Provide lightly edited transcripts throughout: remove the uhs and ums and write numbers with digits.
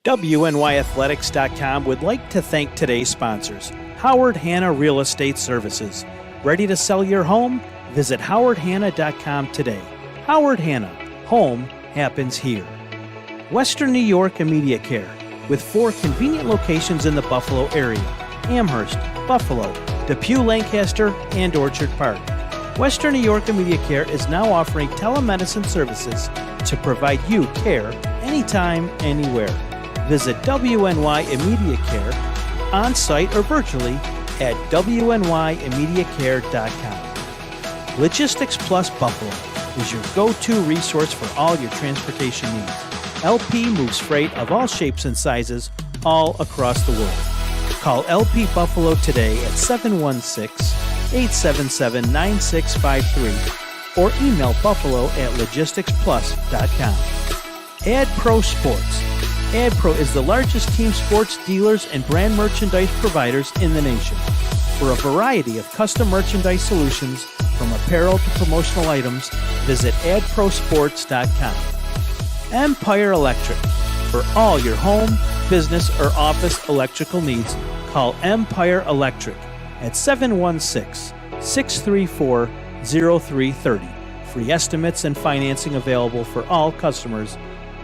WNYathletics.com would like to thank today's sponsors. Howard Hanna Real Estate Services. Ready to sell your home? Visit howardhanna.com today. Howard Hanna. Home happens here. Western New York Immediate Care, with 4 convenient locations in the Buffalo area: Amherst, Buffalo, Depew, Lancaster, and Orchard Park. Western New York Immediate Care is now offering telemedicine services to provide you care anytime, anywhere. Visit WNY Immediate Care on-site or virtually at WNYimmediatecare.com. Logistics Plus Buffalo is your go-to resource for all your transportation needs. LP moves freight of all shapes and sizes all across the world. Call LP Buffalo today at 716-877-9653 or email buffalo@logisticsplus.com. AdPro Sports. AdPro is the largest team sports dealers and brand merchandise providers in the nation. For a variety of custom merchandise solutions, from apparel to promotional items, visit adprosports.com. Empire Electric. For all your home, business, or office electrical needs, call Empire Electric at 716-634-0330. Free estimates and financing available for all customers.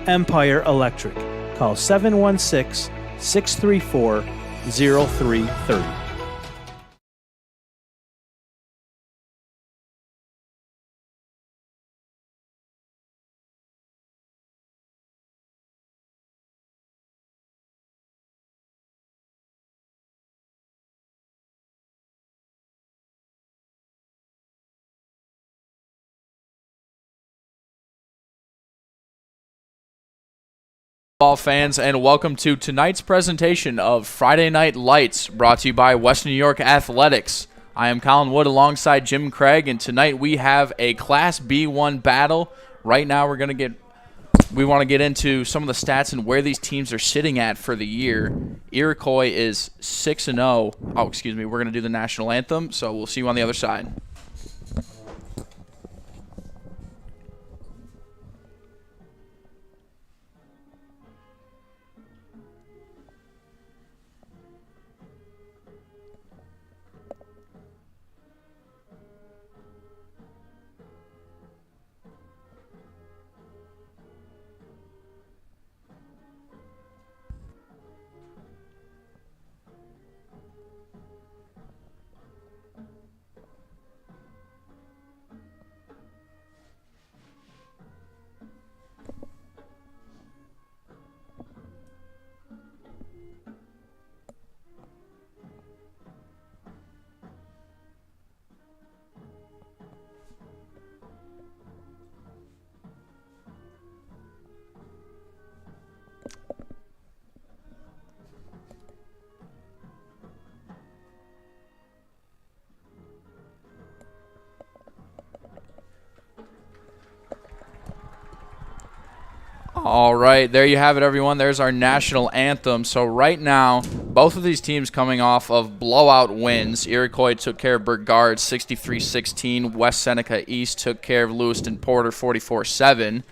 Empire Electric. Call 716-634-0330. Ball fans, and welcome to tonight's presentation of Friday Night Lights, brought to you by Western New York Athletics. I am Colin Wood alongside Jim Craig, and tonight we have a Class B1 battle. Right now we want to get into some of the stats and where these teams are sitting at for the year. Iroquois is 6-0. Oh, excuse me. We're going to do the national anthem, so we'll see you on the other side. All right, there you have it, everyone. There's our national anthem. So right now, both of these teams coming off of blowout wins. Iroquois took care of Burgard 63-16. West Seneca East took care of Lewiston Porter 44-7.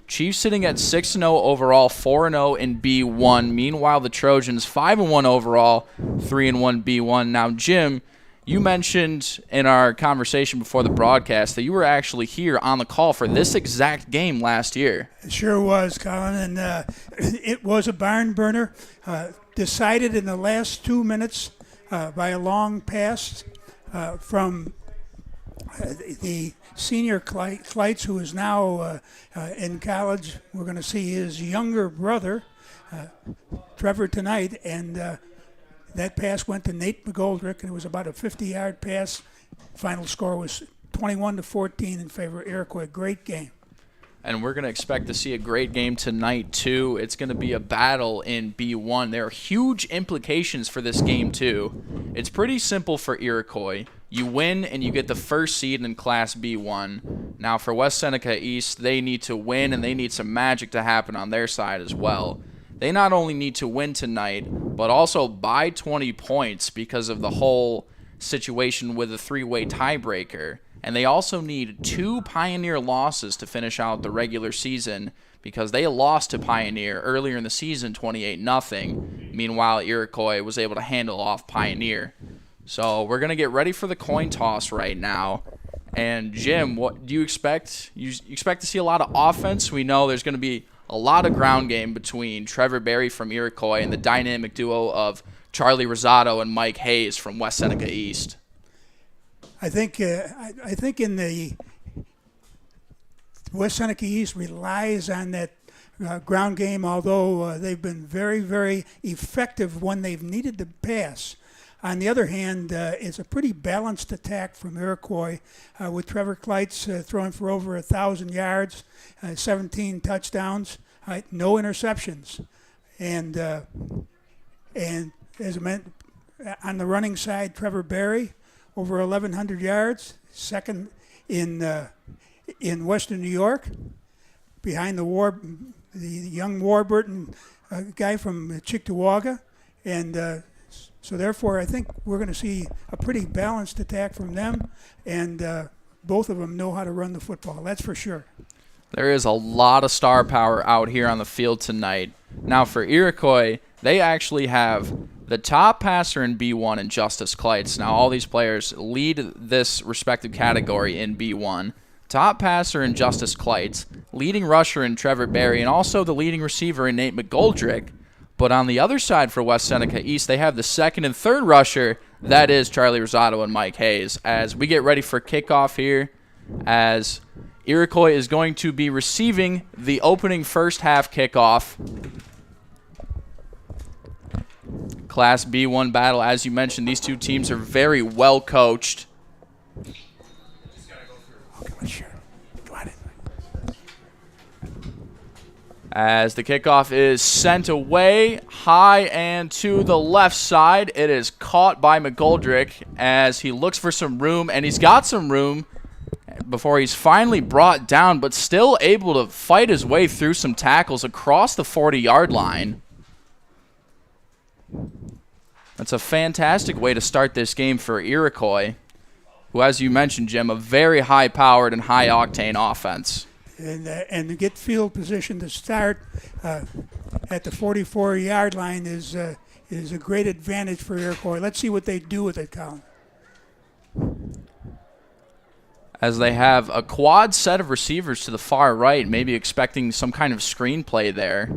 Chiefs sitting at 6-0 overall, 4-0 in B1. Meanwhile, the Trojans 5-1 overall, 3-1 B1. Now, Jim, you mentioned in our conversation before the broadcast that you were actually here on the call for this exact game last year. It sure was, Colin, and it was a barn burner, decided in the last 2 minutes by a long pass from the senior Kleitz, who is now in college. We're going to see his younger brother, Trevor, tonight, and that pass went to Nate McGoldrick, and it was about a 50-yard pass. Final score was 21-14 in favor of Iroquois. Great game. And we're going to expect to see a great game tonight, too. It's going to be a battle in B1. There are huge implications for this game, too. It's pretty simple for Iroquois. You win, and you get the first seed in Class B1. Now, for West Seneca East, they need to win, and they need some magic to happen on their side as well. They not only need to win tonight, but also by 20 points because of the whole situation with the three-way tiebreaker. And they also need 2 Pioneer losses to finish out the regular season because they lost to Pioneer earlier in the season 28-0. Meanwhile, Iroquois was able to handle off Pioneer. So we're going to get ready for the coin toss right now. And Jim, what do you expect? You expect to see a lot of offense? We know there's going to be a lot of ground game between Trevor Berry from Iroquois and the dynamic duo of Charlie Rosado and Mike Hayes from West Seneca East. I think in the West Seneca East relies on that ground game, although they've been very, very effective when they've needed to pass. On the other hand, it's a pretty balanced attack from Iroquois with Trevor Kleitz throwing for over 1,000 yards, 17 touchdowns, no interceptions. And as I meant, on the running side, Trevor Berry, over 1,100 yards, second in Western New York, behind the young Warburton guy from Cheektowaga. And so therefore, I think we're going to see a pretty balanced attack from them, and both of them know how to run the football. That's for sure. There is a lot of star power out here on the field tonight. Now for Iroquois, they actually have the top passer in B1 in Justice Kleitz. Now all these players lead this respective category in B1. Top passer in Justice Kleitz, leading rusher in Trevor Berry, and also the leading receiver in Nate McGoldrick. But on the other side for West Seneca East, they have the second and third rusher. That is Charlie Rosado and Mike Hayes. As we get ready for kickoff here, as Iroquois is going to be receiving the opening first half kickoff. Class B1 battle. As you mentioned, these two teams are very well coached. As the kickoff is sent away high and to the left side, it is caught by McGoldrick as he looks for some room, and he's got some room before he's finally brought down, but still able to fight his way through some tackles across the 40-yard line. That's a fantastic way to start this game for Iroquois, who, as you mentioned, Jim, a very high-powered and high-octane offense. And to get field position to start at the 44-yard line is a great advantage for Iroquois. Let's see what they do with it, Colin. As they have a quad set of receivers to the far right, maybe expecting some kind of screenplay there.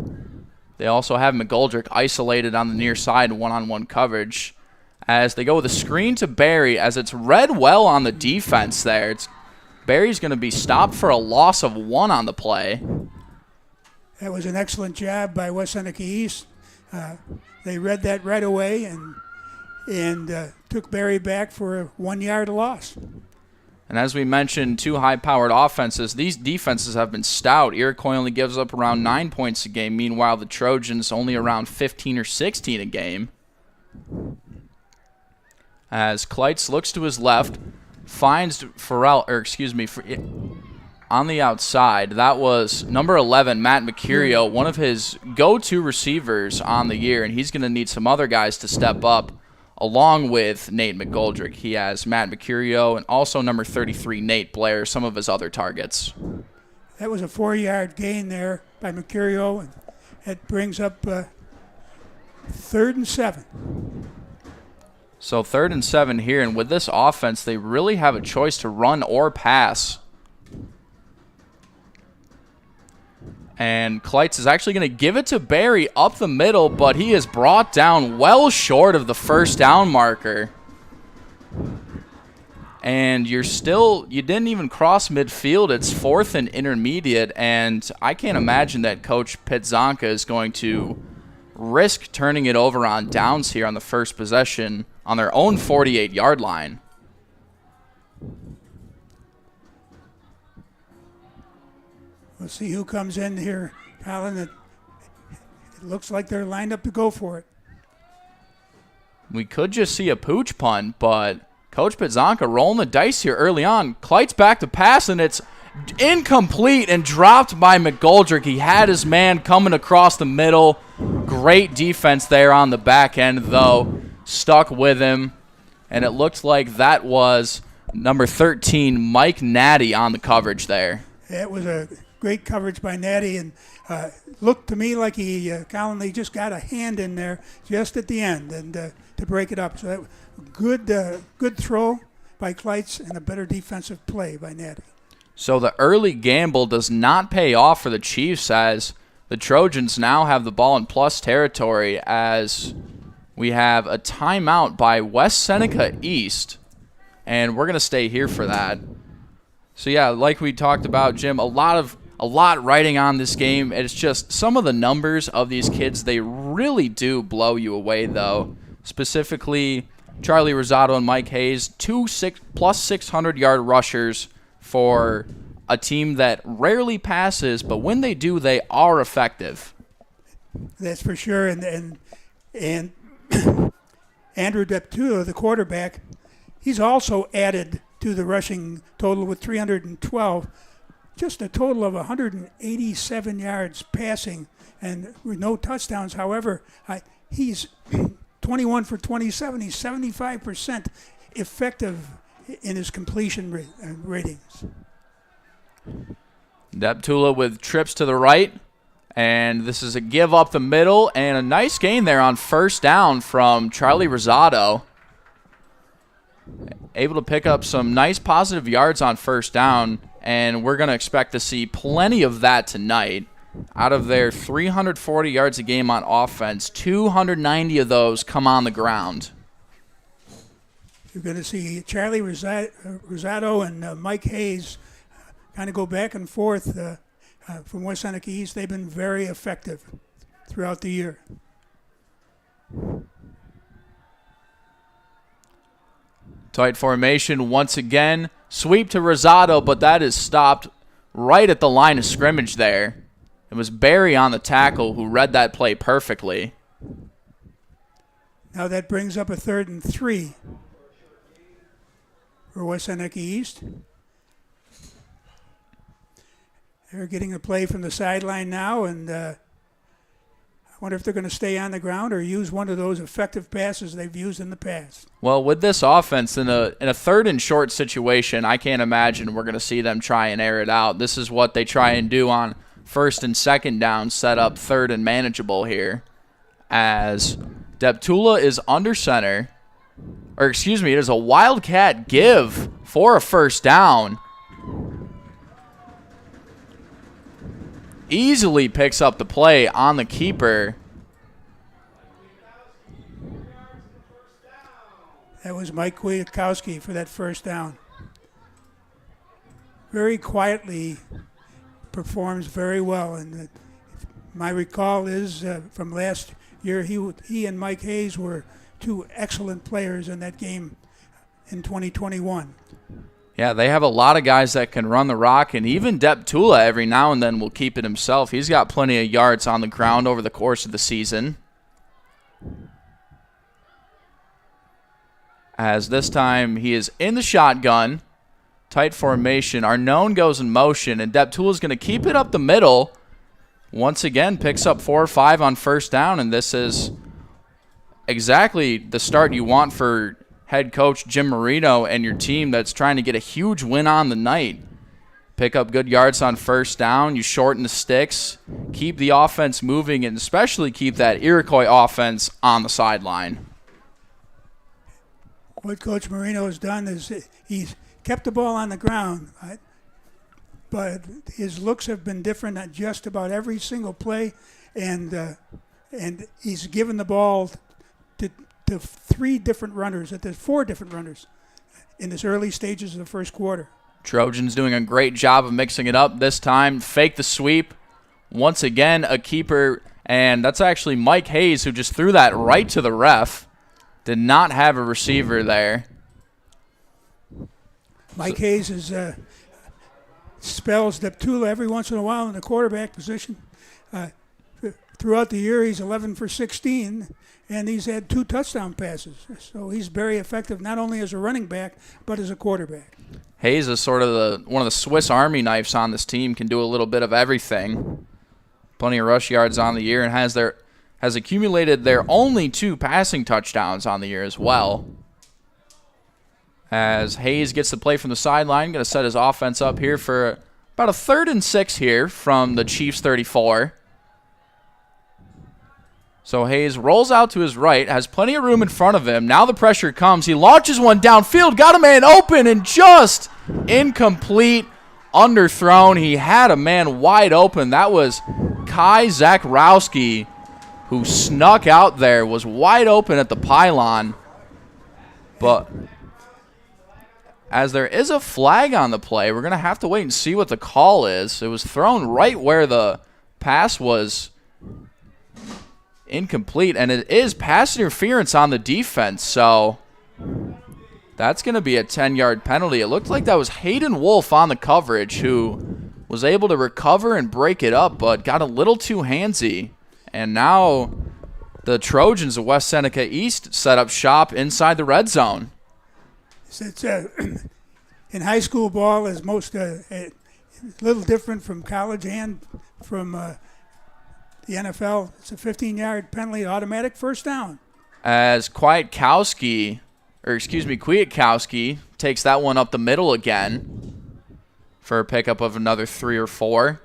They also have McGoldrick isolated on the near side, one-on-one coverage. As they go with a screen to Berry, as it's read well on the defense there. Berry's going to be stopped for a loss of 1 on the play. That was an excellent job by West Seneca East. They read that right away and took Berry back for a 1-yard loss. And as we mentioned, two high-powered offenses. These defenses have been stout. Iroquois only gives up around 9 points a game. Meanwhile, the Trojans only around 15 or 16 a game. As Kleitz looks to his left, finds on the outside. That was number 11, Matt Mercurio, one of his go-to receivers on the year, and he's going to need some other guys to step up along with Nate McGoldrick. He has Matt Mercurio and also number 33, Nate Blair, some of his other targets. That was a 4-yard gain there by Mercurio, and that brings up 3rd and 7. So 3rd and 7 here, and with this offense, they really have a choice to run or pass. And Kleitz is actually going to give it to Berry up the middle, but he is brought down well short of the first down marker. And you didn't even cross midfield. It's 4th and intermediate, and I can't imagine that Coach Pitzonka is going to risk turning it over on downs here on the first possession on their own 48-yard line. We'll see who comes in here, Colin. It looks like they're lined up to go for it. We could just see a pooch punt, but Coach Pitzonka rolling the dice here early on. Kleitz back to pass, and it's incomplete and dropped by McGoldrick. He had his man coming across the middle. Great defense there on the back end, though. Stuck with him, and it looked like that was Number 13, Mike Natty on the coverage there. That was a great coverage by Natty, and looked to me like Colin just got a hand in there just at the end and to break it up. So that good throw by Kleitz and a better defensive play by Natty. So the early gamble does not pay off for the Chiefs as the Trojans now have the ball in plus territory as we have a timeout by West Seneca East, and we're going to stay here for that. So, yeah, like we talked about, Jim, a lot riding on this game. It's just some of the numbers of these kids, they really do blow you away, though. Specifically, Charlie Rosado and Mike Hayes, two plus 600-yard rushers for a team that rarely passes, but when they do, they are effective. That's for sure. And Andrew Deptula, the quarterback, he's also added to the rushing total with 312, just a total of 187 yards passing and with no touchdowns. However, he's 21 for 27. He's 75% effective in his completion ratings. Deptula with trips to the right, and this is a give up the middle, and a nice gain there on first down from Charlie Rosado. Able to pick up some nice positive yards on first down, and we're going to expect to see plenty of that tonight. Out of their 340 yards a game on offense, 290 of those come on the ground. You're going to see Charlie Rosado and Mike Hayes kind of go back and forth from West Seneca East. They've been very effective throughout the year. Tight formation once again. Sweep to Rosado, but that is stopped right at the line of scrimmage there. It was Barry on the tackle who read that play perfectly. Now that brings up a 3rd and 3 for West Seneca East. They're getting a play from the sideline now, and I wonder if they're going to stay on the ground or use one of those effective passes they've used in the past. Well, with this offense, in a 3rd and short situation, I can't imagine we're going to see them try and air it out. This is what they try and do on 1st and 2nd down, set up 3rd and manageable here. As Deptula is under center, or excuse me, it is a Wildcat give for a first down. Easily picks up the play on the keeper. That was Mike Kwiatkowski for that first down. Very quietly performs very well. And my recall is from last year, he and Mike Hayes were two excellent players in that game in 2021. Yeah, they have a lot of guys that can run the rock, and even Deptula every now and then will keep it himself. He's got plenty of yards on the ground over the course of the season. As this time he is in the shotgun, tight formation. Arnone goes in motion, and Deptula's going to keep it up the middle. Once again, picks up 4 or 5 on first down, and this is exactly the start you want for head coach Jim Marino and your team that's trying to get a huge win on the night. Pick up good yards on first down. You shorten the sticks. Keep the offense moving, and especially keep that Iroquois offense on the sideline. What Coach Marino has done is he's kept the ball on the ground, right? But his looks have been different at just about every single play, and he's given the ball to 4 different runners in this early stages of the first quarter. Trojans doing a great job of mixing it up. This time, fake the sweep. Once again, a keeper, and that's actually Mike Hayes who just threw that right to the ref. Did not have a receiver there. Mike Hayes spells Deptula every once in a while in the quarterback position. Throughout the year, he's 11 for 16, and he's had 2 touchdown passes. So he's very effective not only as a running back, but as a quarterback. Hayes is sort of one of the Swiss Army knives on this team, can do a little bit of everything. Plenty of rush yards on the year, and has accumulated their only 2 passing touchdowns on the year as well. As Hayes gets the play from the sideline, going to set his offense up here for about a 3rd and 6 here from the Chiefs 34. So Hayes rolls out to his right, has plenty of room in front of him. Now the pressure comes. He launches one downfield, got a man open, and just incomplete, underthrown. He had a man wide open. That was Kai Zakrowski, who snuck out there, was wide open at the pylon. But as there is a flag on the play, we're going to have to wait and see what the call is. It was thrown right where the pass was incomplete, and it is pass interference on the defense, so that's going to be a 10-yard penalty. It looked like that was Hayden Wolf on the coverage who was able to recover and break it up, but got a little too handsy. And now the Trojans of West Seneca East set up shop inside the red zone. It's, in high school ball, is most a little different from college and from the NFL. It's a 15-yard penalty, automatic first down. As Kwiatkowski takes that one up the middle again for a pickup of another 3 or 4.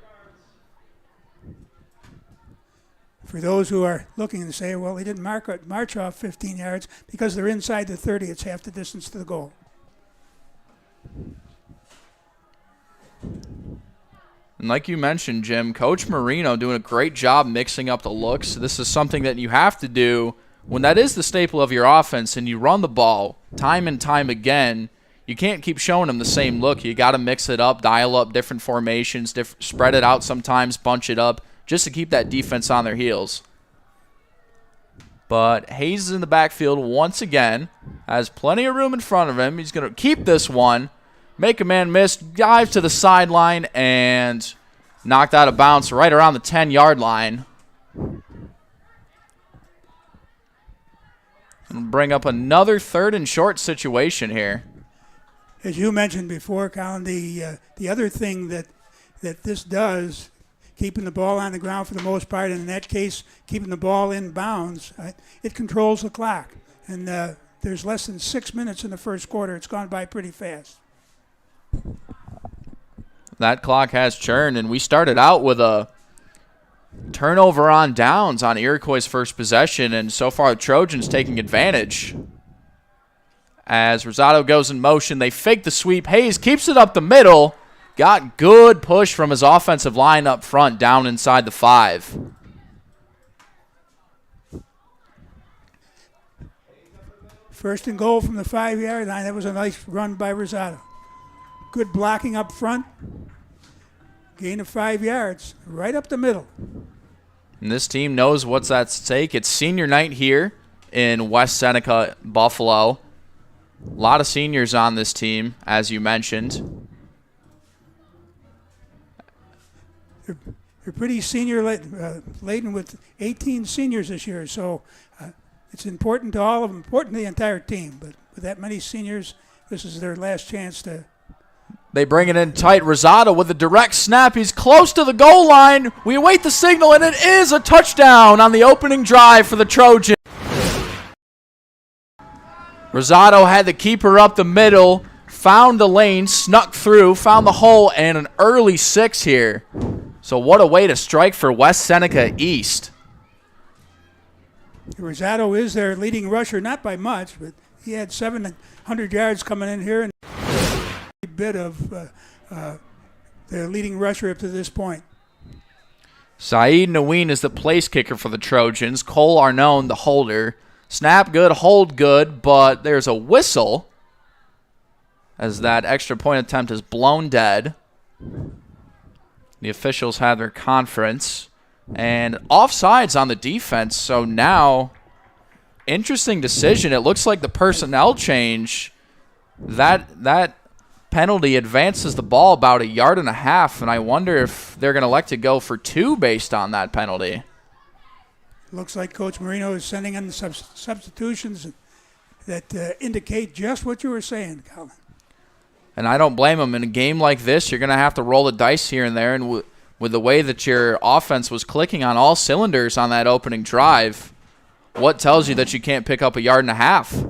For those who are looking to say, well, they didn't march off 15 yards because they're inside the 30. It's half the distance to the goal. And like you mentioned, Jim, Coach Marino doing a great job mixing up the looks. This is something that you have to do when that is the staple of your offense and you run the ball time and time again. You can't keep showing them the same look. You got to mix it up, dial up different formations, spread it out sometimes, bunch it up, just to keep that defense on their heels. But Hayes is in the backfield once again, has plenty of room in front of him. He's going to keep this one, make a man miss, dive to the sideline, and knocked out of bounds right around the 10-yard line. And bring up another 3rd and short situation here. As you mentioned before, Colin, the other thing that this does, keeping the ball on the ground for the most part, and in that case, keeping the ball in bounds, it controls the clock. And there's less than 6 minutes in the first quarter. It's gone by pretty fast. That clock has churned, and we started out with a turnover on downs on Iroquois' first possession, and so far the Trojans taking advantage. As Rosado goes in motion, they fake the sweep. Hayes keeps it up the middle. Got good push from his offensive line up front down inside the 5. First and goal from the 5-yard line. That was a nice run by Rosado. Good blocking up front. Gain of 5 yards, right up the middle. And this team knows what's at stake. It's senior night here in West Seneca, Buffalo. A lot of seniors on this team, as you mentioned. They're pretty senior laden with 18 seniors this year, so it's important to all of them, important to the entire team. But with that many seniors, this is their last chance to. They bring it in tight. Rosado with a direct snap. He's close to the goal line. We await the signal, and it is a touchdown on the opening drive for the Trojans. Rosado had the keeper up the middle, found the lane, snuck through, found the hole, and an early 6 here. So what a way to strike for West Seneca East. Rosado is their leading rusher, not by much, but he had 700 yards coming in here and a bit of their leading rusher up to this point. Saeed Naween is the place kicker for the Trojans. Cole Arnone, the holder. Snap good, hold good, but there's a whistle as that extra point attempt is blown dead. The officials had their conference. And offsides on the defense, so now, interesting decision. It looks like the personnel change, that penalty advances the ball about 1.5 yards, and I wonder if they're going to elect to go for 2 based on that penalty. Looks like Coach Marino is sending in the substitutions that indicate just what you were saying, Colin. And I don't blame him. In a game like this, you're going to have to roll the dice here and there, and with the way that your offense was clicking on all cylinders on that opening drive, what tells you that you can't pick up 1.5 yards?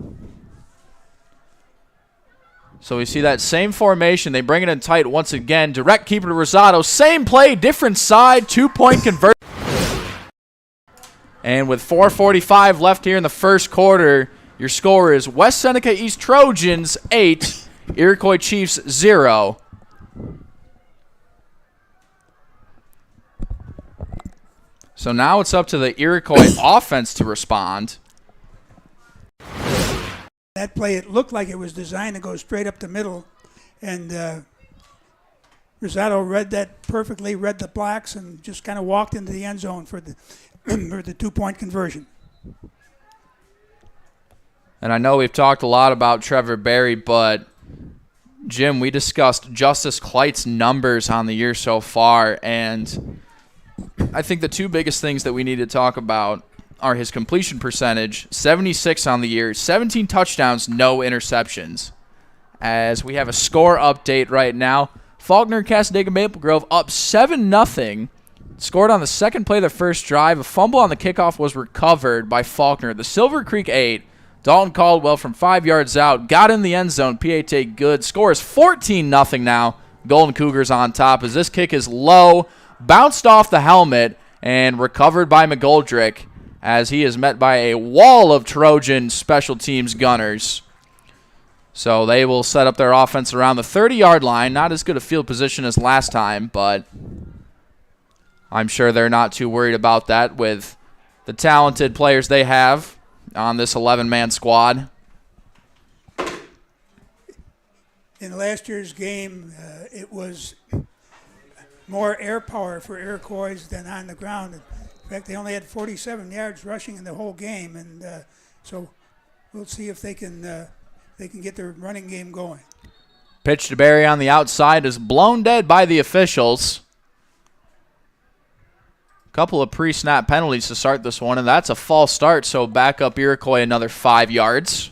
So we see that same formation. They bring it in tight once again. Direct keeper to Rosado. Same play, different side. 2-point conversion. And with 4:45 left here in the first quarter, your score is West Seneca East Trojans 8, Iroquois Chiefs 0. So now it's up to the Iroquois offense to respond. That play, it looked like it was designed to go straight up the middle, and Rosado read that perfectly, read the blocks, and just kind of walked into the end zone for the for the 2-point conversion. And I know we've talked a lot about Trevor Berry, but Jim, we discussed Justice Kleit's numbers on the year so far, and I think the two biggest things that we need to talk about are his completion percentage, 76 on the year, 17 touchdowns, no interceptions. As we have a score update right now, Faulkner Casadega Maple Grove up 7-0. Scored on the second play of the first drive. A fumble on the kickoff was recovered by Faulkner. The Silver Creek 8. Dalton Caldwell from 5 yards out. Got in the end zone. P.A.T. good. Score is 14-0 now. Golden Cougars on top as this kick is low. Bounced off the helmet and recovered by McGoldrick as he is met by a wall of Trojan special teams gunners. So they will set up their offense around the 30-yard line. Not as good a field position as last time, but I'm sure they're not too worried about that with the talented players they have on this 11-man squad. In last year's game, it was more air power for Iroquois than on the ground. In fact, they only had 47 yards rushing in the whole game, and so we'll see if they can get their running game going. Pitch to Barry on the outside is blown dead by the officials. Couple of pre-snap penalties to start this one, and that's a false start, so back up Iroquois another 5 yards.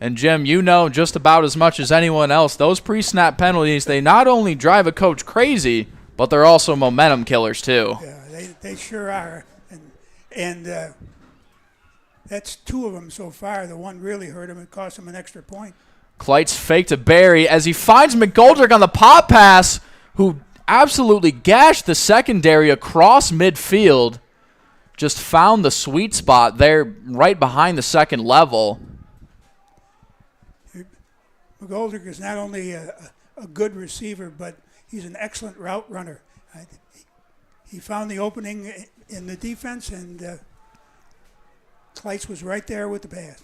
And Jim, you know just about as much as anyone else, those pre-snap penalties, they not only drive a coach crazy, but they're also momentum killers too. Yeah, they sure are. And that's 2 of them so far. The one really hurt him. It cost him an extra point. Kleit's fake to Barry as he finds McGoldrick on the pop pass, who absolutely gashed the secondary across midfield. Just found the sweet spot there right behind the second level. McGoldrick is not only a good receiver, but he's an excellent route runner. He found the opening in the defense, and Kleitz was right there with the pass.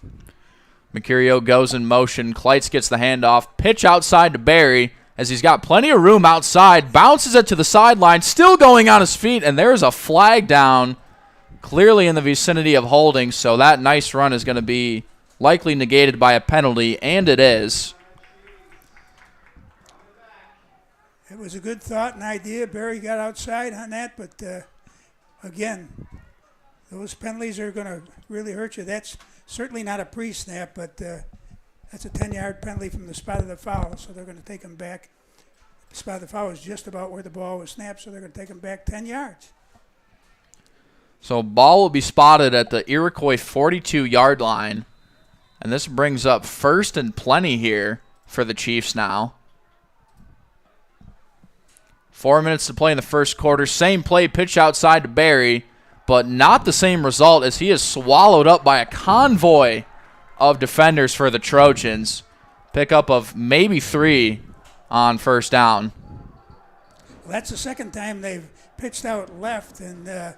Mercurio goes in motion. Kleitz gets the handoff. Pitch outside to Barry as he's got plenty of room outside. Bounces it to the sideline. Still going on his feet, and there's a flag down clearly in the vicinity of holding, so that nice run is going to be likely negated by a penalty, and it is. It was a good thought and idea. Barry got outside on that, but again, those penalties are going to really hurt you. That's certainly not a pre-snap, but that's a 10-yard penalty from the spot of the foul, so they're going to take him back. The spot of the foul is just about where the ball was snapped, so they're going to take him back 10 yards. So ball will be spotted at the Iroquois 42-yard line, and this brings up 1st and plenty here for the Chiefs now. 4 minutes to play in the first quarter. Same play, pitch outside to Barry, but not the same result as he is swallowed up by a convoy of defenders for the Trojans. Pickup of maybe 3 on first down. Well, that's the second time they've pitched out left and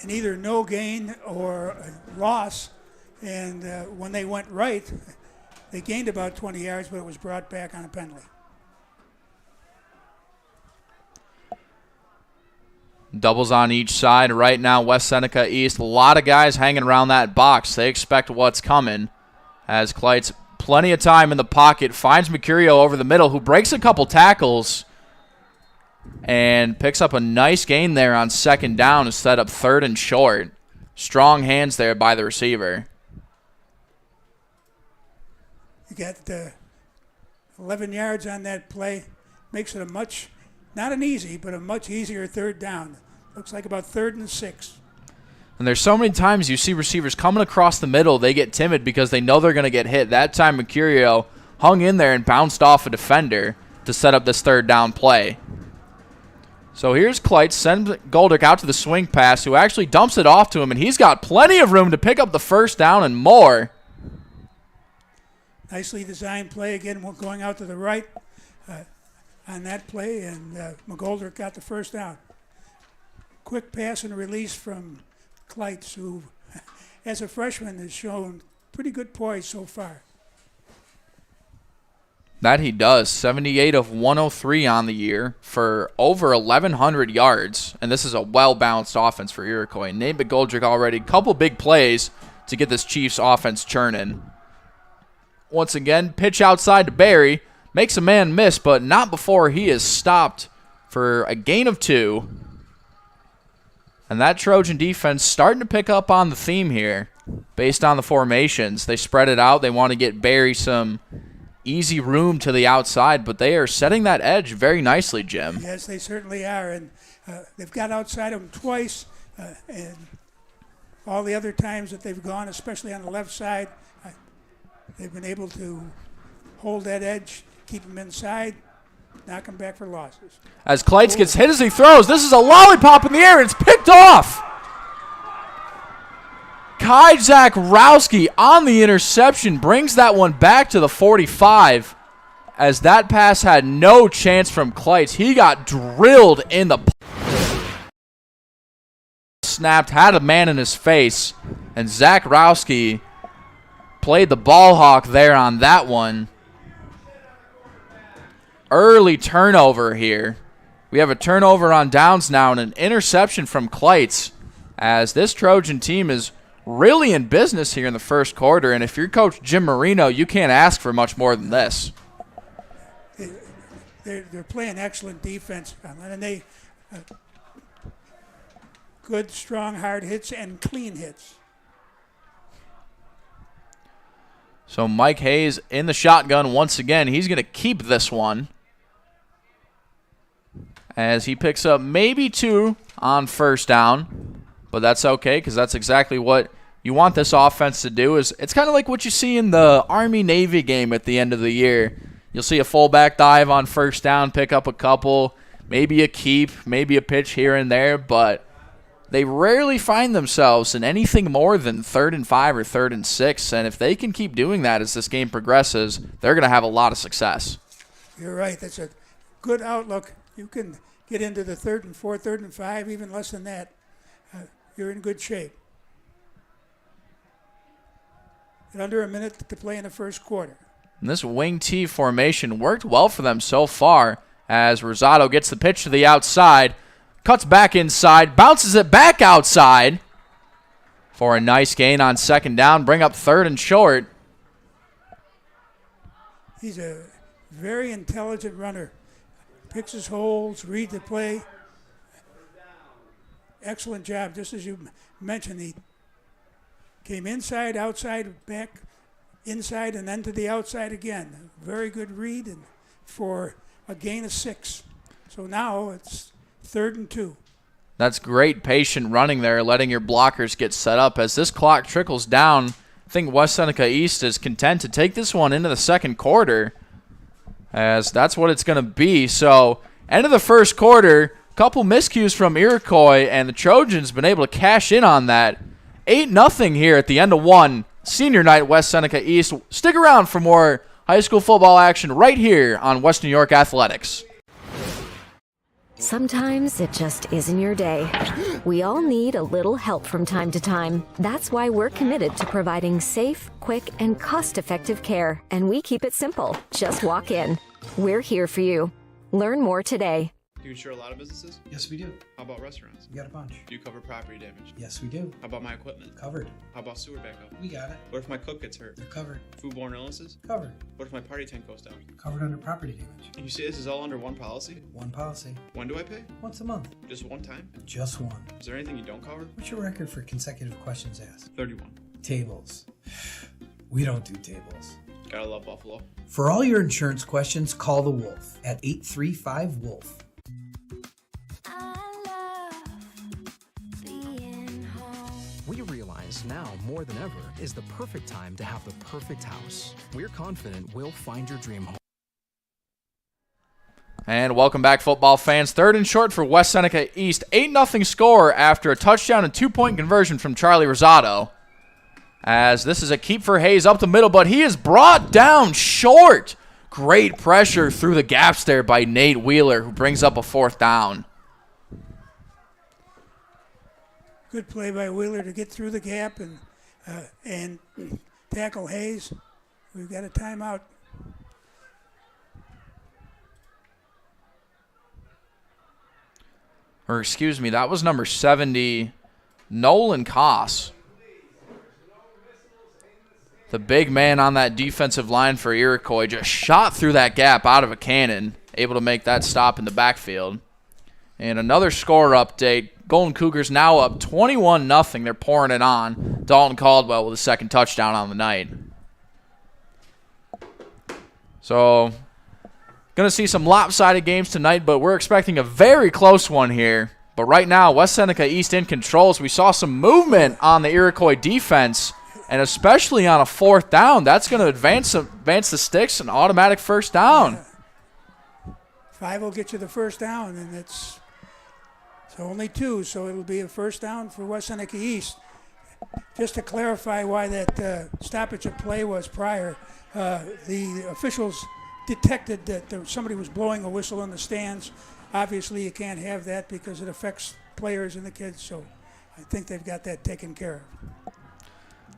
either no gain or a loss. And when they went right, they gained about 20 yards, but it was brought back on a penalty. Doubles on each side. Right now, West Seneca East, a lot of guys hanging around that box. They expect what's coming. As Kleitz, plenty of time in the pocket, finds Mercurio over the middle, who breaks a couple tackles and picks up a nice gain there on second down to set up 3rd and short. Strong hands there by the receiver. You got 11 yards on that play. Makes it a much, not an easy, but a much easier 3rd down. Looks like about 3rd and 6. And there's so many times you see receivers coming across the middle, they get timid because they know they're going to get hit. That time Mercurio hung in there and bounced off a defender to set up this third down play. So here's Kleitz, sends Goldrick out to the swing pass, who actually dumps it off to him, and he's got plenty of room to pick up the first down and more. Nicely designed play again, going out to the right on that play, and McGoldrick got the first down. Quick pass and release from Kleitz, who, as a freshman, has shown pretty good poise so far. That he does. 78 of 103 on the year for over 1,100 yards. And this is a well-balanced offense for Iroquois. Nate McGoldrick already. Couple big plays to get this Chiefs offense churning. Once again, pitch outside to Barry. Makes a man miss, but not before he is stopped for a gain of 2. And that Trojan defense starting to pick up on the theme here based on the formations. They spread it out. They want to get Barry some easy room to the outside, but they are setting that edge very nicely, Jim. Yes, they certainly are, and they've got outside of them twice, and all the other times that they've gone, especially on the left side, they've been able to hold that edge, keep them inside, knock them back for losses. As Kleitz gets hit as he throws, this is a lollipop in the air, and it's picked off. Kai Zakrowski on the interception brings that one back to the 45, as that pass had no chance from Kleitz. He got drilled in the snapped, had a man in his face, and Zakrowski played the ball hawk there on that one. Early turnover here. We have a turnover on downs now and an interception from Kleitz, as this Trojan team is really in business here in the first quarter, and if you're Coach Jim Marino, you can't ask for much more than this. They're playing excellent defense, and they good, strong, hard hits and clean hits. So Mike Hayes in the shotgun once again. He's going to keep this one as he picks up maybe 2 on first down, but that's okay because that's exactly what you want this offense to do. It's kind of like what you see in the Army-Navy game at the end of the year. You'll see a fullback dive on first down, pick up a couple, maybe a keep, maybe a pitch here and there, but they rarely find themselves in anything more than 3rd and 5 or 3rd and 6, and if they can keep doing that as this game progresses, they're going to have a lot of success. You're right. That's a good outlook. You can get into the 3rd and 4, 3rd and 5, even less than that. You're in good shape. And under a minute to play in the first quarter. And this wing T formation worked well for them so far as Rosado gets the pitch to the outside, cuts back inside, bounces it back outside for a nice gain on second down, bring up 3rd and short. He's a very intelligent runner. Picks his holes, read the play. Excellent job. Just as you mentioned, he came inside, outside, back, inside, and then to the outside again. Very good read and for a gain of 6. So now it's 3rd and 2. That's great patient running there, letting your blockers get set up. As this clock trickles down, I think West Seneca East is content to take this one into the second quarter, as that's what it's going to be. So, end of the first quarter, couple miscues from Iroquois, and the Trojans been able to cash in on that. 8-0 here at the end of one. Senior night, West Seneca East. Stick around for more high school football action right here on West New York Athletics. Sometimes it just isn't your day. We all need a little help from time to time. That's why we're committed to providing safe, quick, and cost-effective care. And we keep it simple. Just walk in. We're here for you. Learn more today. Do you insure a lot of businesses? Yes, we do. How about restaurants? We got a bunch. Do you cover property damage? Yes, we do. How about my equipment? Covered. How about sewer backup? We got it. What if my cook gets hurt? They're covered. Foodborne illnesses? Covered. What if my party tent goes down? Covered under property damage. And you say this is all under one policy? One policy. When do I pay? Once a month. Just one time? Just one. Is there anything you don't cover? What's your record for consecutive questions asked? 31. Tables. We don't do tables. Gotta love Buffalo. For all your insurance questions, call the Wolf at 835-WOLF. I love being home. realize now more than ever is the perfect time to have the perfect house. We're confident we'll find your dream home. And welcome back, football fans. Third and short for West Seneca East. 8-0 score after a touchdown and 2-point conversion from Charlie Rosado. As this is a keep for Hayes up the middle, but he is brought down short. Great pressure through the gaps there by Nate Wheeler, who brings up a 4th down. Good play by Wheeler to get through the gap and tackle Hayes. We've got a timeout. Or excuse me, that was number 70, Nolan Koss. The big man on that defensive line for Iroquois just shot through that gap out of a cannon, able to make that stop in the backfield. And another score update. Golden Cougars now up 21-0. They're pouring it on. Dalton Caldwell with a 2nd touchdown on the night. So, going to see some lopsided games tonight, but we're expecting a very close one here. But right now, West Seneca East in control. We saw some movement on the Iroquois defense, and especially on a 4th down. That's going to advance the sticks, an automatic 1st down. Yeah. 5 will get you the 1st down, and it's only 2, so it'll be a 1st down for West Seneca East. Just to clarify why that stoppage of play was prior, the officials detected that somebody was blowing a whistle in the stands. Obviously, you can't have that because it affects players and the kids, so I think they've got that taken care of.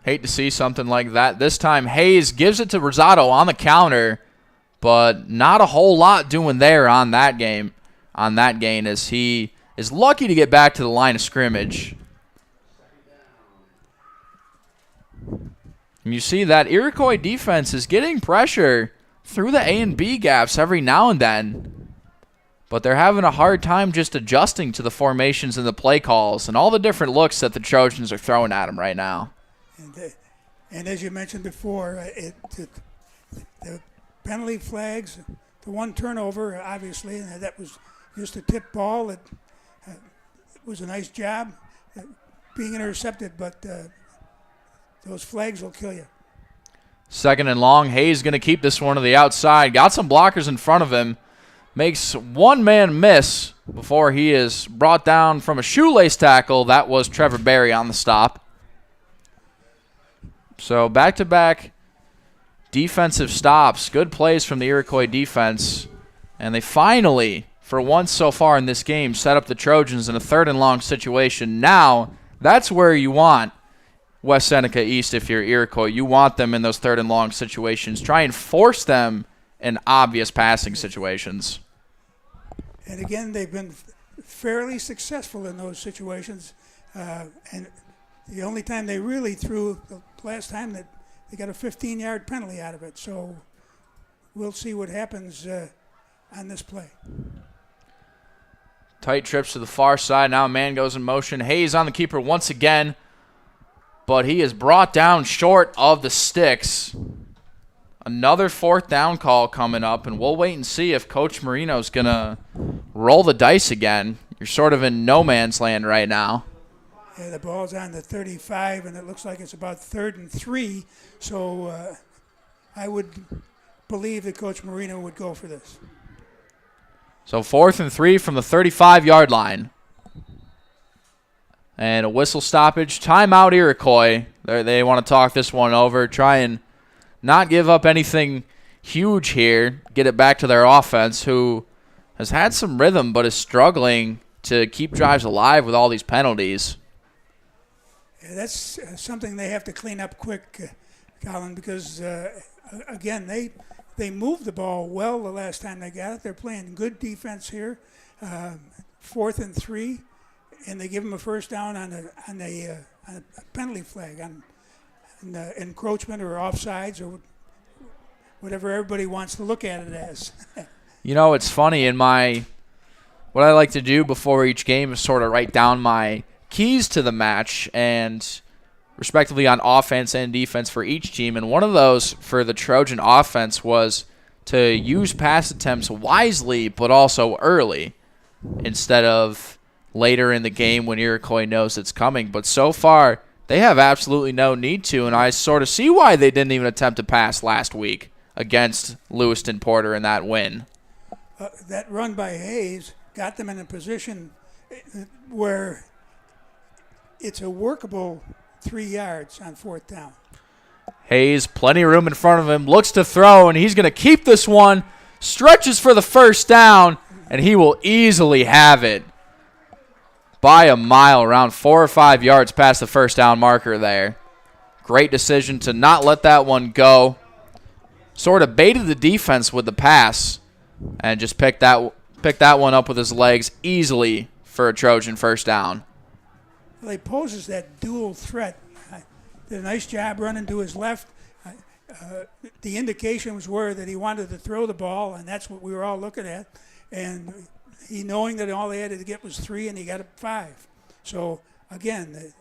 Hate to see something like that. This time, Hayes gives it to Rosado on the counter, but not a whole lot doing there on that gain, as he is lucky to get back to the line of scrimmage. And you see that Iroquois defense is getting pressure through the A and B gaps every now and then, but they're having a hard time just adjusting to the formations and the play calls and all the different looks that the Trojans are throwing at them right now. And as you mentioned before, the penalty flags, the 1 turnover, obviously, and that was just a tip ball. It was a nice job being intercepted, but those flags will kill you. 2nd and long. Hayes going to keep this one to the outside. Got some blockers in front of him. Makes one man miss before he is brought down from a shoelace tackle. That was Trevor Berry on the stop. So back-to-back defensive stops. Good plays from the Iroquois defense. And they finally, for once so far in this game, set up the Trojans in a 3rd and long situation. Now, that's where you want West Seneca East if you're Iroquois. You want them in those 3rd and long situations. Try and force them in obvious passing situations. And again, they've been fairly successful in those situations. And the only time they really threw, the last time that they got a 15-yard penalty out of it. So we'll see what happens on this play. Tight trips to the far side. Now a man goes in motion. Hayes on the keeper once again, but he is brought down short of the sticks. Another 4th down call coming up, and we'll wait and see if Coach Marino's going to roll the dice again. You're sort of in no man's land right now. Yeah, the ball's on the 35, and it looks like it's about 3rd and 3. So I would believe that Coach Marino would go for this. So 4th and 3 from the 35-yard line. And a whistle stoppage. Timeout Iroquois. They want to talk this one over, try and not give up anything huge here, get it back to their offense, who has had some rhythm but is struggling to keep drives alive with all these penalties. Yeah, that's something they have to clean up quick, Colin, because, again, they moved the ball well the last time they got it. They're playing good defense here, 4th and 3, and they give them a 1st down on a penalty flag, on encroachment or offsides or whatever everybody wants to look at it as. You know, it's funny. What I like to do before each game is sort of write down my keys to the match and respectively on offense and defense for each team. And one of those for the Trojan offense was to use pass attempts wisely but also early instead of later in the game when Iroquois knows it's coming. But so far, They have absolutely no need to, and I sort of see why they didn't even attempt to pass last week against Lewiston Porter in that win. That run by Hayes got them in a position where it's a workable 3 yards on 4th down. Hayes, plenty of room in front of him, looks to throw, and he's going to keep this one, stretches for the first down, and he will easily have it by a mile, around 4 or 5 yards past the first down marker there. Great decision to not let that one go. Sort of baited the defense with the pass and just picked that one up with his legs easily for a Trojan first down. Well, he poses that dual threat. Did a nice job running to his left. The indications were that he wanted to throw the ball, and that's what we were all looking at. And he, knowing that all they had to get was 3, and he got 5. So, again,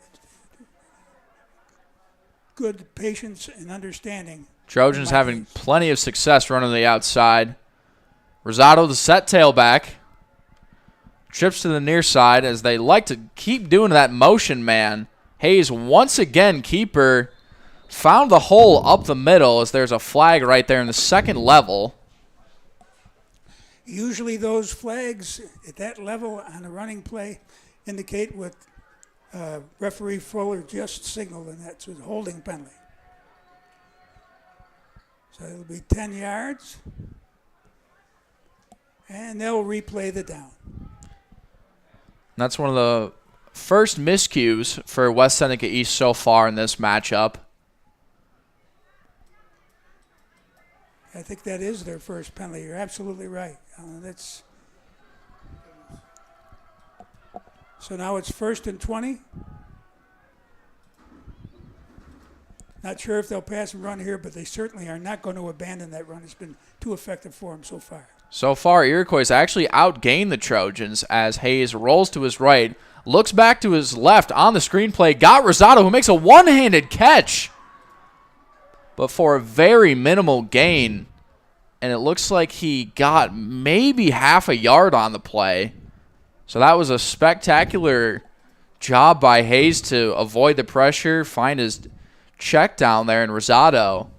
good patience and understanding. Trojans having plenty of success running the outside. Rosado, the set tailback, trips to the near side as they like to keep doing that motion man. Hayes, once again, keeper, found the hole up the middle as there's a flag right there in the second level. Usually those flags at that level on a running play indicate what referee Fuller just signaled, and that's a holding penalty. So it'll be 10 yards, and they'll replay the down. That's one of the first miscues for West Seneca East so far in this matchup. I think that is their first penalty. You're absolutely right. So now it's 1st and 20. Not sure if they'll pass and run here, but they certainly are not going to abandon that run. It's been too effective for them so far. So far, Iroquois actually outgained the Trojans as Hayes rolls to his right, looks back to his left on the screenplay, got Rosado, who makes a one-handed catch, but for a very minimal gain. And it looks like he got maybe half a yard on the play. So that was a spectacular job by Hayes to avoid the pressure, find his check down there in Rosado.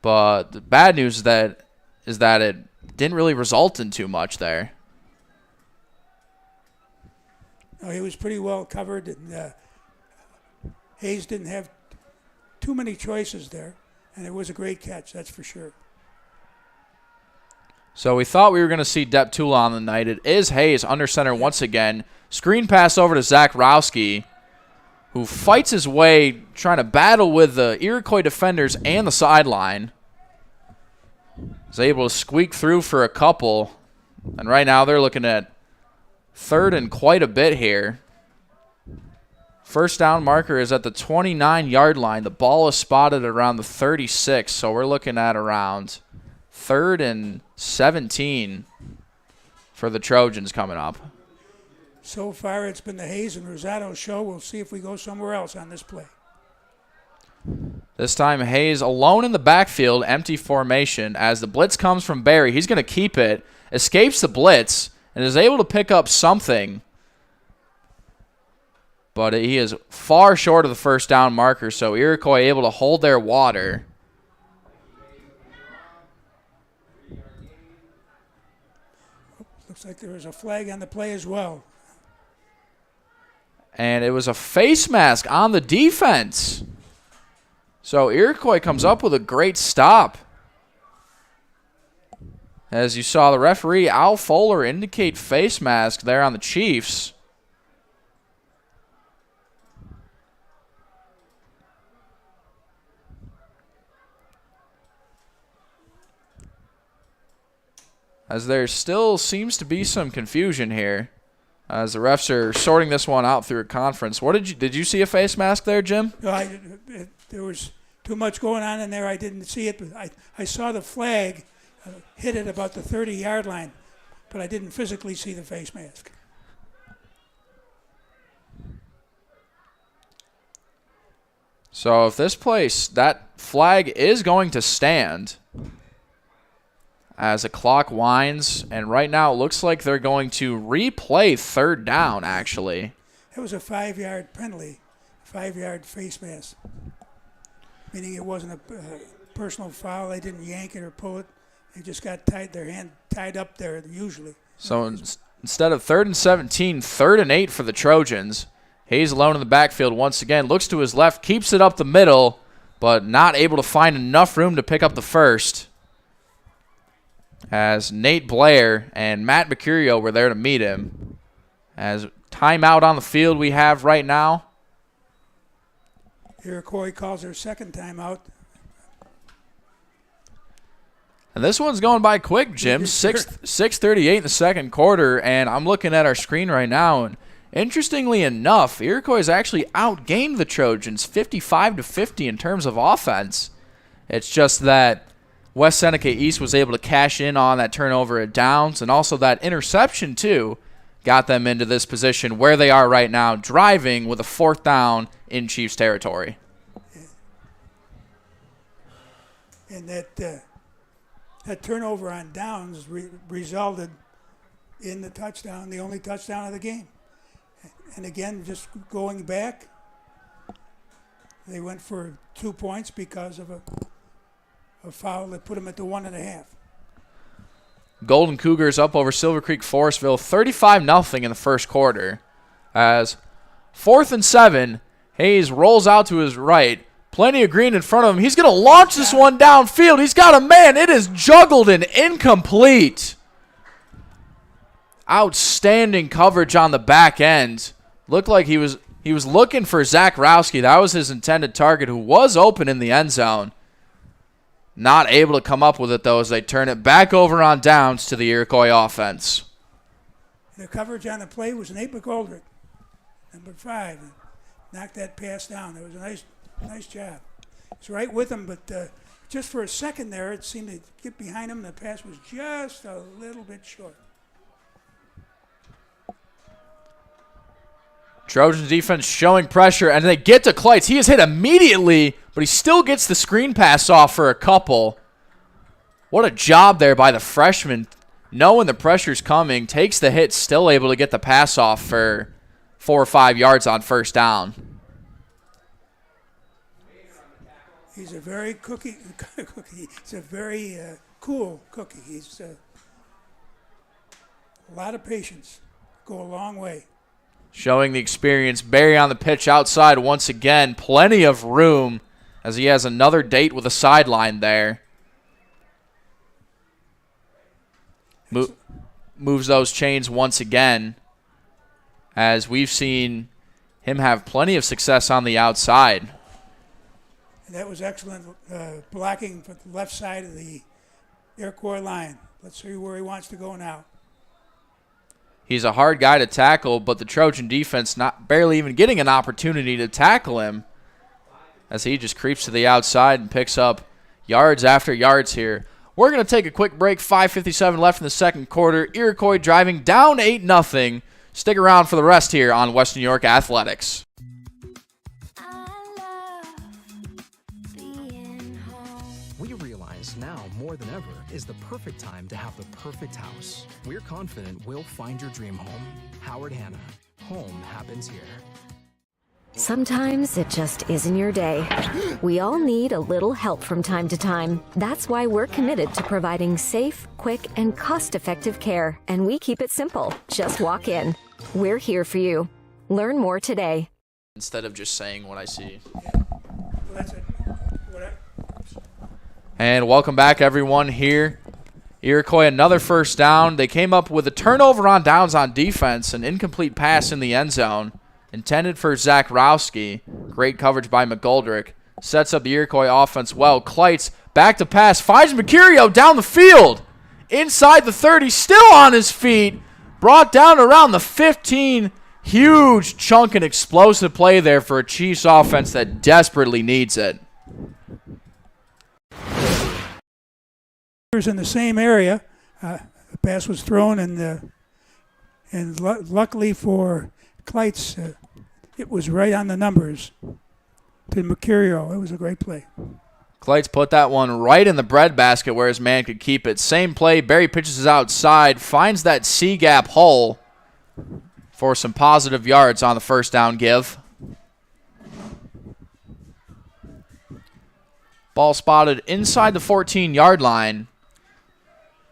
But the bad news is that it didn't really result in too much there. No, he was pretty well covered, and Hayes didn't have too many choices there, and it was a great catch, that's for sure. So we thought we were going to see Deptula on the night. It is Hayes under center once again. Screen pass over to Zach Rowski, who fights his way, trying to battle with the Iroquois defenders and the sideline. Is able to squeak through for a couple. And right now they're looking at 3rd and quite a bit here. First down marker is at the 29-yard line. The ball is spotted around the 36, so we're looking at around 3rd and 17 for the Trojans coming up. So far, it's been the Hayes and Rosado show. We'll see if we go somewhere else on this play. This time, Hayes alone in the backfield, empty formation. As the blitz comes from Barry, he's going to keep it, escapes the blitz, and is able to pick up something. But he is far short of the first down marker, so Iroquois able to hold their water. Looks like there was a flag on the play as well. And it was a face mask on the defense. So Iroquois comes up with a great stop. As you saw the referee, Al Fuller, indicate face mask there on the Chiefs. As there still seems to be some confusion here, as the refs are sorting this one out through a conference. What did you see a face mask there, Jim? No, there was too much going on in there. I didn't see it, but I saw the flag hit it about the 30-yard line, but I didn't physically see the face mask. So if this place, that flag is going to stand as the clock winds, and right now it looks like they're going to replay 3rd down, actually. It was a 5-yard penalty 5-yard face mask, meaning it wasn't a personal foul. They didn't yank it or pull it. They just got their hand tied up there usually. So instead of 3rd and 17, 3rd and 8 for the Trojans. Hayes alone in the backfield once again. Looks to his left, keeps it up the middle, but not able to find enough room to pick up the first. As Nate Blair and Matt Mercurio were there to meet him. As timeout on the field we have right now. Iroquois calls their second timeout. And this one's going by quick, Jim. 6:38 in the second quarter, and I'm looking at our screen right now, and interestingly enough, Iroquois actually outgained the Trojans 55-50 in terms of offense. It's just that West Seneca East was able to cash in on that turnover at downs, and also that interception too got them into this position where they are right now, driving with a 4th down in Chiefs territory. And that turnover on downs resulted in the touchdown, the only touchdown of the game. And again, just going back, they went for 2 points because of a foul that put them at the 1.5. Golden Cougars up over Silver Creek Forestville 35-0 in the first quarter. As 4th and 7, Hayes rolls out to his right. Plenty of green in front of him. He's going to launch this one downfield. He's got a man. It is juggled and incomplete. Outstanding coverage on the back end. Looked like he was looking for Zach Rowski. That was his intended target, who was open in the end zone. Not able to come up with it, though, as they turn it back over on downs to the Iroquois offense. The coverage on the play was Nate McGoldrick, number 5. Knocked that pass down. It was a nice job. It's right with him, but just for a second there, it seemed to get behind him. The pass was just a little bit short. Trojans defense showing pressure, and they get to Kleitz. He is hit immediately, but he still gets the screen pass off for a couple. What a job there by the freshman, knowing the pressure's coming, takes the hit, still able to get the pass off for 4 or 5 yards on first down. He's a very He's a very cool cookie. He's a lot of patience. Go a long way. Showing the experience. Barry on the pitch outside once again. Plenty of room as he has another date with a sideline there. Moves those chains once again, as we've seen him have plenty of success on the outside. And that was excellent blocking for the left side of the Iroquois line. Let's see where he wants to go now. He's a hard guy to tackle, but the Trojan defense barely even getting an opportunity to tackle him, as he just creeps to the outside and picks up yards after yards here. We're going to take a quick break. 5:57 left in the second quarter. Iroquois driving down 8-0. Stick around for the rest here on Western New York Athletics. We realize now more than ever is the perfect time to have the perfect house. We're confident we'll find your dream home. Howard Hanna. Home happens here. Sometimes it just isn't your day. We all need a little help from time to time. That's why we're committed to providing safe, quick, and cost-effective care. And we keep it simple. Just walk in. We're here for you. Learn more today. Instead of just saying what I see. Well, that's it. And welcome back, everyone, here. Iroquois, another first down. They came up with a turnover on downs on defense, an incomplete pass in the end zone, intended for Zach Rowski. Great coverage by McGoldrick. Sets up the Iroquois offense well. Kleitz back to pass. Finds Mercurio down the field. Inside the 30, still on his feet. Brought down around the 15. Huge chunk and explosive play there for a Chiefs offense that desperately needs it. In the same area, the pass was thrown, and luckily for Kleitz, it was right on the numbers to Mercurio. It was a great play. Kleitz put that one right in the breadbasket where his man could keep it. Same play. Barry pitches outside, finds that C-gap hole for some positive yards on the first down give. Ball spotted inside the 14-yard line.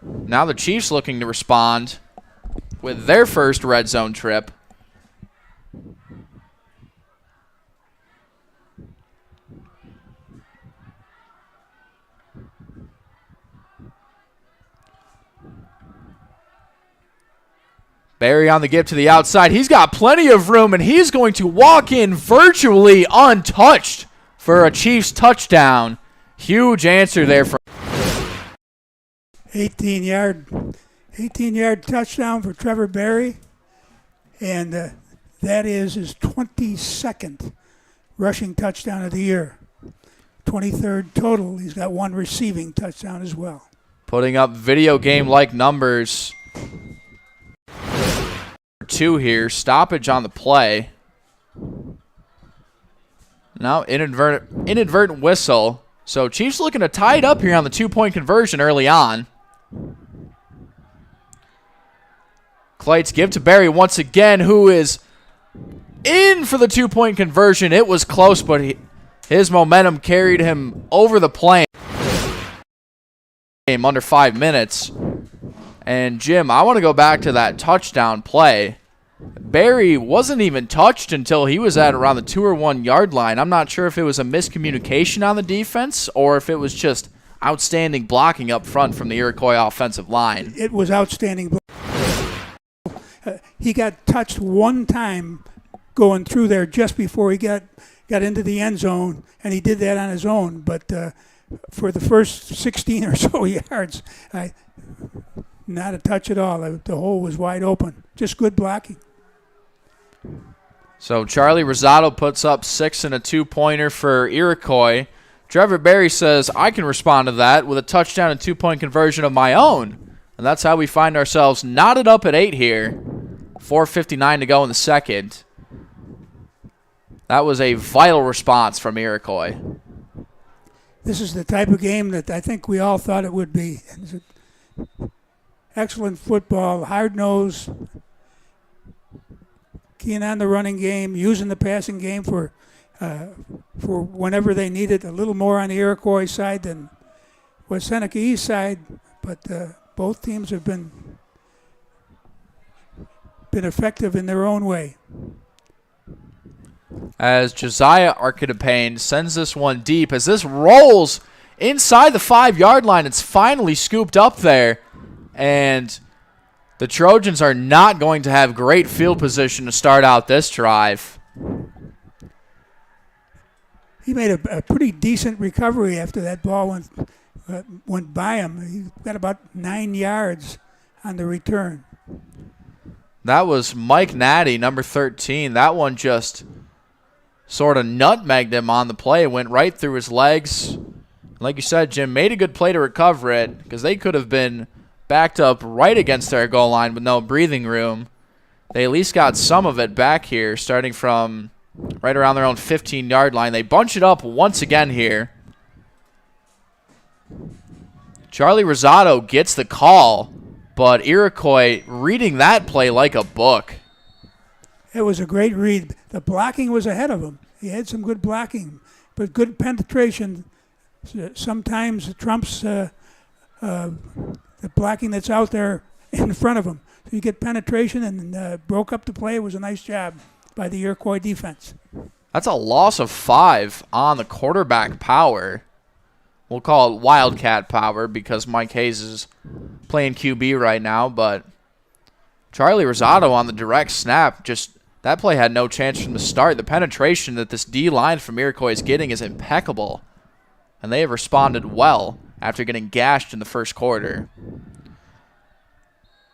Now the Chiefs looking to respond with their first red zone trip. Barry on the give to the outside. He's got plenty of room, and he's going to walk in virtually untouched for a Chiefs touchdown. Huge answer there from 18-yard touchdown for Trevor Barry, and that is his 22nd rushing touchdown of the year. 23rd total. He's got one receiving touchdown as well. Putting up video game-like numbers. 2 here. Stoppage on the play. Now inadvertent whistle. So Chiefs looking to tie it up here on the 2-point conversion early on. Clates give to Barry once again, who is in for the 2-point conversion. It was close, but his momentum carried him over the plane. Under 5 minutes. And Jim, I want to go back to that touchdown play. Barry wasn't even touched until he was at around the 2 or 1 yard line. I'm not sure if it was a miscommunication on the defense or if it was just outstanding blocking up front from the Iroquois offensive line. It was outstanding blocking. He got touched one time going through there just before he got into the end zone, and he did that on his own. But for the first 16 or so yards, not a touch at all. The hole was wide open. Just good blocking. So Charlie Rosado puts up 6 and a 2-pointer for Iroquois. Trevor Barry says, I can respond to that with a touchdown and 2-point conversion of my own. And that's how we find ourselves knotted up at 8 here. 4:59 to go in the second. That was a vital response from Iroquois. This is the type of game that I think we all thought it would be. Excellent football, hard-nosed, keen on the running game, using the passing game for whenever they need it. A little more on the Iroquois side than was Seneca East side, but both teams have been effective in their own way. As Josiah Archidipane sends this one deep, as this rolls inside the 5-yard line, it's finally scooped up there. And the Trojans are not going to have great field position to start out this drive. He made a pretty decent recovery after that ball went by him. He got about 9 yards on the return. That was Mike Natty, number 13. That one just sort of nutmegged him on the play, went right through his legs. Like you said, Jim, made a good play to recover it because they could have been backed up right against their goal line with no breathing room. They at least got some of it back here, starting from right around their own 15-yard line. They bunch it up once again here. Charlie Rosado gets the call, but Iroquois reading that play like a book. It was a great read. The blocking was ahead of him. He had some good blocking, but good penetration sometimes trumps the blocking that's out there in front of him. So you get penetration and broke up the play. It was a nice job by the Iroquois defense. That's a loss of 5 on the quarterback power. We'll call it Wildcat power because Mike Hayes is playing QB right now, but Charlie Rosado on the direct snap, just that play had no chance from the start. The penetration that this D-line from Iroquois is getting is impeccable, and they have responded well after getting gashed in the first quarter.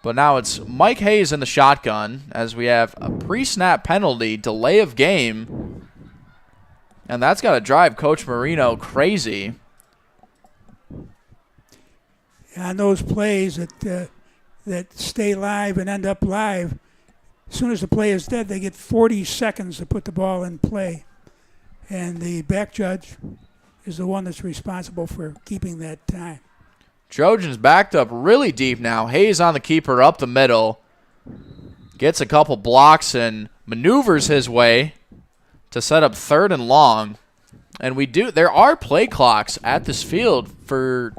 But now it's Mike Hayes in the shotgun as we have a pre-snap penalty, delay of game, and that's got to drive Coach Marino crazy. On those plays that stay live and end up live, as soon as the play is dead, they get 40 seconds to put the ball in play. And the back judge is the one that's responsible for keeping that time. Trojans backed up really deep now. Hayes on the keeper up the middle. Gets a couple blocks and maneuvers his way to set up 3rd and long. And there are play clocks at this field. For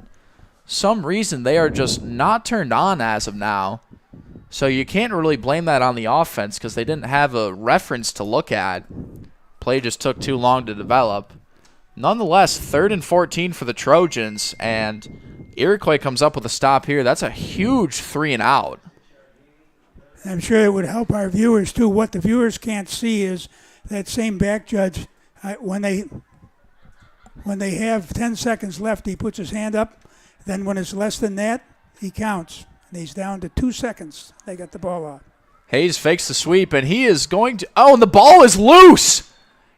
some reason, they are just not turned on as of now. So you can't really blame that on the offense because they didn't have a reference to look at. Play just took too long to develop. Nonetheless, 3rd and 14 for the Trojans, and Iroquois comes up with a stop here. That's a huge 3-and-out. I'm sure it would help our viewers, too. What the viewers can't see is that same back judge, when they have 10 seconds left, he puts his hand up. Then when it's less than that, he counts. And he's down to 2 seconds. They got the ball off. Hayes fakes the sweep, and he is going to – oh, and the ball is loose!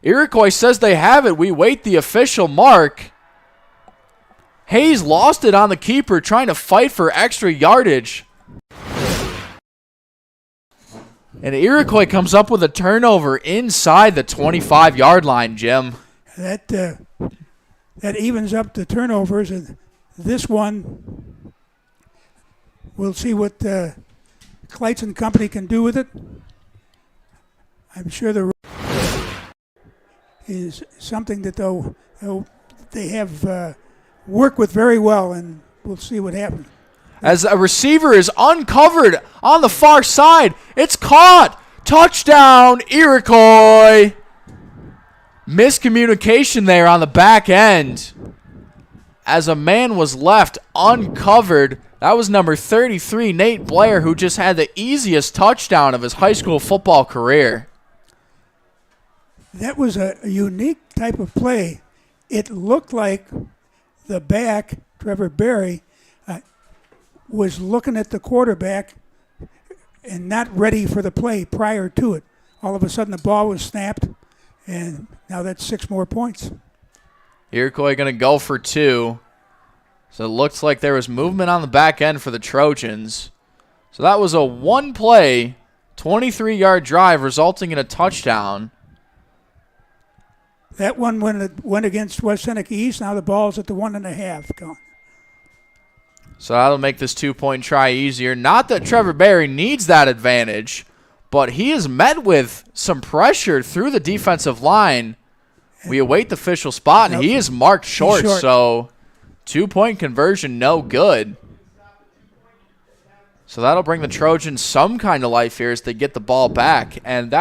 Iroquois says they have it. We wait the official mark. Hayes lost it on the keeper, trying to fight for extra yardage. And Iroquois comes up with a turnover inside the 25-yard line, Jim. That evens up the turnovers, and this one, we'll see what Kleitz and company can do with it. I'm sure the is something that they have worked with very well, and we'll see what happens. As a receiver is uncovered on the far side, it's caught. Touchdown, Iroquois. Miscommunication there on the back end. As a man was left uncovered. That was number 33, Nate Blair, who just had the easiest touchdown of his high school football career. That was a unique type of play. It looked like the back, Trevor Berry, was looking at the quarterback and not ready for the play prior to it. All of a sudden the ball was snapped, and now that's 6 more points. Iroquois going to go for 2. So it looks like there was movement on the back end for the Trojans. So that was a one-play, 23-yard drive resulting in a touchdown. That one went against West Seneca East. Now the ball's at the 1.5. So that'll make this 2-point try easier. Not that Trevor Berry needs that advantage, but he is met with some pressure through the defensive line. We await the official spot, and he is marked short. So 2-point conversion, no good. So that'll bring the Trojans some kind of life here as they get the ball back. And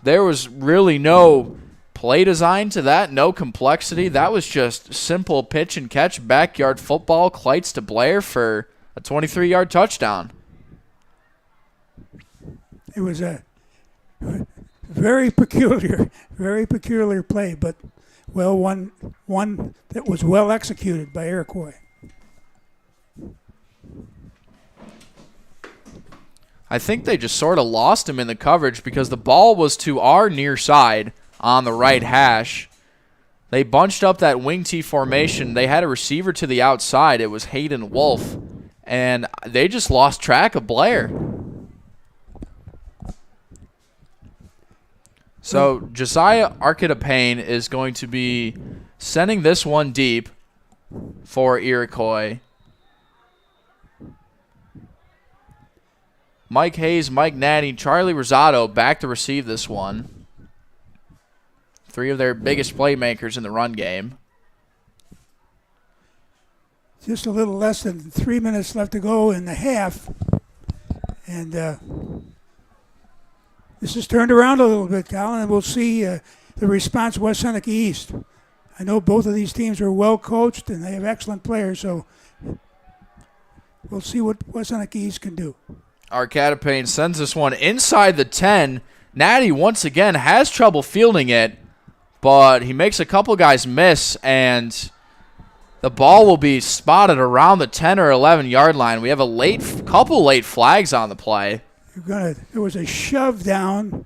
there was really no play design to that, no complexity. That was just simple pitch and catch, backyard football, Kleitz to Blair for a 23-yard touchdown. It was a very peculiar play, but one that was well executed by Iroquois. I think they just sort of lost him in the coverage because the ball was to our near side on the right hash. They bunched up that wing T formation. They had a receiver to the outside. It was Hayden Wolf, and they just lost track of Blair. So Josiah Arquetapane is going to be sending this one deep for Iroquois. Mike Hayes, Mike Natty, Charlie Rosado back to receive this one. 3 of their biggest playmakers in the run game. Just a little less than 3 minutes left to go in the half. And this has turned around a little bit, Colin, and we'll see the response of West Seneca East. I know both of these teams are well coached and they have excellent players, so we'll see what West Seneca East can do. Arquetapane sends this one inside the 10. Natty once again has trouble fielding it, but he makes a couple guys miss, and the ball will be spotted around the 10 or 11-yard line. We have a couple late flags on the play. There was a shove down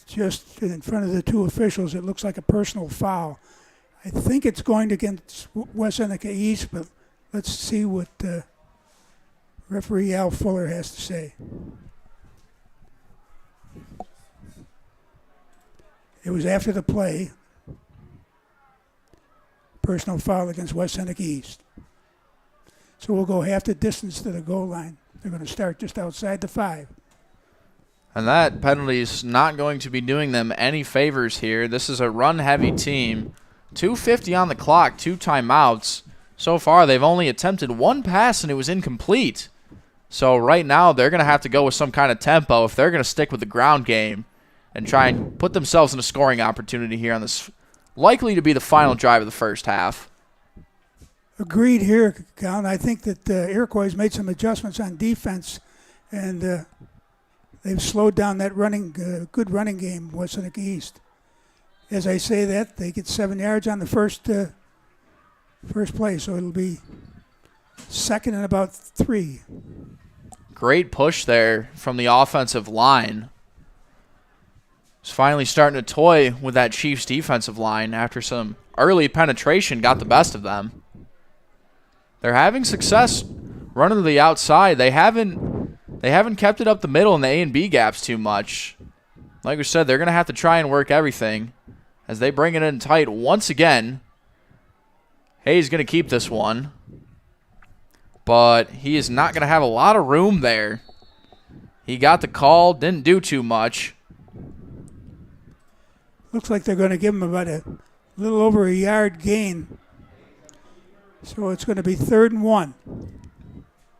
just in front of the 2 officials. It looks like a personal foul. I think it's going against West Seneca East, but let's see what referee Al Fuller has to say. It was after the play. Personal foul against West Seneca East. So we'll go half the distance to the goal line. They're going to start just outside the 5. And that penalty is not going to be doing them any favors here. This is a run-heavy team. 2:50 on the clock, 2 timeouts. So far, they've only attempted 1 pass, and it was incomplete. So right now, they're going to have to go with some kind of tempo if they're going to stick with the ground game and try and put themselves in a scoring opportunity here on this likely to be the final drive of the first half. Agreed here, Colin. I think that Iroquois made some adjustments on defense, and they've slowed down that good running game, West Seneca East. As I say that, they get 7 yards on the first play, so it'll be second and about 3. Great push there from the offensive line. It's finally starting to toy with that Chiefs defensive line after some early penetration got the best of them. They're having success running to the outside. They haven't kept it up the middle in the A and B gaps too much. Like we said, they're going to have to try and work everything as they bring it in tight once again. Hayes going to keep this one, but he is not going to have a lot of room there. He got the call, didn't do too much. Looks like they're going to give him about a little over a yard gain. So it's going to be 3rd and 1.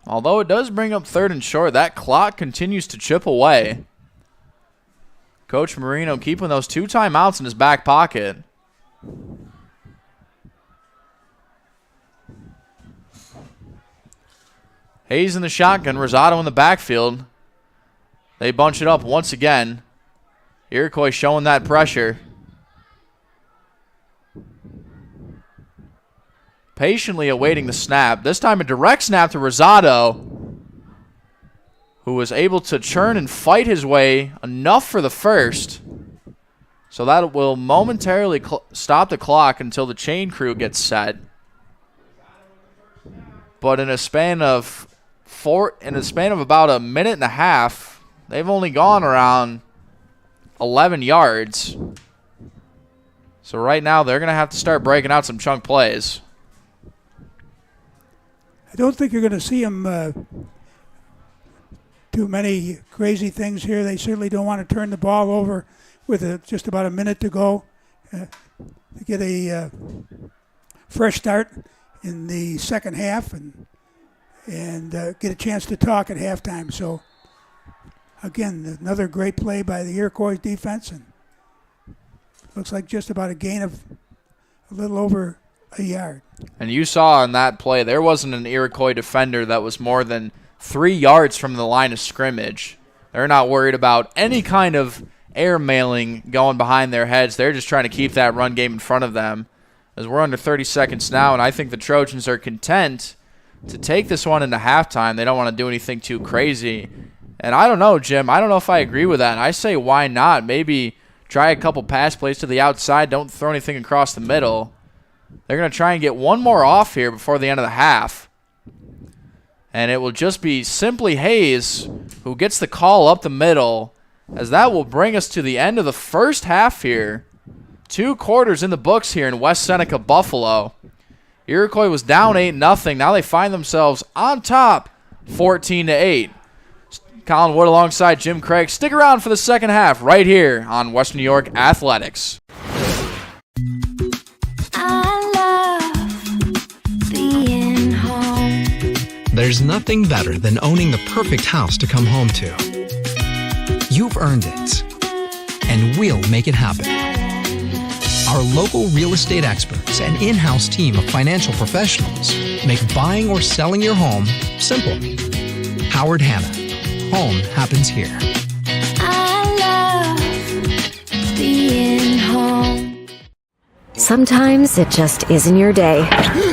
Although it does bring up 3rd and short, that clock continues to chip away. Coach Marino keeping those 2 timeouts in his back pocket. Hayes in the shotgun, Rosado in the backfield. They bunch it up once again. Iroquois showing that pressure. Patiently awaiting the snap. This time a direct snap to Rosado, who was able to churn and fight his way enough for the first. So that will momentarily stop the clock until the chain crew gets set. But in a span of about a minute and a half, they've only gone around 11 yards. So right now they're going to have to start breaking out some chunk plays. I don't think you're going to see them do many crazy things here. They certainly don't want to turn the ball over with just about a minute to go to get a fresh start in the second half and get a chance to talk at halftime. So, again, another great play by the Iroquois defense, and looks like just about a gain of a little over a yard. And you saw in that play, there wasn't an Iroquois defender that was more than 3 yards from the line of scrimmage. They're not worried about any kind of airmailing going behind their heads. They're just trying to keep that run game in front of them. As we're under 30 seconds now, and I think the Trojans are content to take this one into halftime. They don't want to do anything too crazy. And I don't know, Jim. I don't know if I agree with that. I say why not? Maybe try a couple pass plays to the outside. Don't throw anything across the middle. They're going to try and get one more off here before the end of the half. And it will just be simply Hayes who gets the call up the middle, as that will bring us to the end of the first half here. 2 quarters in the books here in West Seneca, Buffalo. Iroquois was down 8-0. Now they find themselves on top 14-8. Colin Wood alongside Jim Craig. Stick around for the second half right here on Western New York Athletics. There's nothing better than owning the perfect house to come home to. You've earned it, and we'll make it happen. Our local real estate experts and in-house team of financial professionals make buying or selling your home simple. Howard Hanna. Home happens here. I love being home. Sometimes it just isn't your day.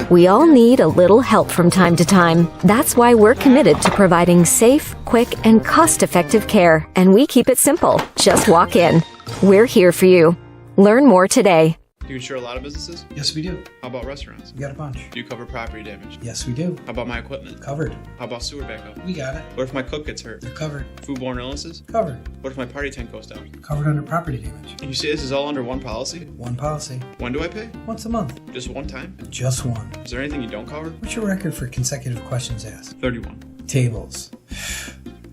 We all need a little help from time to time. That's why we're committed to providing safe, quick, and cost-effective care. And we keep it simple. Just walk in. We're here for you. Learn more today. Do you insure a lot of businesses? Yes, we do. How about restaurants? We got a bunch. Do you cover property damage? Yes, we do. How about my equipment? Covered. How about sewer backup? We got it. What if my cook gets hurt? They're covered. Foodborne illnesses? Covered. What if my party tent goes down? Covered under property damage. And you say this is all under one policy? One policy. When do I pay? Once a month. Just one time? Just one. Is there anything you don't cover? What's your record for consecutive questions asked? 31. Tables.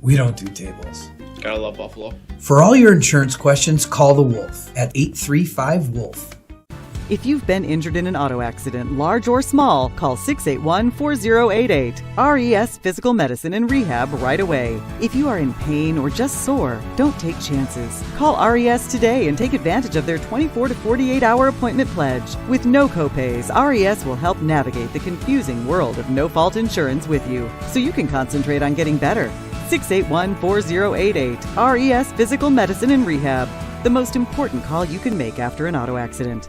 We don't do tables. Gotta love Buffalo. For all your insurance questions, call the Wolf at 835-WOLF. If you've been injured in an auto accident, large or small, call 681-4088. RES Physical Medicine and Rehab right away. If you are in pain or just sore, don't take chances. Call RES today and take advantage of their 24 to 48-hour appointment pledge. With no copays, RES will help navigate the confusing world of no-fault insurance with you, so you can concentrate on getting better. 681-4088. RES Physical Medicine and Rehab. The most important call you can make after an auto accident.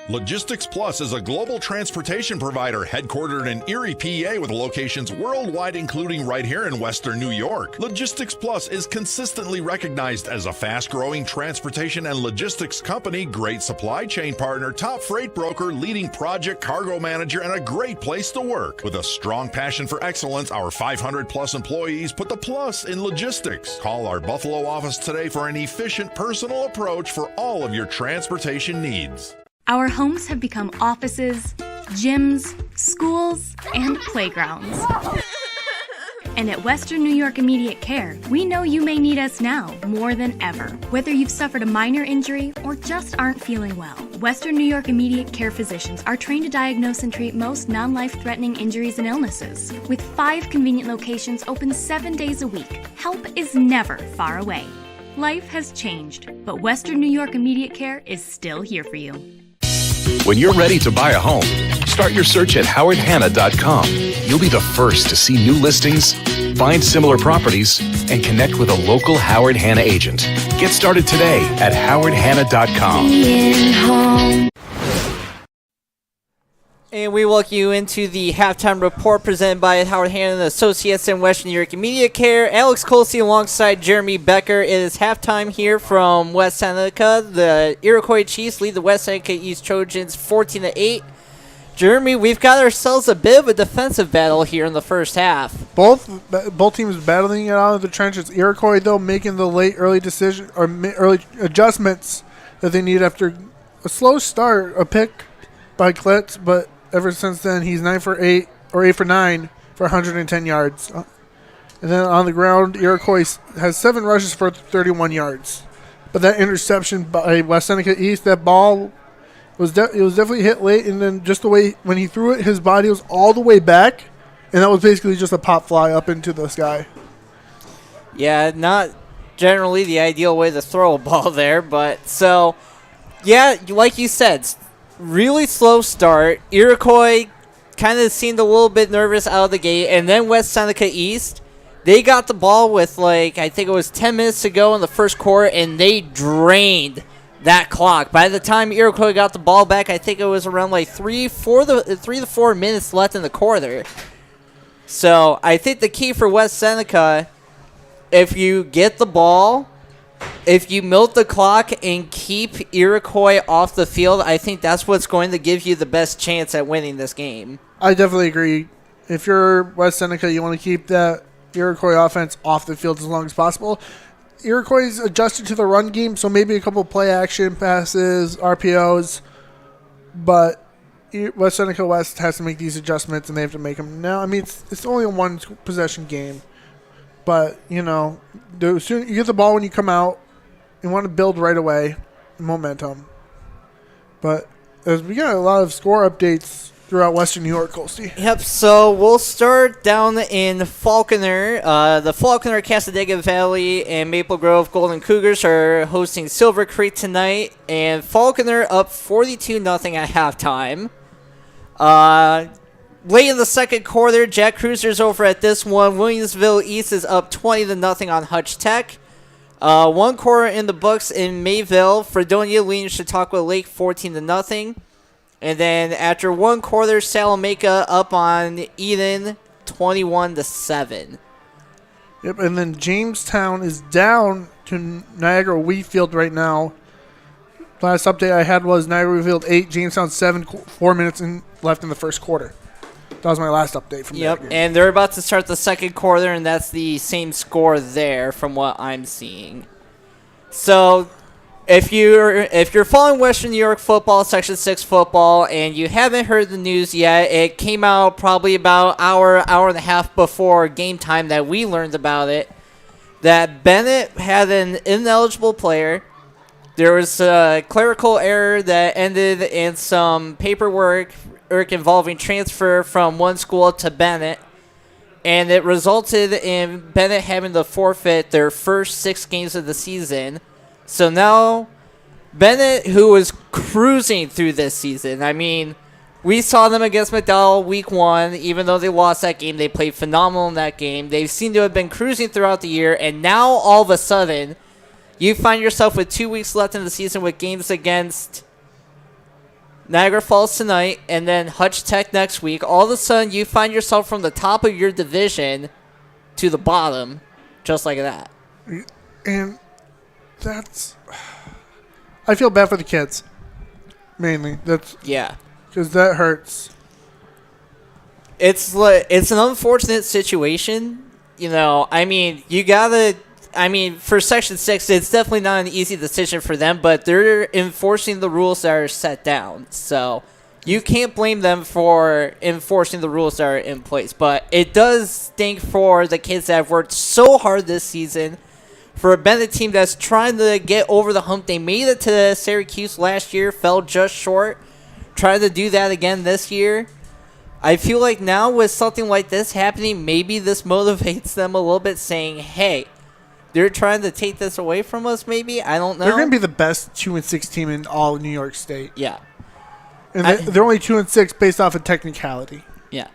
Logistics Plus is a global transportation provider headquartered in Erie, PA, with locations worldwide, including right here in Western New York. Logistics Plus is consistently recognized as a fast-growing transportation and logistics company, great supply chain partner, top freight broker, leading project cargo manager, and a great place to work. With a strong passion for excellence, our 500-plus employees put the plus in logistics. Call our Buffalo office today for an efficient, personal approach for all of your transportation needs. Our homes have become offices, gyms, schools, and playgrounds. And at Western New York Immediate Care, we know you may need us now more than ever. Whether you've suffered a minor injury or just aren't feeling well, Western New York Immediate Care physicians are trained to diagnose and treat most non-life-threatening injuries and illnesses. With 5 convenient locations open 7 days a week, help is never far away. Life has changed, but Western New York Immediate Care is still here for you. When you're ready to buy a home, start your search at howardhanna.com. You'll be the first to see new listings, find similar properties, and connect with a local Howard Hanna agent. Get started today at howardhanna.com. And we welcome you into the halftime report presented by Howard Hanna and Associates in Western New York Immediate Care. Alex Colsey alongside Jeremy Becker. It is halftime here from West Seneca. The Iroquois Chiefs lead the West Seneca East Trojans 14-8. Jeremy, we've got ourselves a bit of a defensive battle here in the first half. Both teams battling it out of the trenches. Iroquois, though, making the early decision or early adjustments that they need after a slow start, a pick by Klitz, but ever since then, he's 9 for 8 or 8 for 9 for 110 yards. And then on the ground, Iroquois has 7 rushes for 31 yards. But that interception by West Seneca East, that ball was definitely hit late, and then just the way when he threw it, his body was all the way back, and that was basically just a pop fly up into the sky. Yeah, not generally the ideal way to throw a ball there, but so, yeah, like you said, really slow start. Iroquois kind of seemed a little bit nervous out of the gate, and then West Seneca East, they got the ball with I think it was 10 minutes to go in the first quarter, and they drained that clock. By the time Iroquois got the ball back, I think it was around 3 to 4 minutes left in the quarter. So I think the key for West Seneca, if you get the ball, if you milk the clock and keep Iroquois off the field, I think that's what's going to give you the best chance at winning this game. I definitely agree. If you're West Seneca, you want to keep that Iroquois offense off the field as long as possible. Iroquois is adjusted to the run game, so maybe a couple play action passes, RPOs, but West Seneca West has to make these adjustments, and they have to make them now. I mean, it's only a one possession game. But, the sooner you get the ball when you come out, you want to build right away, momentum. But as we got a lot of score updates throughout Western New York, Colsey. Yep, so we'll start down in Falconer. The Falconer, Cassadaga Valley, and Maple Grove Golden Cougars are hosting Silver Creek tonight. And Falconer up 42-0 at halftime. Late in the second quarter, Jack Cruisers over at this one. Williamsville East is up 20-0 on Hutch Tech. 1 quarter in the books in Mayville. Fredonia leading Chautauqua Lake 14-0. And then after 1 quarter, Salamanca up on Eden 21-7. Yep, and then Jamestown is down to Niagara Wheatfield right now. Last update I had was Niagara Wheatfield 8, Jamestown 7, 4 minutes left in the first quarter. That was my last update from that game. And they're about to start the second quarter, and that's the same score there from what I'm seeing. So if you're following Western New York football, Section 6 football, and you haven't heard the news yet, it came out probably about hour and a half before game time that we learned about it. that Bennett had an ineligible player. There was a clerical error that ended in some paperwork involving transfer from one school to Bennett, and it resulted in Bennett having to forfeit their first 6 games of the season. So now Bennett, who was cruising through this season, I mean, we saw them against McDowell week 1. Even though they lost that game, they played phenomenal in that game. They seem to have been cruising throughout the year, and now all of a sudden, you find yourself with 2 weeks left in the season with games against Niagara Falls tonight and then Hutch Tech next week. All of a sudden, you find yourself from the top of your division to the bottom, just like that. And that's... I feel bad for the kids, mainly. Yeah. Because that hurts. It's an unfortunate situation. You know, I mean, for Section 6, it's definitely not an easy decision for them, but they're enforcing the rules that are set down. So you can't blame them for enforcing the rules that are in place. But it does stink for the kids that have worked so hard this season. For a Bennett team that's trying to get over the hump. They made it to Syracuse last year, fell just short. Trying to do that again this year. I feel like now with something like this happening, maybe this motivates them a little bit, saying, hey, they're trying to take this away from us, maybe? I don't know. They're going to be the best 2-6 team in all of New York State. Yeah. And they're only 2-6 based off of technicality. Yeah.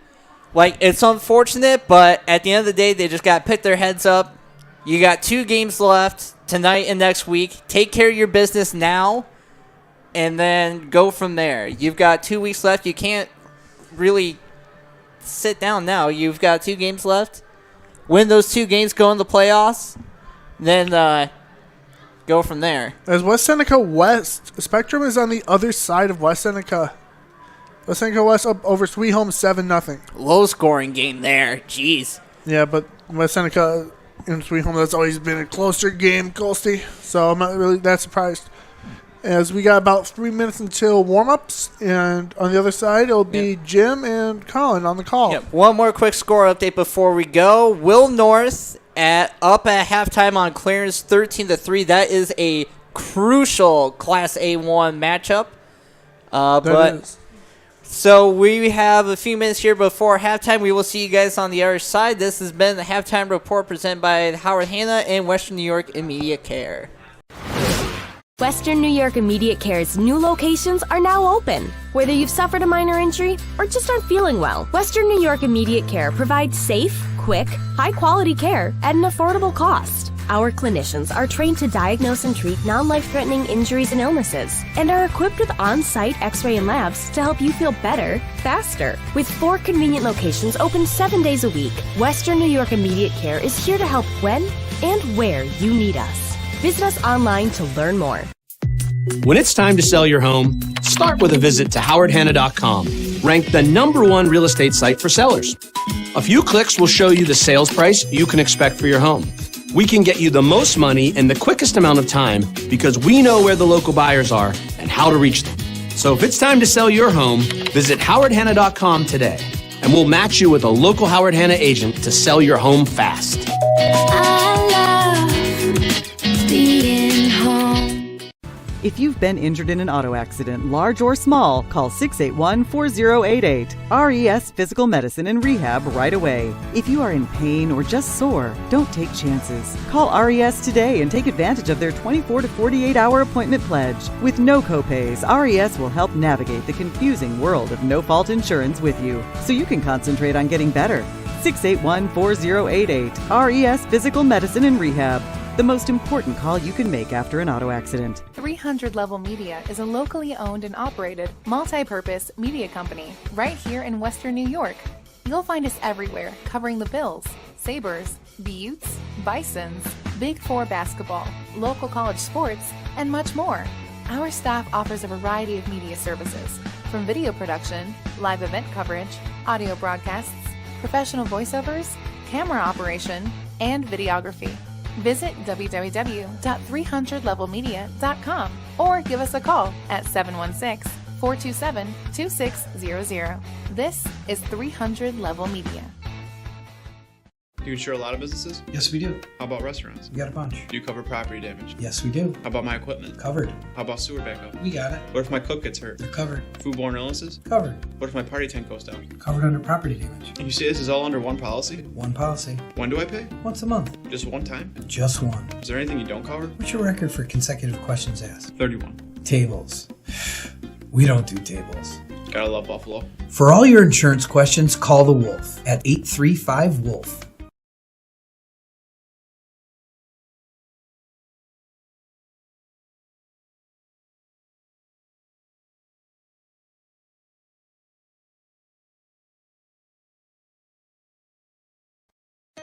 Like, it's unfortunate, but at the end of the day, they just got to pick their heads up. You got 2 games left tonight and next week. Take care of your business now, and then go from there. You've got 2 weeks left. You can't really sit down now. You've got 2 games left. Win those 2 games, go in the playoffs, then go from there. As West Seneca West, Spectrum is on the other side of West Seneca. West Seneca West up over Sweet Home 7-0. Low-scoring game there. Jeez. Yeah, but West Seneca and Sweet Home, that's always been a closer game, Colsty. So I'm not really that surprised. As we got about 3 minutes until warm-ups, and on the other side, it'll be Jim and Colin on the call. Yep. One more quick score update before we go. Will North up at halftime on Clarence 13-3. That is a crucial Class A1 matchup. So we have a few minutes here before halftime. We will see you guys on the other side. This has been the Halftime Report presented by Howard Hanna and Western New York Immediate Care. Western New York Immediate Care's new locations are now open. Whether you've suffered a minor injury or just aren't feeling well, Western New York Immediate Care provides safe, quick, high-quality care at an affordable cost. Our clinicians are trained to diagnose and treat non-life-threatening injuries and illnesses and are equipped with on-site x-ray and labs to help you feel better, faster. With 4 convenient locations open 7 days a week, Western New York Immediate Care is here to help when and where you need us. Visit us online to learn more. When it's time to sell your home, start with a visit to howardhanna.com, ranked the #1 real estate site for sellers. A few clicks will show you the sales price you can expect for your home. We can get you the most money in the quickest amount of time because we know where the local buyers are and how to reach them. So if it's time to sell your home, visit howardhanna.com today, and we'll match you with a local Howard Hanna agent to sell your home fast. If you've been injured in an auto accident, large or small, call 681-4088. RES Physical Medicine and Rehab right away. If you are in pain or just sore, don't take chances. Call RES today and take advantage of their 24 to 48-hour appointment pledge. With no copays, RES will help navigate the confusing world of no-fault insurance with you, so you can concentrate on getting better. 681-4088. RES Physical Medicine and Rehab. The most important call you can make after an auto accident. 300 Level Media is a locally owned and operated multi-purpose media company right here in Western New York. You'll find us everywhere, covering the Bills, Sabres, Buttes, Bisons, Big Four basketball, local college sports, and much more. Our staff offers a variety of media services, from video production, live event coverage, audio broadcasts, professional voiceovers, camera operation, and videography. Visit www.300levelmedia.com or give us a call at 716-427-2600. This is 300 Level Media. Do you insure a lot of businesses? Yes, we do. How about restaurants? We got a bunch. Do you cover property damage? Yes, we do. How about my equipment? Covered. How about sewer backup? We got it. What if my cook gets hurt? They're covered. Foodborne illnesses? Covered. What if my party tent goes down? Covered under property damage. And you say this is all under one policy? One policy. When do I pay? Once a month. Just one time? Just one. Is there anything you don't cover? What's your record for consecutive questions asked? 31. Tables. We don't do tables. Gotta love Buffalo. For all your insurance questions, call the Wolf at 835-WOLF.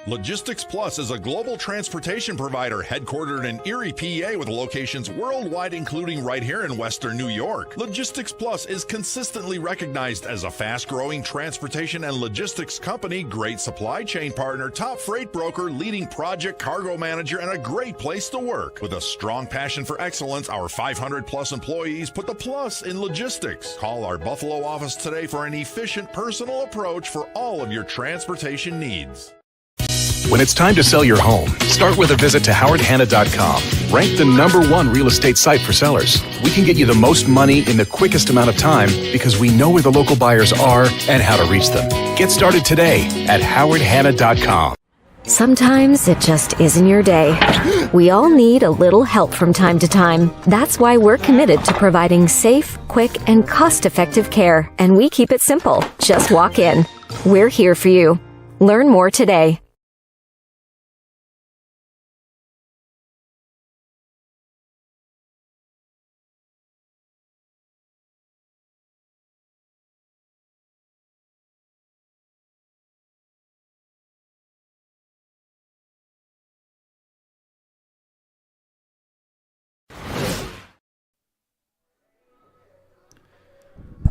Logistics Plus is a global transportation provider headquartered in Erie, PA with locations worldwide, including right here in Western New York. Logistics Plus is consistently recognized as a fast-growing transportation and logistics company, great supply chain partner, top freight broker, leading project cargo manager, and a great place to work. With a strong passion for excellence, our 500-plus employees put the plus in logistics. Call our Buffalo office today for an efficient, personal approach for all of your transportation needs. When it's time to sell your home, start with a visit to howardhanna.com. Ranked the #1 real estate site for sellers. We can get you the most money in the quickest amount of time because we know where the local buyers are and how to reach them. Get started today at howardhanna.com. Sometimes it just isn't your day. We all need a little help from time to time. That's why we're committed to providing safe, quick, and cost-effective care. And we keep it simple. Just walk in. We're here for you. Learn more today.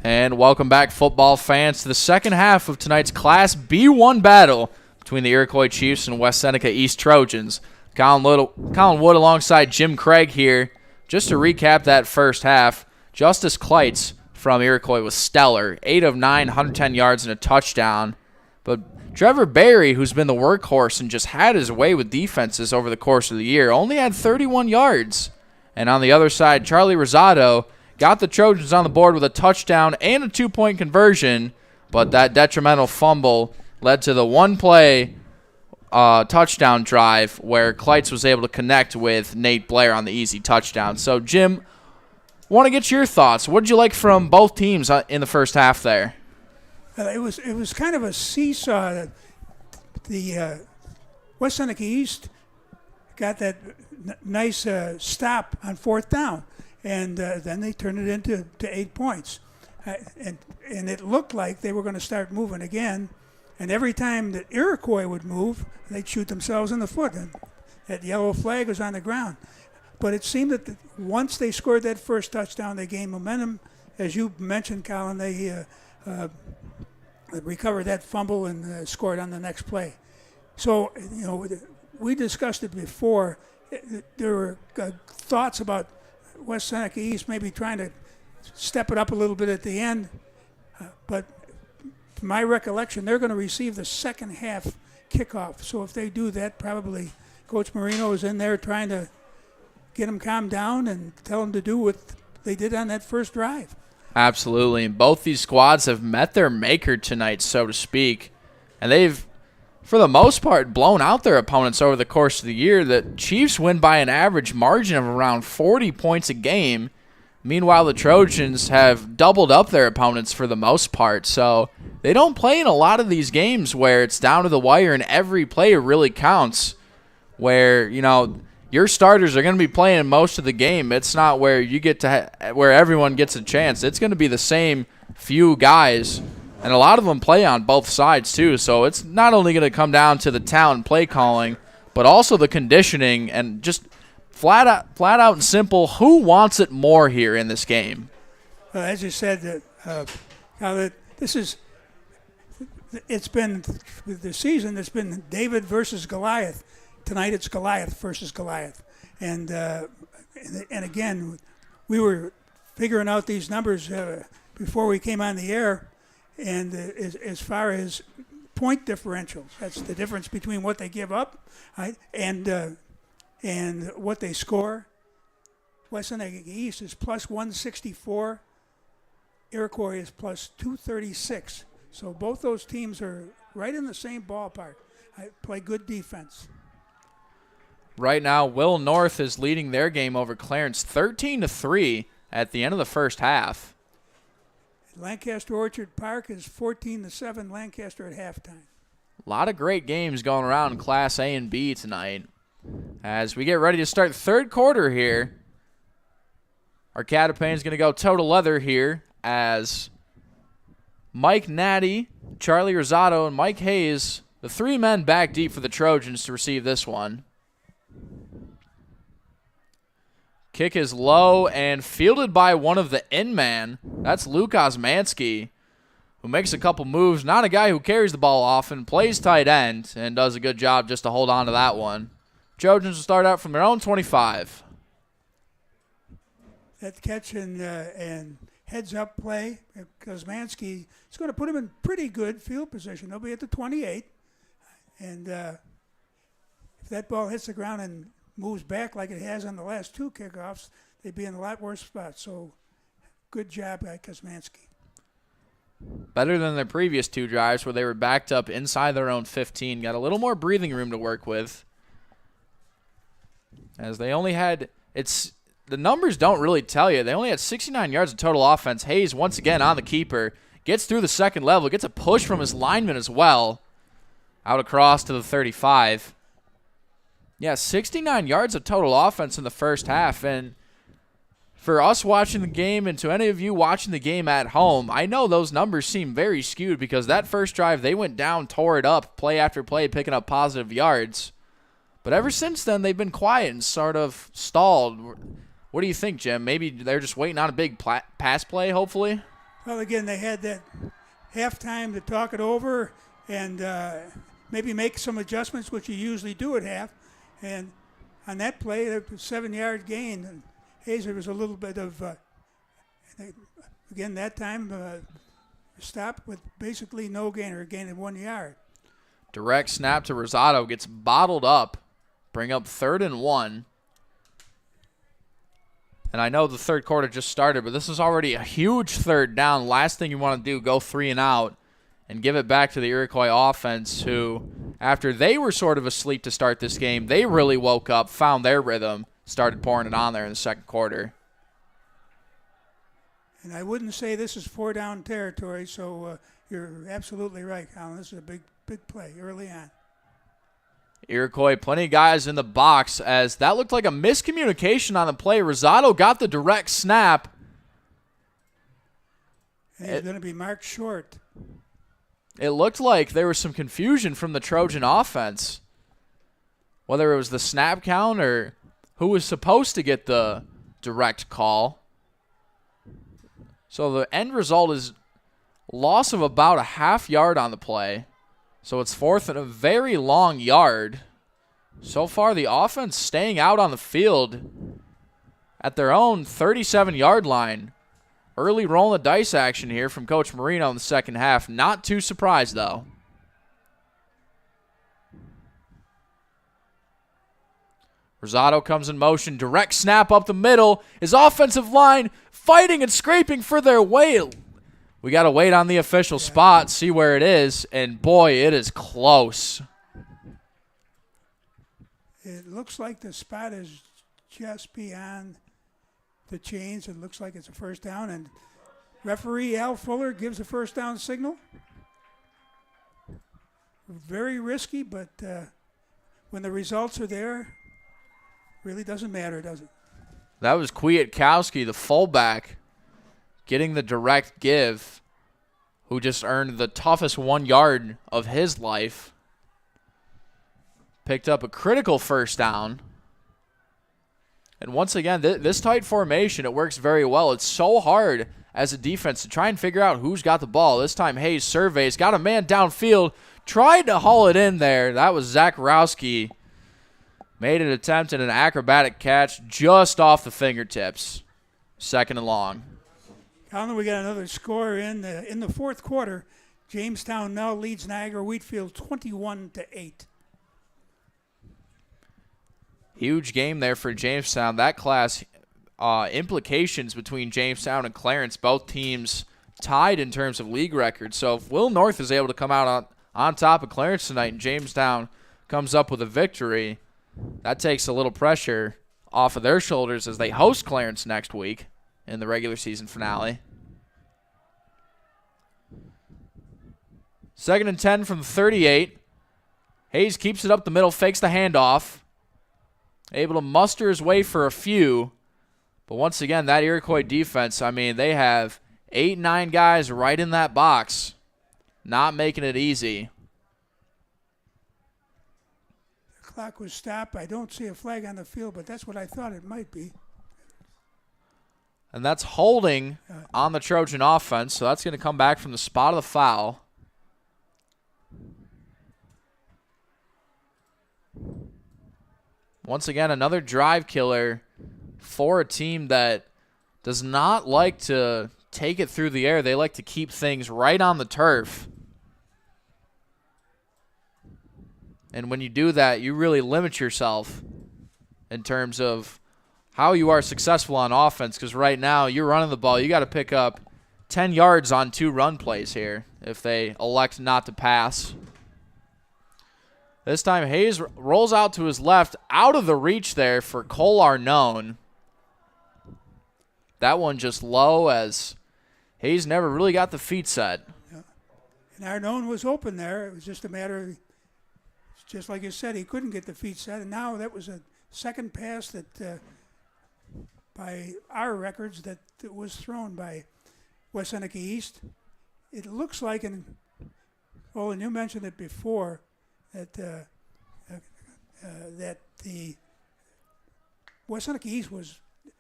And welcome back, football fans, to the second half of tonight's Class B1 battle between the Iroquois Chiefs and West Seneca East Trojans. Colin Wood alongside Jim Craig here. Just to recap that first half, Justice Kleitz from Iroquois was stellar. 8 of 9, 110 yards and a touchdown. But Trevor Berry, who's been the workhorse and just had his way with defenses over the course of the year, only had 31 yards. And on the other side, Charlie Rosado got the Trojans on the board with a touchdown and a 2-point conversion, but that detrimental fumble led to the one-play touchdown drive where Kleitz was able to connect with Nate Blair on the easy touchdown. So, Jim, want to get your thoughts. What did you like from both teams in the first half there? It was kind of a seesaw. The West Seneca East got that nice stop on fourth down. And then they turned it into 8 points. And it looked like they were going to start moving again. And every time that Iroquois would move, they'd shoot themselves in the foot. And that yellow flag was on the ground. But it seemed that once they scored that first touchdown, they gained momentum. As you mentioned, Colin, they recovered that fumble and scored on the next play. So, we discussed it before. There were thoughts about West Seneca East maybe trying to step it up a little bit at the end. But from my recollection, they're going to receive the second half kickoff. So if they do that, probably Coach Marino is in there trying to get them calmed down and tell them to do what they did on that first drive. Absolutely. And both these squads have met their maker tonight, so to speak. And they've, for the most part, blown out their opponents over the course of the year. The Chiefs win by an average margin of around 40 points a game. Meanwhile, the Trojans have doubled up their opponents for the most part. So they don't play in a lot of these games where it's down to the wire and every play really counts, where, your starters are going to be playing most of the game. It's not where you get to where everyone gets a chance. It's going to be the same few guys. And a lot of them play on both sides, too. So it's not only going to come down to the talent play calling, but also the conditioning and just flat out and simple, who wants it more here in this game? As you said, it's been the season, it's been David versus Goliath. Tonight it's Goliath versus Goliath. And again, we were figuring out these numbers before we came on the air. And as far as point differentials. That's the difference between what they give up and what they score. West Seneca East is plus 164. Iroquois is plus 236. So both those teams are right in the same ballpark. Play good defense. Right now, Will North is leading their game over Clarence 13-3 at the end of the first half. Lancaster Orchard Park is 14-7 Lancaster at halftime. A lot of great games going around in Class A and B tonight. As we get ready to start third quarter here, our Catapane's going to go toe to leather here as Mike Natty, Charlie Rosado, and Mike Hayes, the three men back deep for the Trojans to receive this one. Kick is low and fielded by one of the in-man. That's Luke Osmanski, who makes a couple moves. Not a guy who carries the ball often, plays tight end, and does a good job just to hold on to that one. Trojans will start out from their own 25. That catch and heads-up play, Osmanski is going to put him in pretty good field position. They'll be at the 28. And if that ball hits the ground and moves back like it has on the last two kickoffs, they'd be in a lot worse spot. So good job by Kosmanski. Better than their previous two drives where they were backed up inside their own 15. Got a little more breathing room to work with. As they only had, the numbers don't really tell you. They only had 69 yards of total offense. Hayes, once again on the keeper, gets through the second level, gets a push from his lineman as well. Out across to the 35. Yeah, 69 yards of total offense in the first half. And for us watching the game and to any of you watching the game at home, I know those numbers seem very skewed because that first drive, they went down, tore it up, play after play, picking up positive yards. But ever since then, they've been quiet and sort of stalled. What do you think, Jim? Maybe they're just waiting on a big pass play, hopefully? Well, again, they had that halftime to talk it over and maybe make some adjustments, which you usually do at half. And on that play, there was a 7-yard gain. And Hazer was a little bit of, again, that time, stop with basically no gain or a gain of 1 yard. Direct snap to Rosado gets bottled up. Bring up 3rd and 1. And I know the third quarter just started, but this is already a huge third down. Last thing you want to do, go 3 and out and give it back to the Iroquois offense, who, after they were sort of asleep to start this game, they really woke up, found their rhythm, started pouring it on there in the second quarter. And I wouldn't say this is 4-down territory, so you're absolutely right, Colin. This is a big play early on. Iroquois, plenty of guys in the box, as that looked like a miscommunication on the play. Rosado got the direct snap. And he's going to be marked short. It looked like there was some confusion from the Trojan offense, whether it was the snap count or who was supposed to get the direct call. So the end result is loss of about a half yard on the play. So it's 4th and a very long yard. So far, the offense staying out on the field at their own 37-yard line. Early rolling the dice action here from Coach Marino in the second half. Not too surprised, though. Rosado comes in motion. Direct snap up the middle. His offensive line fighting and scraping for their way. We got to wait on the official spot, see where it is, and boy, it is close. It looks like the spot is just beyond the chains. It looks like it's a first down, and referee Al Fuller gives a first down signal. Very risky, but when the results are there, really doesn't matter, does it? That was Kwiatkowski, the fullback, getting the direct give, who just earned the toughest 1 yard of his life. Picked up a critical first down. And once again, this tight formation, it works very well. It's so hard as a defense to try and figure out who's got the ball. This time Hayes surveys, got a man downfield, tried to haul it in there. That was Zach Rowski. Made an attempt at an acrobatic catch just off the fingertips. 2nd and long. Colin, we got another score in the fourth quarter. Jamestown now leads Niagara Wheatfield 21-8. Huge game there for Jamestown. That class, implications between Jamestown and Clarence, both teams tied in terms of league records. So if Will North is able to come out on top of Clarence tonight and Jamestown comes up with a victory, that takes a little pressure off of their shoulders as they host Clarence next week in the regular season finale. 2nd and 10 from 38. Hayes keeps it up the middle, fakes the handoff. Able to muster his way for a few. But once again, that Iroquois defense, I mean, they have 8, 9 guys right in that box. Not making it easy. The clock was stopped. I don't see a flag on the field, but that's what I thought it might be. And that's holding on the Trojan offense, so that's going to come back from the spot of the foul. Once again, another drive killer for a team that does not like to take it through the air. They like to keep things right on the turf. And when you do that, you really limit yourself in terms of how you are successful on offense, because right now you're running the ball. You got to pick up 10 yards on 2 run plays here if they elect not to pass. This time Hayes rolls out to his left, out of the reach there for Cole Arnone. That one just low as Hayes never really got the feet set. Yeah. And Arnone was open there. It was just a matter of, just like you said, he couldn't get the feet set. And now that was a second pass that, by our records, that was thrown by West Seneca East. It looks like, and you mentioned it before, that that the West Seneca East was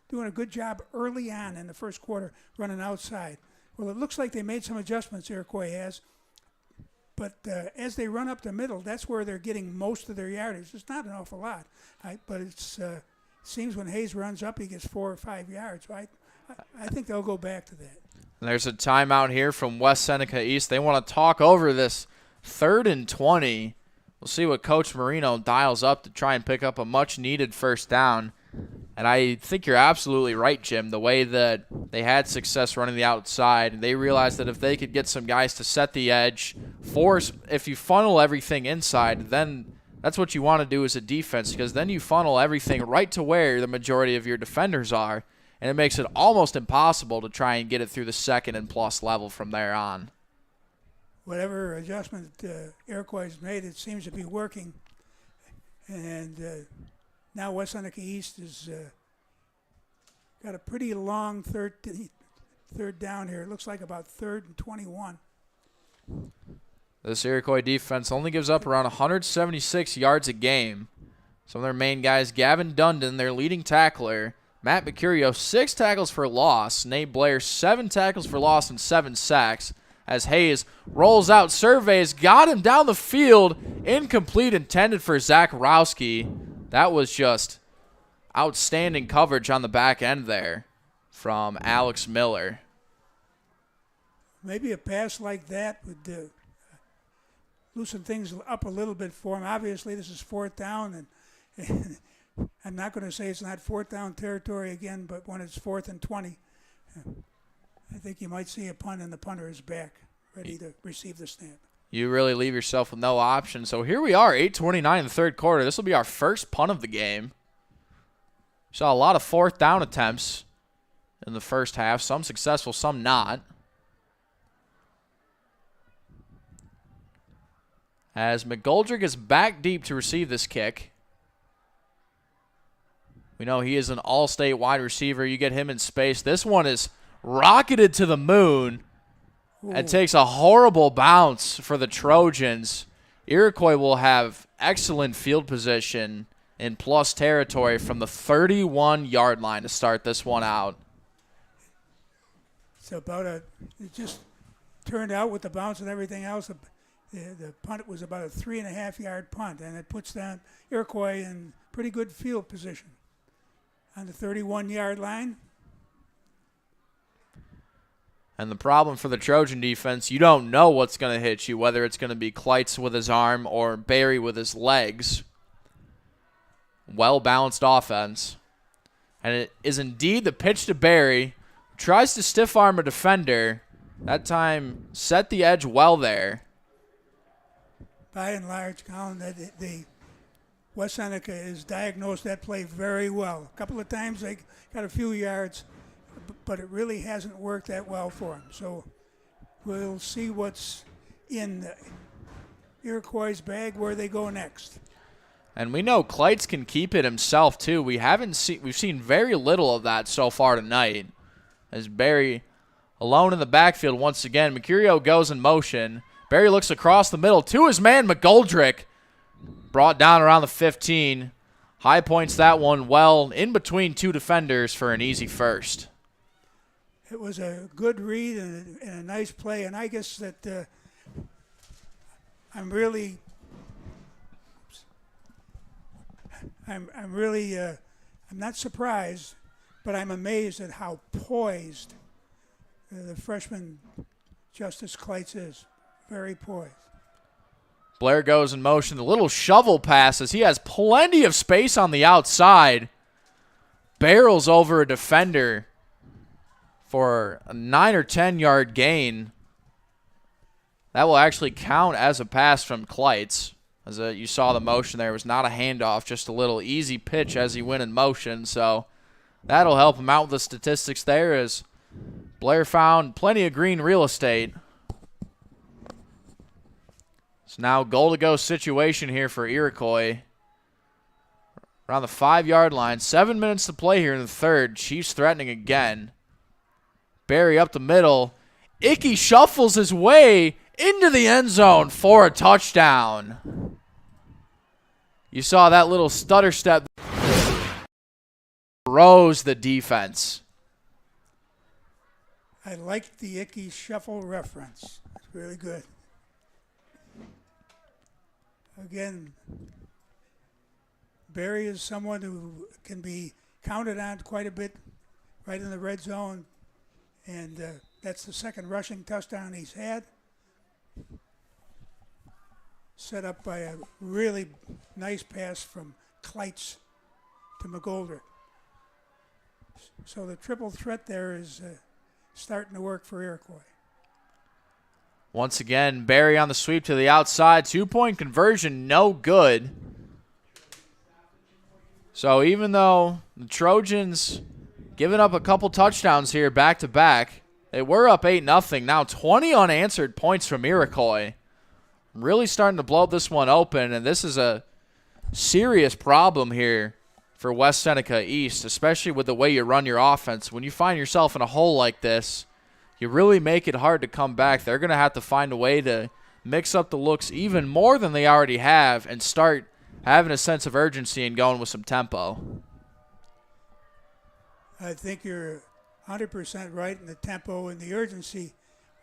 doing a good job early on in the first quarter running outside. Well, it looks like they made some adjustments, Iroquois has, but as they run up the middle, that's where they're getting most of their yardage. It's not an awful lot, but it's seems when Hayes runs up, he gets 4 or 5 yards. So I think they'll go back to that. And there's a timeout here from West Seneca East. They want to talk over this 3rd and 20. We'll see what Coach Marino dials up to try and pick up a much-needed first down. And I think you're absolutely right, Jim. The way that they had success running the outside, they realized that if they could get some guys to set the edge, if you funnel everything inside, then that's what you want to do as a defense, because then you funnel everything right to where the majority of your defenders are, and it makes it almost impossible to try and get it through the 2nd and plus level from there on. Whatever adjustment Iroquois has made, it seems to be working. And now West Seneca East has got a pretty long third down here. It looks like about 3rd and 21. This Iroquois defense only gives up around 176 yards a game. Some of their main guys, Gavin Dundon, their leading tackler, Matt Mercurio, 6 tackles for loss. Nate Blair, 7 tackles for loss and 7 sacks. As Hayes rolls out, surveys, got him down the field, incomplete, intended for Zach Rowski. That was just outstanding coverage on the back end there from Alex Miller. Maybe a pass like that would loosen things up a little bit for him. Obviously, this is 4th down, and I'm not going to say it's not 4th down territory again, but when it's 4th and 20, I think you might see a punt, and the punter is back, ready to receive the snap. You really leave yourself with no option. So here we are, 8:29 in the 3rd quarter. This will be our first punt of the game. Saw a lot of 4th down attempts in the first half, some successful, some not. As McGoldrick is back deep to receive this kick. We know he is an all-state wide receiver. You get him in space. This one is rocketed to the moon. It takes a horrible bounce for the Trojans. Iroquois will have excellent field position in plus territory from the 31-yard line to start this one out. It's it just turned out with the bounce and everything else. The punt was about a 3.5-yard punt, and it puts down Iroquois in pretty good field position on the 31-yard line. And the problem for the Trojan defense, you don't know what's going to hit you, whether it's going to be Kleitz with his arm or Barry with his legs. Well-balanced offense. And it is indeed the pitch to Barry. Tries to stiff arm a defender. That time set the edge well there. By and large, Colin, the West Seneca has diagnosed that play very well. A couple of times they got a few yards, but it really hasn't worked that well for them. So we'll see what's in the Iroquois' bag, where they go next. And we know Kleitz can keep it himself too. We've seen very little of that so far tonight. As Barry alone in the backfield once again. Mercurio goes in motion. Barry looks across the middle to his man McGoldrick. Brought down around the 15. High points that one well in between two defenders for an easy first. It was a good read and a nice play, and I guess that I'm not surprised, but I'm amazed at how poised the freshman Justice Kleitz is. Very poised. Blair goes in motion. The little shovel passes. He has plenty of space on the outside. Barrels over a defender for a 9 or 10 yard gain. That will actually count as a pass from Kleitz. As you saw the motion there, it was not a handoff, just a little easy pitch as he went in motion. So that'll help him out with the statistics there, as Blair found plenty of green real estate. It's now goal-to-go situation here for Iroquois. Around the 5 yard line. 7 minutes to play here in the third. Chiefs threatening again. Barry up the middle. Icky shuffles his way into the end zone for a touchdown. You saw that little stutter step. Rose the defense. I like the Icky shuffle reference. It's really good. Again, Barry is someone who can be counted on quite a bit right in the red zone, and that's the second rushing touchdown he's had. Set up by a really nice pass from Kleitz to McGoldrick. So the triple threat there is starting to work for Iroquois. Once again, Barry on the sweep to the outside. 2-point conversion, no good. So even though the Trojans giving up a couple touchdowns here back-to-back, they were up 8-0. Now 20 unanswered points from Iroquois. Really starting to blow this one open, and this is a serious problem here for West Seneca East, especially with the way you run your offense. When you find yourself in a hole like this, you really make it hard to come back. They're going to have to find a way to mix up the looks even more than they already have and start having a sense of urgency and going with some tempo. I think you're 100% right in the tempo and the urgency.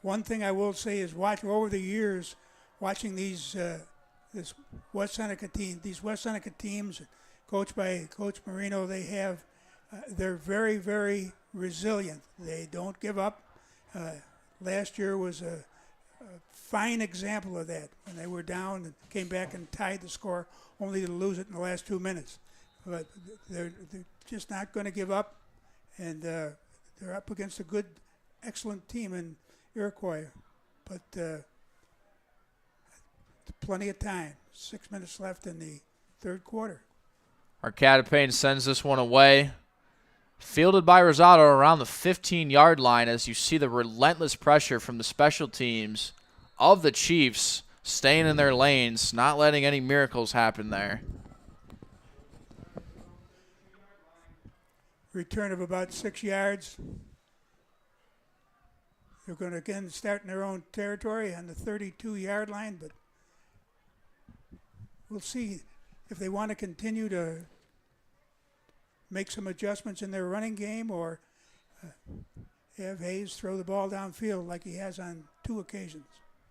One thing I will say is over the years, watching these these West Seneca teams, coached by Coach Marino, they're very, very resilient. They don't give up. Last year was a fine example of that, when they were down and came back and tied the score, only to lose it in the last 2 minutes. But they're just not going to give up, and they're up against a good, excellent team in Iroquois. But plenty of time. 6 minutes left in the third quarter. Arcadipane sends this one away. Fielded by Rosado around the 15-yard line, as you see the relentless pressure from the special teams of the Chiefs, staying in their lanes, not letting any miracles happen there. Return of about 6 yards. They're going to again start in their own territory on the 32-yard line, but we'll see if they want to continue to make some adjustments in their running game, or have Hayes throw the ball downfield like he has on 2 occasions.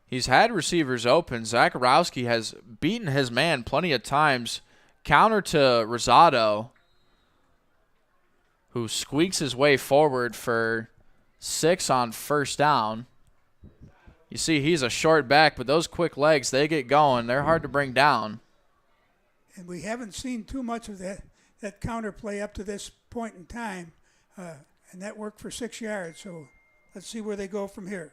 He's had receivers open. Zacharowski has beaten his man plenty of times. Counter to Rosado, who squeaks his way forward for 6 on first down. You see he's a short back, but those quick legs, they get going. They're hard to bring down. And we haven't seen too much of that counter play up to this point in time, and that worked for 6 yards. So let's see where they go from here.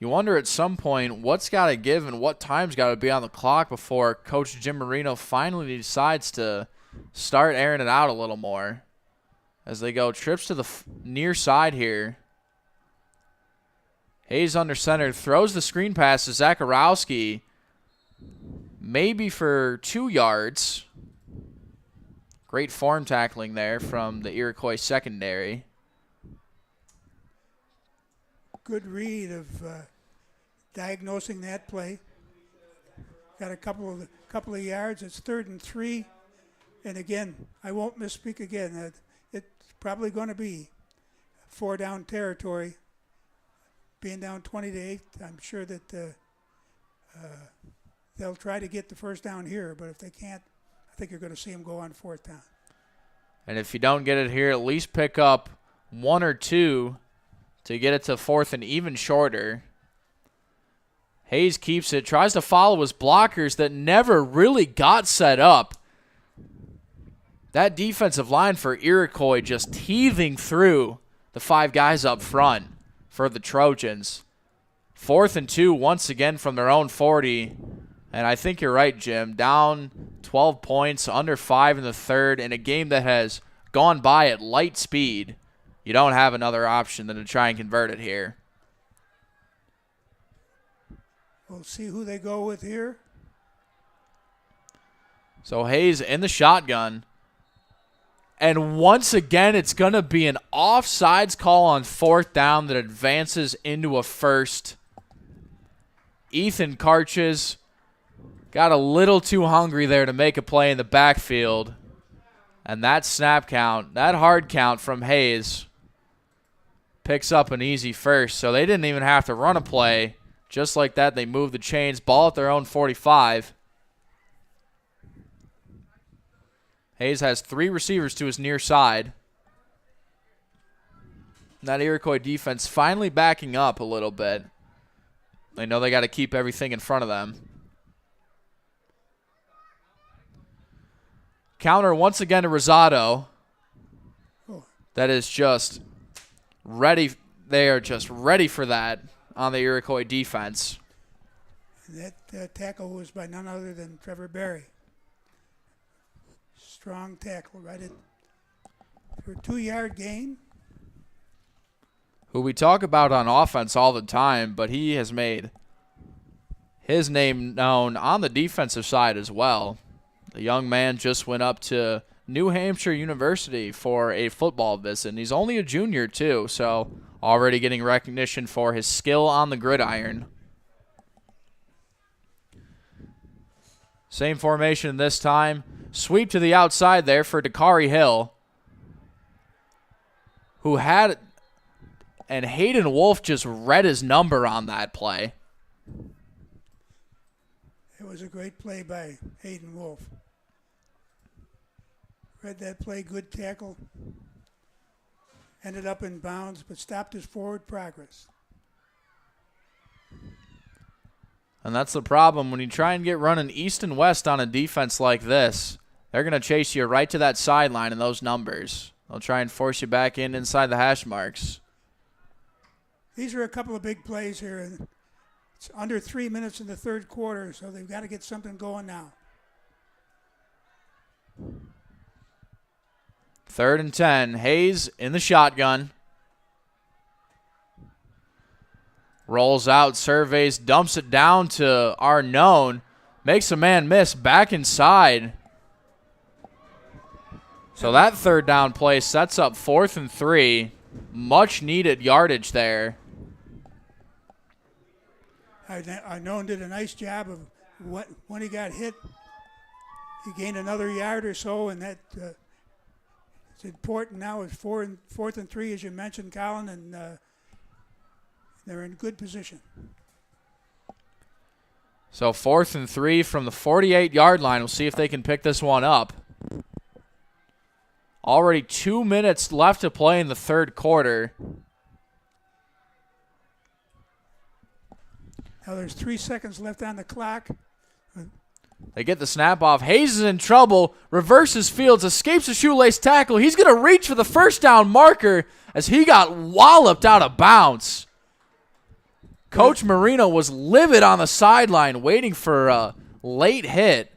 You wonder at some point what's got to give and what time's got to be on the clock before Coach Jim Marino finally decides to start airing it out a little more. As they go trips to the near side here. Hayes under center, throws the screen pass to Zakharowski, maybe for 2 yards. Great form tackling there from the Iroquois secondary. Good read of diagnosing that play. Got a couple of yards. It's 3rd and 3, and again, I won't misspeak again. It's probably going to be 4 down territory. Being down 20-8, I'm sure that they'll try to get the first down here, but if they can't, I think you're going to see them go on 4th down. And if you don't get it here, at least pick up 1 or 2 to get it to 4th and even shorter. Hayes keeps it, tries to follow his blockers that never really got set up. That defensive line for Iroquois just teething through the 5 guys up front for the Trojans. 4th and 2 once again from their own 40. And I think you're right, Jim. Down 12 points, under 5 in the third, in a game that has gone by at light speed. You don't have another option than to try and convert it here. We'll see who they go with here. So Hayes in the shotgun. And once again, it's going to be an offsides call on 4th down that advances into a first. Ethan Karches got a little too hungry there to make a play in the backfield. And that snap count, that hard count from Hayes, picks up an easy first. So they didn't even have to run a play. Just like that, they moved the chains, ball at their own 45. Hayes has 3 receivers to his near side. That Iroquois defense finally backing up a little bit. They know they got to keep everything in front of them. Counter once again to Rosado. That is just ready. They are just ready for that on the Iroquois defense. That tackle was by none other than Trevor Berry. Strong tackle right at for a 2-yard gain. Who we talk about on offense all the time, but he has made his name known on the defensive side as well. The young man just went up to New Hampshire University for a football visit, and he's only a junior too, so already getting recognition for his skill on the gridiron. Same formation this time. Sweep to the outside there for Dakari Hill, who had, and Hayden Wolf just read his number on that play. It was a great play by Hayden Wolf. Read that play, good tackle. Ended up in bounds, but stopped his forward progress. And that's the problem. When you try and get running east and west on a defense like this, they're going to chase you right to that sideline in those numbers. They'll try and force you back in inside the hash marks. These are a couple of big plays here. And it's under 3 minutes in the third quarter, so they've got to get something going now. 3rd and 10. Hayes in the shotgun. Rolls out, surveys, dumps it down to Arnone. Makes a man miss back inside. So that 3rd down play sets up 4th and 3. Much needed yardage there. Arnone did a nice job of when he got hit. He gained another yard or so, and that it's important now. It's 4th and 3, as you mentioned, Colin, and they're in good position. So 4th and 3 from the 48-yard line. We'll see if they can pick this one up. Already 2 minutes left to play in the third quarter. Now there's 3 seconds left on the clock. They get the snap off. Hayes is in trouble. Reverses Fields, escapes a shoelace tackle. He's going to reach for the first down marker as he got walloped out of bounds. Coach Marino was livid on the sideline waiting for a late hit.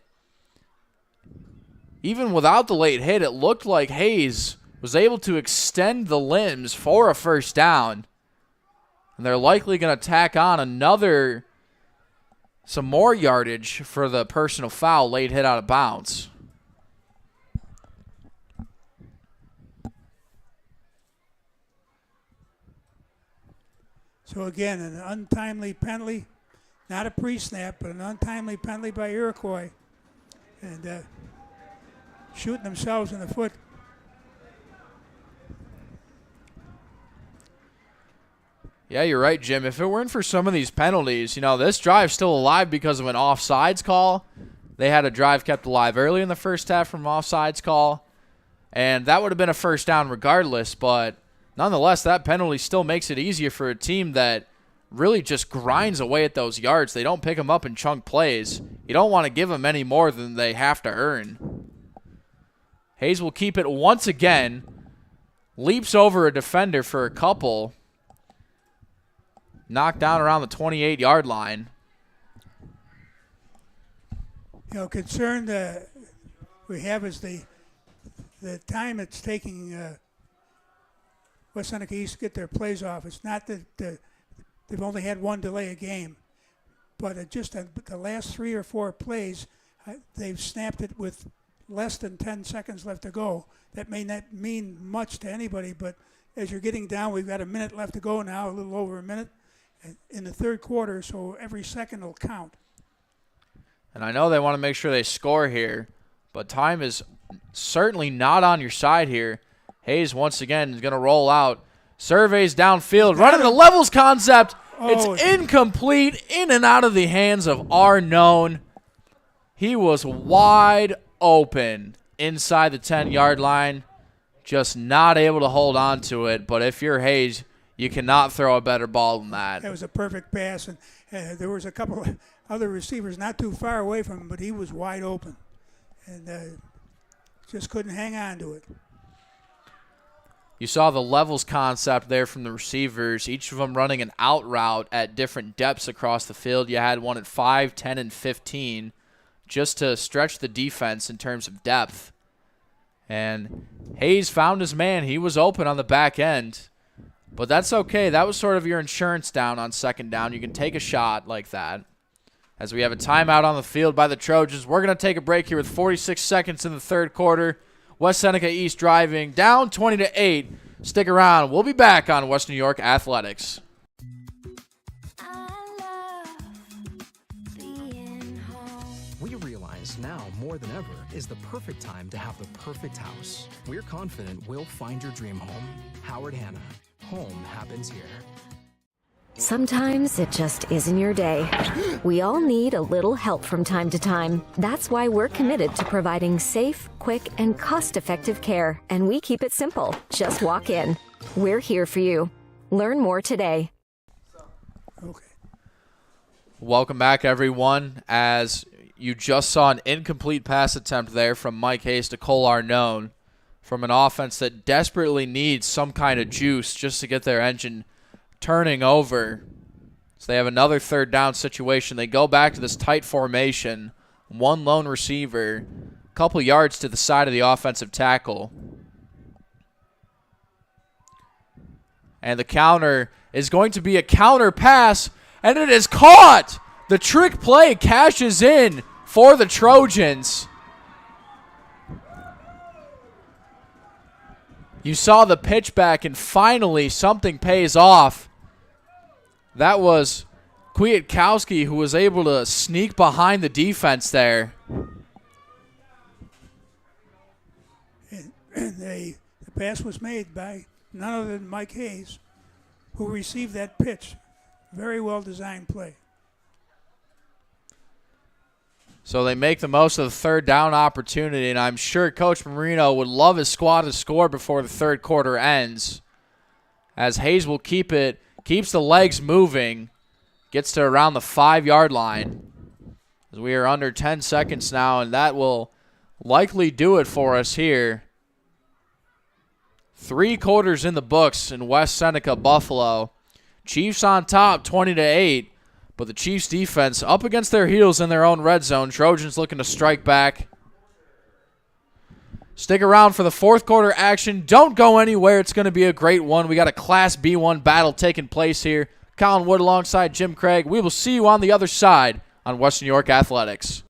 Even without the late hit, it looked like Hayes was able to extend the limbs for a first down. And they're likely going to tack on some more yardage for the personal foul, late hit out of bounds. So again, an untimely penalty, not a pre-snap, but an untimely penalty by Iroquois. And shooting themselves in the foot. Yeah, you're right, Jim. If it weren't for some of these penalties, this drive's still alive because of an offsides call. They had a drive kept alive early in the first half from offsides call, and that would have been a first down regardless, but nonetheless, that penalty still makes it easier for a team that really just grinds away at those yards. They don't pick them up in chunk plays. You don't want to give them any more than they have to earn. Hayes will keep it once again, leaps over a defender for a couple, knocked down around the 28-yard line. Concern we have is the time it's taking West Seneca East to get their plays off. It's not that they've only had one delay a game, but the last 3 or 4 plays, they've snapped it with less than 10 seconds left to go. That may not mean much to anybody, but as you're getting down, we've got a minute left to go now, a little over a minute in the third quarter, so every second will count. And I know they want to make sure they score here, but time is certainly not on your side here. Hayes once again is going to roll out. Surveys downfield, running the levels concept. It's incomplete, in and out of the hands of Arnone. He was wide open inside the 10-yard line, just not able to hold on to it. But if you're Hayes, you cannot throw a better ball than that. That was a perfect pass, and there was a couple of other receivers not too far away from him, but he was wide open, and just couldn't hang on to it. You saw the levels concept there from the receivers, each of them running an out route at different depths across the field. You had one at 5, 10, and 15 just to stretch the defense in terms of depth. And Hayes found his man. He was open on the back end. But that's okay. That was sort of your insurance down on second down. You can take a shot like that. As we have a timeout on the field by the Trojans, we're going to take a break here with 46 seconds in the third quarter. West Seneca East driving down 20-8. Stick around. We'll be back on West New York Athletics. We realize now more than ever is the perfect time to have the perfect house. We're confident we'll find your dream home. Howard Hanna. Home happens here. Sometimes it just isn't your day. We all need a little help from time to time. That's why we're committed to providing safe, quick, and cost-effective care. And we keep it simple. Just walk in. We're here for you. Learn more today. Okay. Welcome back, everyone. As you just saw an incomplete pass attempt there from Mike Hayes to Cole Arnone from an offense that desperately needs some kind of juice just to get their engine turning over. So they have another third down situation. They go back to this tight formation. One lone receiver, a couple yards to the side of the offensive tackle. And the counter is going to be a counter pass, and it is caught. The trick play cashes in for the Trojans. You saw the pitch back, and finally something pays off. That was Kwiatkowski who was able to sneak behind the defense there. And the pass was made by none other than Mike Hayes, who received that pitch. Very well designed play. So they make the most of the third down opportunity, and I'm sure Coach Marino would love his squad to score before the third quarter ends, as Hayes will keeps the legs moving, gets to around the 5-yard line. As we are under 10 seconds now, and that will likely do it for us here. 3 quarters in the books in West Seneca, Buffalo. Chiefs on top, 20-8, but the Chiefs defense up against their heels in their own red zone. Trojans looking to strike back. Stick around for the fourth quarter action. Don't go anywhere. It's going to be a great one. We got a Class B1 battle taking place here. Colin Wood alongside Jim Craig. We will see you on the other side on Western New York Athletics.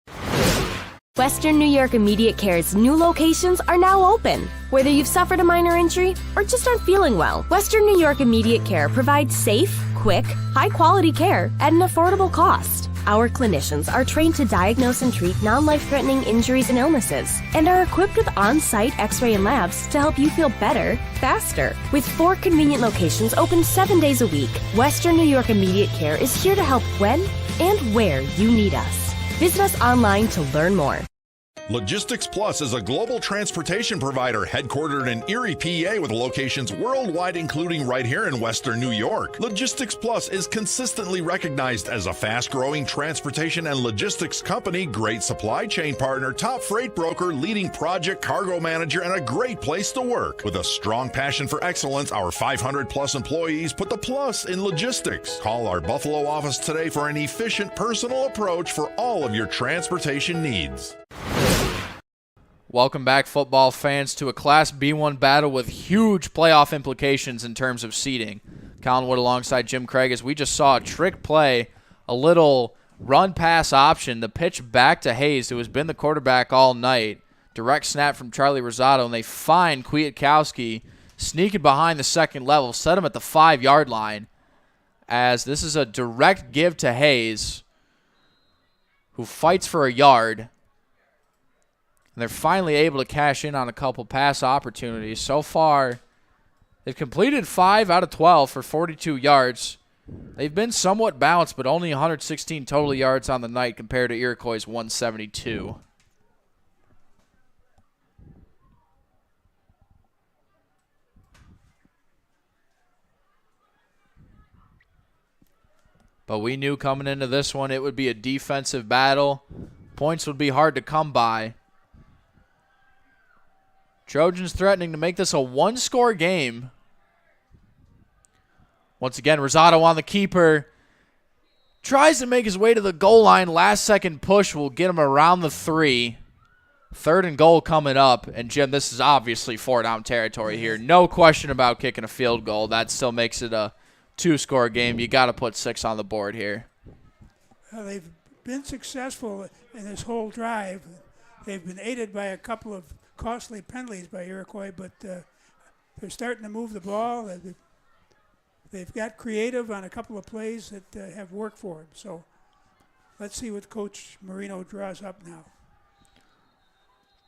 Western New York Immediate Care's new locations are now open. Whether you've suffered a minor injury or just aren't feeling well, Western New York Immediate Care provides safe, quick, high-quality care at an affordable cost. Our clinicians are trained to diagnose and treat non-life-threatening injuries and illnesses and are equipped with on-site x-ray and labs to help you feel better, faster. With 4 convenient locations open 7 days a week, Western New York Immediate Care is here to help when and where you need us. Visit us online to learn more. Logistics Plus is a global transportation provider headquartered in Erie, PA with locations worldwide, including right here in Western New York. Logistics Plus is consistently recognized as a fast-growing transportation and logistics company, great supply chain partner, top freight broker, leading project cargo manager, and a great place to work. With a strong passion for excellence, our 500-plus employees put the plus in logistics. Call our Buffalo office today for an efficient, personal approach for all of your transportation needs. Welcome back, football fans, to a Class B1 battle with huge playoff implications in terms of seeding. Colin Wood alongside Jim Craig as we just saw a trick play, a little run-pass option, the pitch back to Hayes, who has been the quarterback all night. Direct snap from Charlie Rosado, and they find Kwiatkowski sneaking behind the second level, set him at the 5-yard line, as this is a direct give to Hayes, who fights for a yard. And they're finally able to cash in on a couple pass opportunities. So far, they've completed 5 out of 12 for 42 yards. They've been somewhat balanced, but only 116 total yards on the night compared to Iroquois' 172. But we knew coming into this one it would be a defensive battle. Points would be hard to come by. Trojans threatening to make this a 1-score game. Once again, Rosado on the keeper. Tries to make his way to the goal line. Last-second push will get him around the 3. 3rd and goal coming up. And, Jim, this is obviously 4-down territory here. No question about kicking a field goal. That still makes it a 2-score game. You got to put 6 on the board here. Well, they've been successful in this whole drive. They've been aided by a couple of costly penalties by Iroquois, but they're starting to move the ball. They've got creative on a couple of plays that have worked for them. So let's see what Coach Marino draws up now.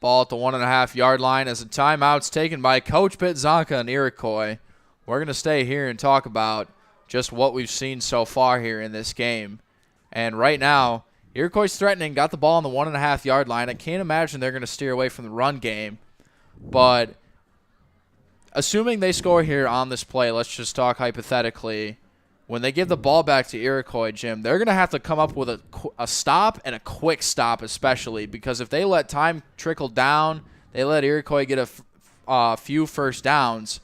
Ball at the 1.5-yard line as a timeout's taken by Coach Pitzonka and Iroquois. We're going to stay here and talk about just what we've seen so far here in this game. And right now, Iroquois threatening, got the ball on the 1.5-yard line. I can't imagine they're going to steer away from the run game. But assuming they score here on this play, let's just talk hypothetically. When they give the ball back to Iroquois, Jim, they're going to have to come up with a stop and a quick stop especially, because if they let time trickle down, they let Iroquois get a few first downs,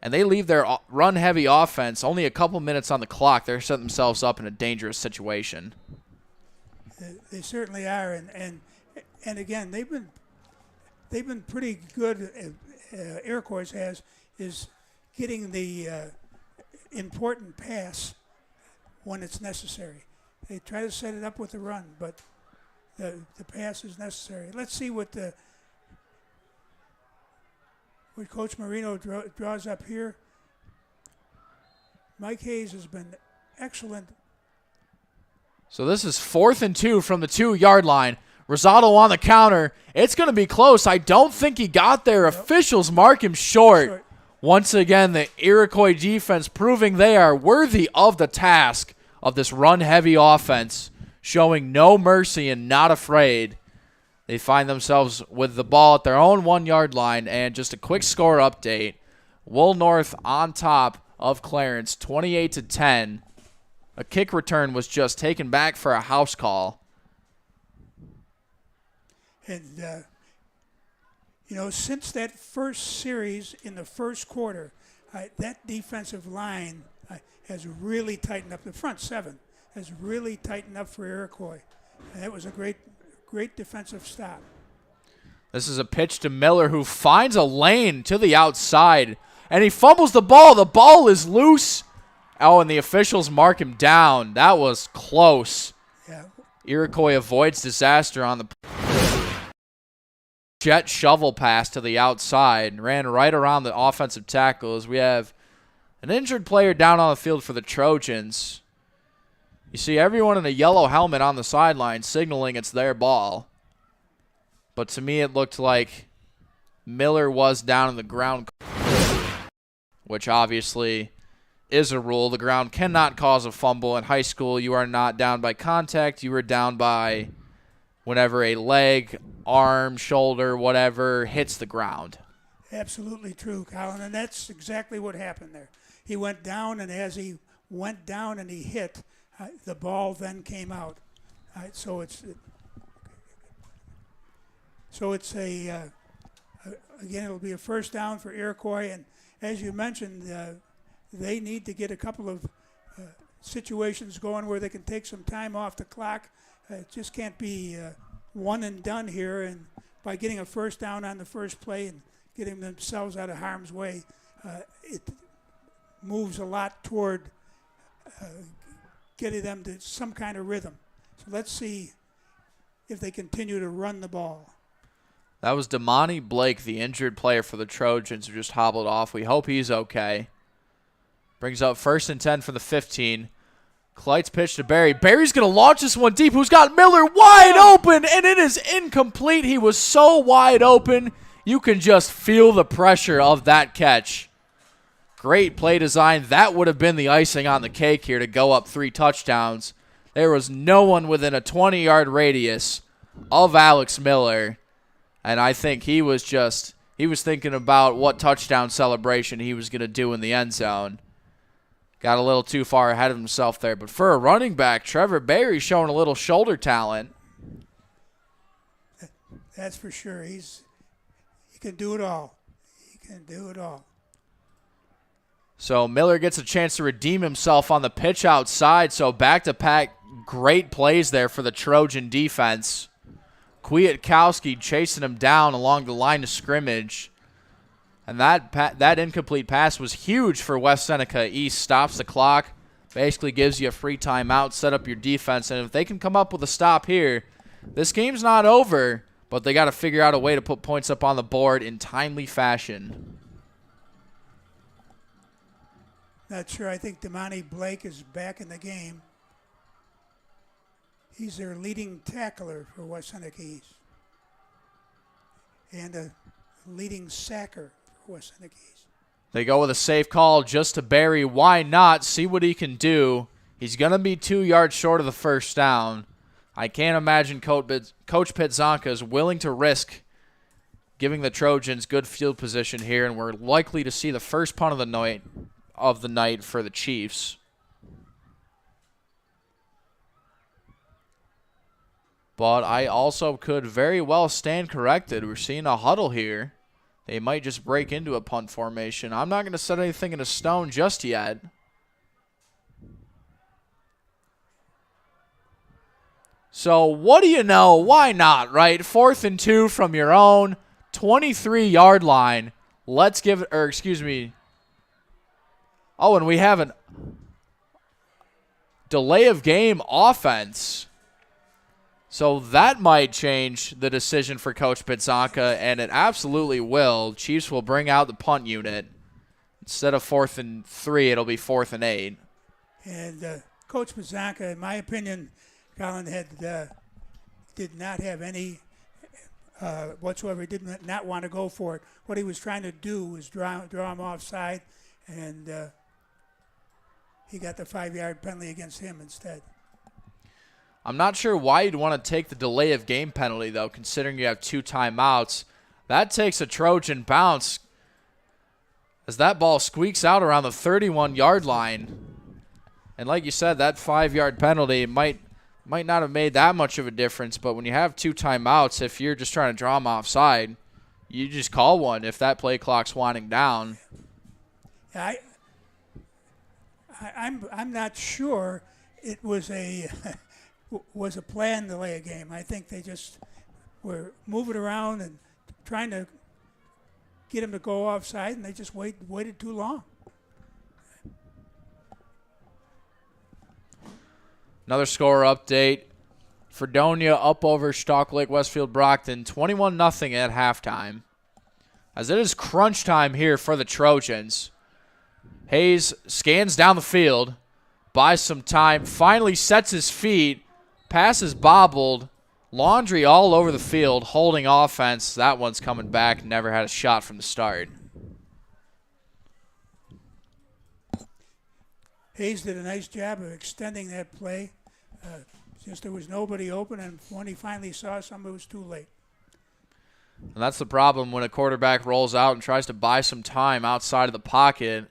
and they leave their run-heavy offense only a couple minutes on the clock, they're setting themselves up in a dangerous situation. They certainly are, and again, they've been pretty good. Iroquois is getting the important pass when it's necessary. They try to set it up with the run, but the pass is necessary. Let's see what Coach Marino draws up here. Mike Hayes has been excellent. So this is 4th and 2 from the 2-yard line. Rosado on the counter. It's going to be close. I don't think he got there. Nope. Officials mark him short. Once again, the Iroquois defense proving they are worthy of the task of this run-heavy offense, showing no mercy and not afraid. They find themselves with the ball at their own 1-yard line, and just a quick score update. Wool North on top of Clarence, 28-10. A kick return was just taken back for a house call. And, since that first series in the first quarter, that defensive line has really tightened up. The front seven has really tightened up for Iroquois. And that was a great defensive stop. This is a pitch to Miller, who finds a lane to the outside, and he fumbles the ball. The ball is loose. Oh, and the officials mark him down. That was close. Yeah. Iroquois avoids disaster on the jet shovel pass to the outside. Ran right around the offensive tackle as we have an injured player down on the field for the Trojans. You see everyone in a yellow helmet on the sideline signaling it's their ball. But to me, it looked like Miller was down in the ground, which obviously is a rule. The ground cannot cause a fumble. In high school, you are not down by contact. You are down by whenever a leg, arm, shoulder, whatever hits the ground. Absolutely true, Colin, and that's exactly what happened there. He went down, and as he went down and he hit, the ball then came out. So it's again, it'll be a first down for Iroquois, and as you mentioned, they need to get a couple of situations going where they can take some time off the clock. It just can't be one and done here, and by getting a first down on the first play and getting themselves out of harm's way, it moves a lot toward getting them to some kind of rhythm. So let's see if they continue to run the ball. That was Damani Blake, the injured player for the Trojans, who just hobbled off. We hope he's okay. Brings up 1st and 10 for the 15. Kleit's pitch to Barry. Barry's going to launch this one deep. Who's got Miller wide open, and it is incomplete. He was so wide open, you can just feel the pressure of that catch. Great play design. That would have been the icing on the cake here to go up 3 touchdowns. There was no one within a 20-yard radius of Alex Miller, and I think he was thinking about what touchdown celebration he was going to do in the end zone. Got a little too far ahead of himself there. But for a running back, Trevor Barry showing a little shoulder talent. That's for sure. He can do it all. He can do it all. So Miller gets a chance to redeem himself on the pitch outside. So back-to-back great plays there for the Trojan defense. Kwiatkowski chasing him down along the line of scrimmage. And that incomplete pass was huge for West Seneca East. Stops the clock, basically gives you a free timeout, set up your defense. And if they can come up with a stop here, this game's not over, but they got to figure out a way to put points up on the board in timely fashion. Not sure. I think Damani Blake is back in the game. He's their leading tackler for West Seneca East. And a leading sacker for West Seneca East. They go with a safe call just to Barry. Why not? See what he can do. He's going to be 2 yards short of the first down. I can't imagine Coach Pitzonka is willing to risk giving the Trojans good field position here, and we're likely to see the first punt of the night for the Chiefs. But I also could very well stand corrected. We're seeing a huddle here. They might just break into a punt formation. I'm not going to set anything in stone just yet. So what do you know? Why not, right? 4th and 2 from your own 23-yard line. Let's give it, or excuse me. Oh, and we have a delay of game offense. So that might change the decision for Coach Pitzonka, and it absolutely will. Chiefs will bring out the punt unit. Instead of 4th and 3, it'll be 4th and 8. And Coach Pitzonka, in my opinion, Colin did not have any whatsoever. He did not want to go for it. What he was trying to do was draw him offside, and he got the 5-yard penalty against him instead. I'm not sure why you'd want to take the delay of game penalty, though, considering you have 2 timeouts. That takes a Trojan bounce as that ball squeaks out around the 31-yard line. And like you said, that 5-yard penalty might not have made that much of a difference, but when you have 2 timeouts, if you're just trying to draw them offside, you just call one if that play clock's winding down. I'm not sure it was a plan to lay a game. I think they just were moving around and trying to get him to go offside, and they just waited too long. Another score update. Fredonia up over Stock Lake Westfield Brockton, 21-0 at halftime. As it is crunch time here for the Trojans. Hayes scans down the field, buys some time, finally sets his feet, passes bobbled, laundry all over the field, holding offense. That one's coming back, never had a shot from the start. Hayes did a nice job of extending that play. Since there was nobody open, and when he finally saw some, it was too late. And that's the problem when a quarterback rolls out and tries to buy some time outside of the pocket.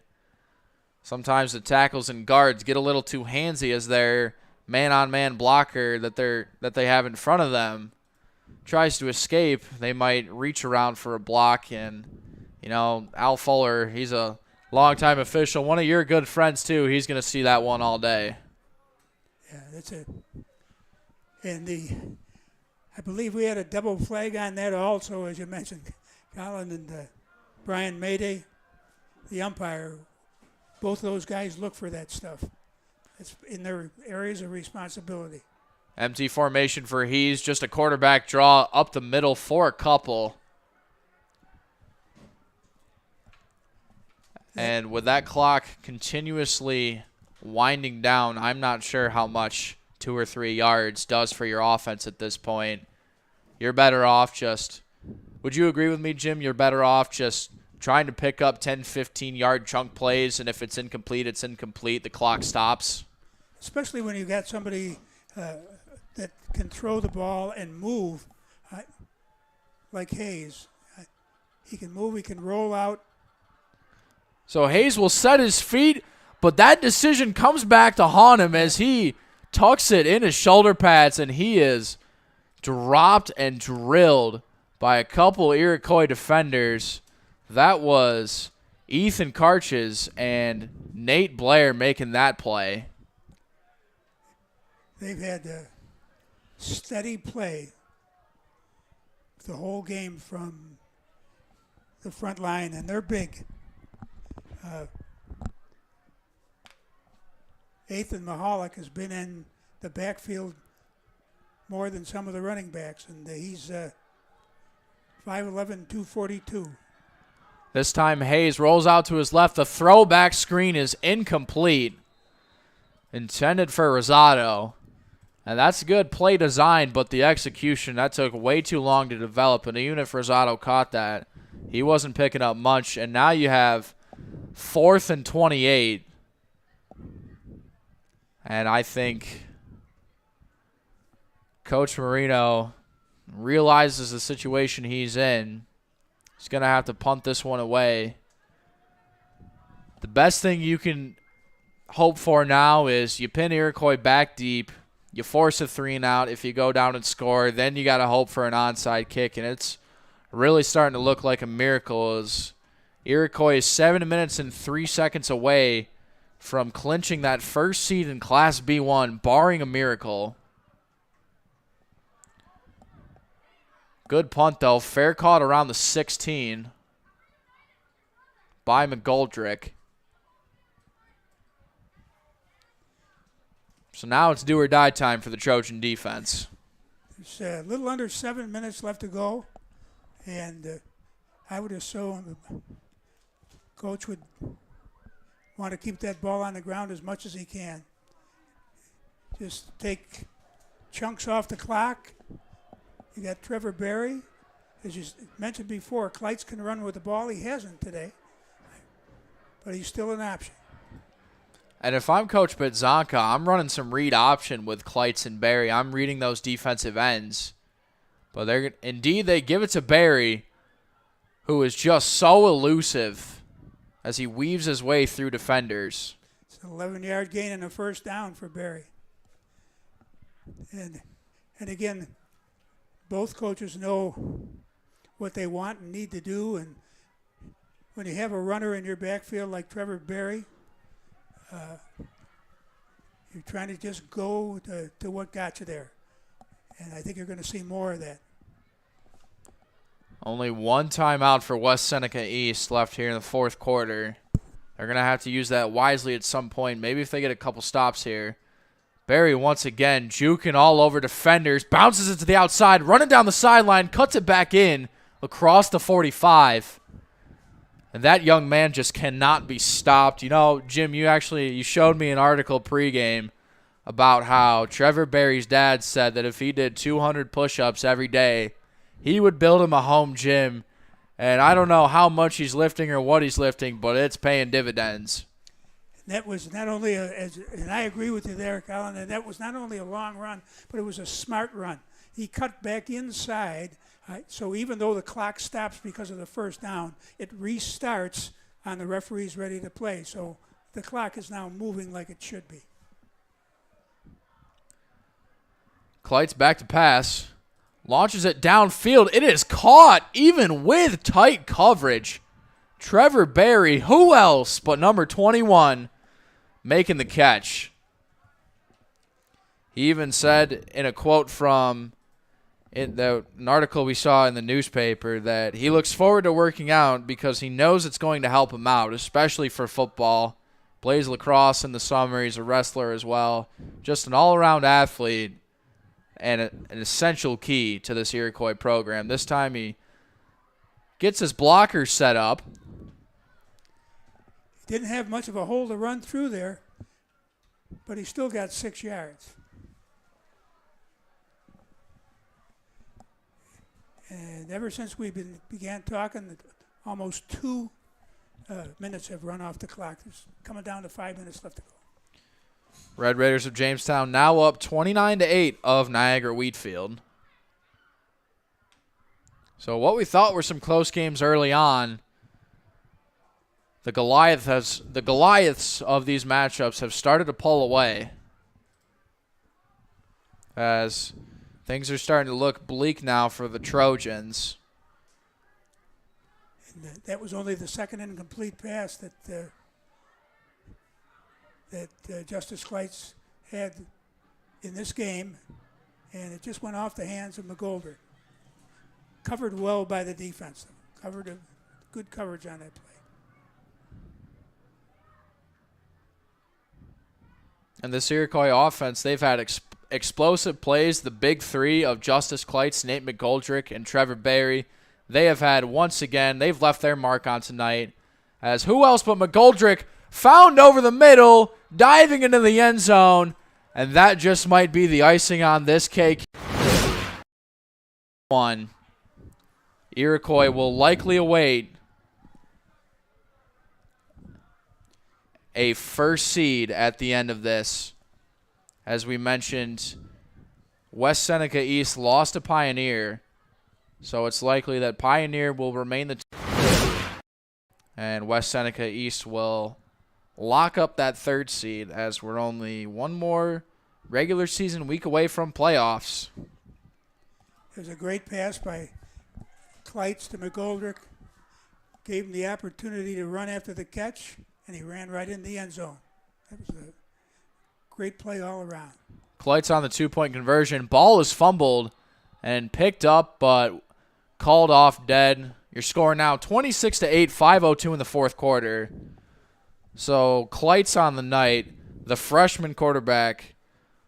Sometimes the tackles and guards get a little too handsy as their man-on-man blocker that they have in front of them tries to escape. They might reach around for a block, and Al Fuller, he's a longtime official, one of your good friends too. He's going to see that one all day. Yeah, that's it. And I believe we had a double flag on that also, as you mentioned, Colin and Brian Mayday, the umpire. Both of those guys look for that stuff. It's in their areas of responsibility. Empty formation for Hayes, just a quarterback draw up the middle for a couple. And with that clock continuously winding down, I'm not sure how much 2 or 3 yards does for your offense at this point. You're better off just, would you agree with me, Jim? You're better off just trying to pick up 10, 15-yard chunk plays, and if it's incomplete, it's incomplete. The clock stops. Especially when you've got somebody that can throw the ball and move, like Hayes. He can move, he can roll out. So Hayes will set his feet, but that decision comes back to haunt him as he tucks it in his shoulder pads, and he is dropped and drilled by a couple Iroquois defenders. That was Ethan Karches and Nate Blair making that play. They've had a steady play the whole game from the front line, and they're big. Ethan Mahalik has been in the backfield more than some of the running backs, and he's 5'11", 242. This time Hayes rolls out to his left. The throwback screen is incomplete. Intended for Rosado. And that's a good play design, but the execution, that took way too long to develop. And even if Rosado caught that, he wasn't picking up much. And now you have 4th and 28. And I think Coach Marino realizes the situation he's in. He's going to have to punt this one away. The best thing you can hope for now is you pin Iroquois back deep, you force a 3-and-out. If you go down and score, then you got to hope for an onside kick, and it's really starting to look like a miracle as Iroquois is 7 minutes and 3 seconds away from clinching that first seed in Class B1, barring a miracle. Good punt, though. Fair caught around the 16 by McGoldrick. So now it's do or die time for the Trojan defense. There's a little under 7 minutes left to go, and I would assume the coach would want to keep that ball on the ground as much as he can. Just take chunks off the clock. You got Trevor Berry. As you mentioned before, Kleitz can run with the ball. He hasn't today, but he's still an option. And if I'm Coach Bitzonka, I'm running some read option with Kleitz and Berry. I'm reading those defensive ends. But they give it to Berry, who is just so elusive as he weaves his way through defenders. It's 11-yard gain and a first down for Barry. And again, both coaches know what they want and need to do. And when you have a runner in your backfield like Trevor Barry, you're trying to just go to what got you there. And I think you're going to see more of that. Only one timeout for West Seneca East left here in the fourth quarter. They're going to have to use that wisely at some point, maybe if they get a couple stops here. Barry once again juking all over defenders, bounces it to the outside, running down the sideline, cuts it back in across the 45. And that young man just cannot be stopped. You know, Jim, you showed me an article pregame about how Trevor Barry's dad said that if he did 200 push-ups every day, he would build him a home gym. And I don't know how much he's lifting or what he's lifting, but it's paying dividends. That was not only and I agree with you there, Colin, and that was not only a long run, but it was a smart run. He cut back inside, so even though the clock stops because of the first down, it restarts on the referees ready to play. So the clock is now moving like it should be. Kleitz back to pass. Launches it downfield. It is caught even with tight coverage. Trevor Barry, who else but number 21, making the catch. He even said in a quote from an article we saw in the newspaper that he looks forward to working out because he knows it's going to help him out, especially for football. Plays lacrosse in the summer. He's a wrestler as well. Just an all-around athlete and an essential key to this Iroquois program. This time he gets his blockers set up. Didn't have much of a hole to run through there, but he still got 6 yards. And ever since we began talking, almost 2 minutes have run off the clock. It's coming down to 5 minutes left to go. Red Raiders of Jamestown now up 29-8 of Niagara Wheatfield. So what we thought were some close games early on, the Goliaths of these matchups have started to pull away as things are starting to look bleak now for the Trojans. And that was only the second incomplete pass that Justice Kleitz had in this game, and it just went off the hands of McGoldrick. Covered well by the defense. Good coverage on that play. And this Iroquois offense, they've had explosive plays. The big three of Justice Kleitz, Nate McGoldrick, and Trevor Barry. They have had, once again, they've left their mark on tonight. As who else but McGoldrick found over the middle, diving into the end zone. And that just might be the icing on this cake. Iroquois will likely await a first seed at the end of this. As we mentioned, West Seneca East lost to Pioneer, so it's likely that Pioneer will remain the and West Seneca East will lock up that third seed, as we're only one more regular season week away from playoffs. There's a great pass by Kleitz to McGoldrick. Gave him the opportunity to run after the catch, and he ran right in the end zone. That was a great play all around. Kleitz on the 2-point conversion. Ball is fumbled and picked up, but called off dead. Your score now 26-8, 5:02 in the fourth quarter. So Kleitz on the night, the freshman quarterback,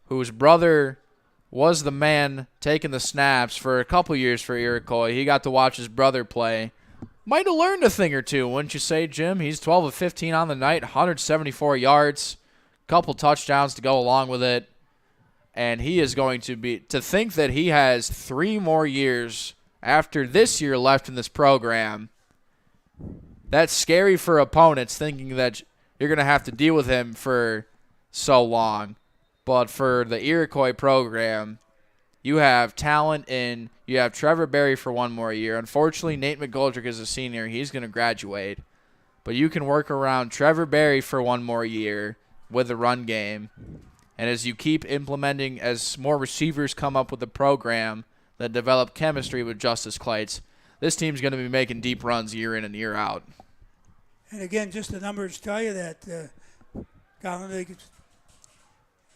whose brother was the man taking the snaps for a couple years for Iroquois. He got to watch his brother play. Might have learned a thing or two, wouldn't you say, Jim? He's 12 of 15 on the night, 174 yards, couple touchdowns to go along with it. And he is going to think that he has 3 more years after this year left in this program. That's scary for opponents, thinking that you're going to have to deal with him for so long. But for the Iroquois program, you have talent in. You have Trevor Barry for 1 more year. Unfortunately, Nate McGoldrick is a senior. He's going to graduate. But you can work around Trevor Barry for 1 more year. with the run game. And as you keep implementing, as more receivers come up with the program that develop chemistry with Justice Kleitz, this team's going to be making deep runs year in and year out. And again, just the numbers tell you that, Colin,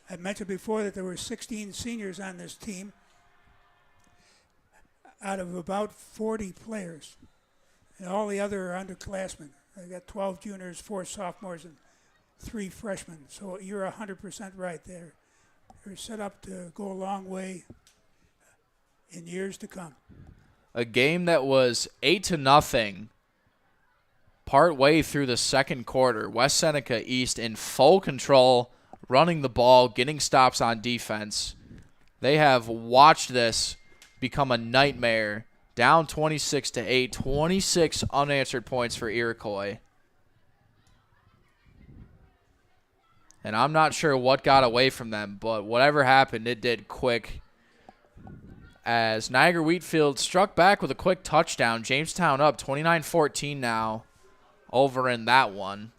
I mentioned before that there were 16 seniors on this team out of about 40 players. And all the other are underclassmen. They got 12 juniors, 4 sophomores, and 3 freshmen. So you're 100% right there. They're set up to go a long way in years to come. A game that was 8-0 part way through the second quarter. West Seneca East in full control, running the ball, getting stops on defense. They have watched this become a nightmare. Down 26-8, 26 unanswered points for Iroquois. And I'm not sure what got away from them, but whatever happened, it did quick. As Niagara Wheatfield struck back with a quick touchdown. Jamestown up 29-14 now over in that one.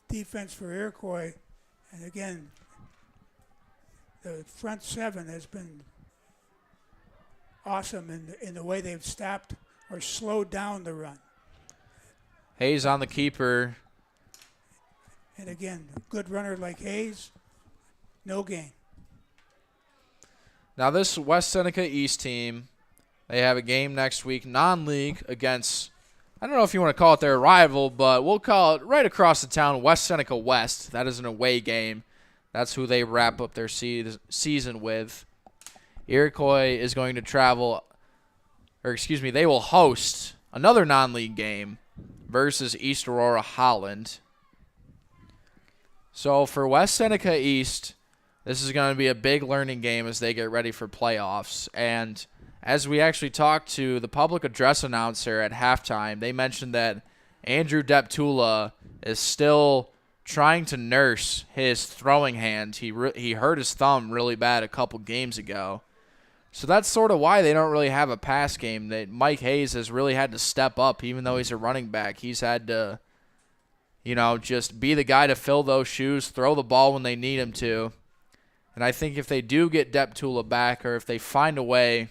Defense for Iroquois, and again, the front seven has been awesome in the way they've stopped or slowed down the run. Hayes on the keeper. And again, a good runner like Hayes, no gain. Now this West Seneca East team, they have a game next week, non-league, against, I don't know if you want to call it their rival, but we'll call it right across the town, West Seneca West. That is an away game. That's who they wrap up their season with. Iroquois is going to travel, they will host another non-league game versus East Aurora Holland. So for West Seneca East, this is going to be a big learning game as they get ready for playoffs. And as we actually talked to the public address announcer at halftime, they mentioned that Andrew Deptula is still trying to nurse his throwing hand. He hurt his thumb really bad a couple games ago. So that's sort of why they don't really have a pass game. That Mike Hayes has really had to step up, even though he's a running back. He's had to, just be the guy to fill those shoes, throw the ball when they need him to. And I think if they do get Deptula back, or if they find a way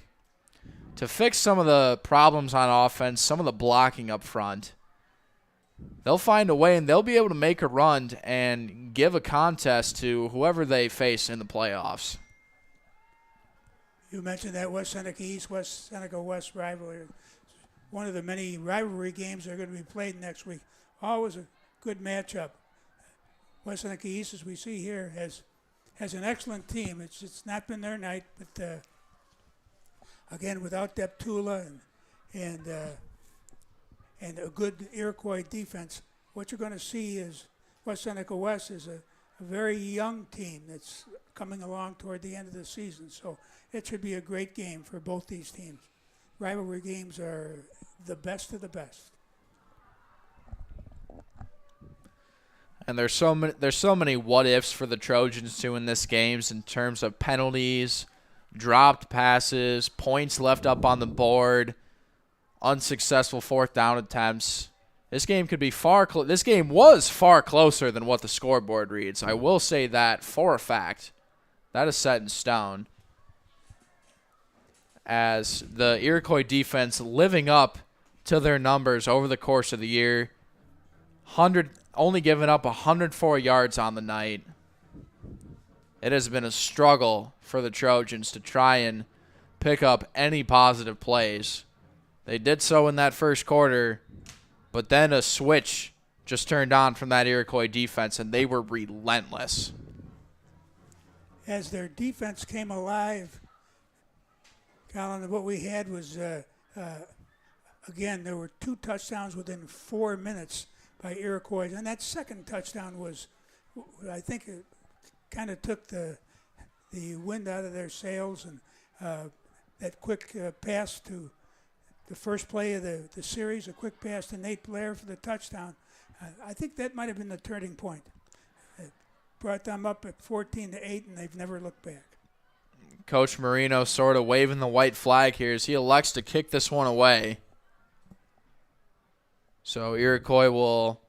to fix some of the problems on offense, some of the blocking up front, they'll find a way and they'll be able to make a run and give a contest to whoever they face in the playoffs. You mentioned that West Seneca East, West Seneca West rivalry. One of the many rivalry games that are going to be played next week. Always a good matchup. West Seneca East, as we see here, has an excellent team. It's not been their night, but again, without Deptula and a good Iroquois defense, what you're going to see is West Seneca West is a very young team that's coming along toward the end of the season. So it should be a great game for both these teams. Rivalry games are the best of the best. And there's so many what ifs for the Trojans too in this games in terms of penalties, dropped passes, points left up on the board, unsuccessful fourth down attempts. This game could be this game was far closer than what the scoreboard reads. I will say that for a fact. That is set in stone. As the Iroquois defense living up to their numbers over the course of the year, only giving up 104 yards on the night. It has been a struggle for the Trojans to try and pick up any positive plays. They did so in that first quarter, but then a switch just turned on from that Iroquois defense, and they were relentless. As their defense came alive, Colin, what we had was, again, there were 2 touchdowns within 4 minutes by Iroquois, and that second touchdown was, I think it kind of took the wind out of their sails, and that quick pass to the first play of the series, a quick pass to Nate Blair for the touchdown. I think that might have been the turning point. It brought them up at 14-8, and they've never looked back. Coach Marino sort of waving the white flag here as he elects to kick this one away. So Iroquois will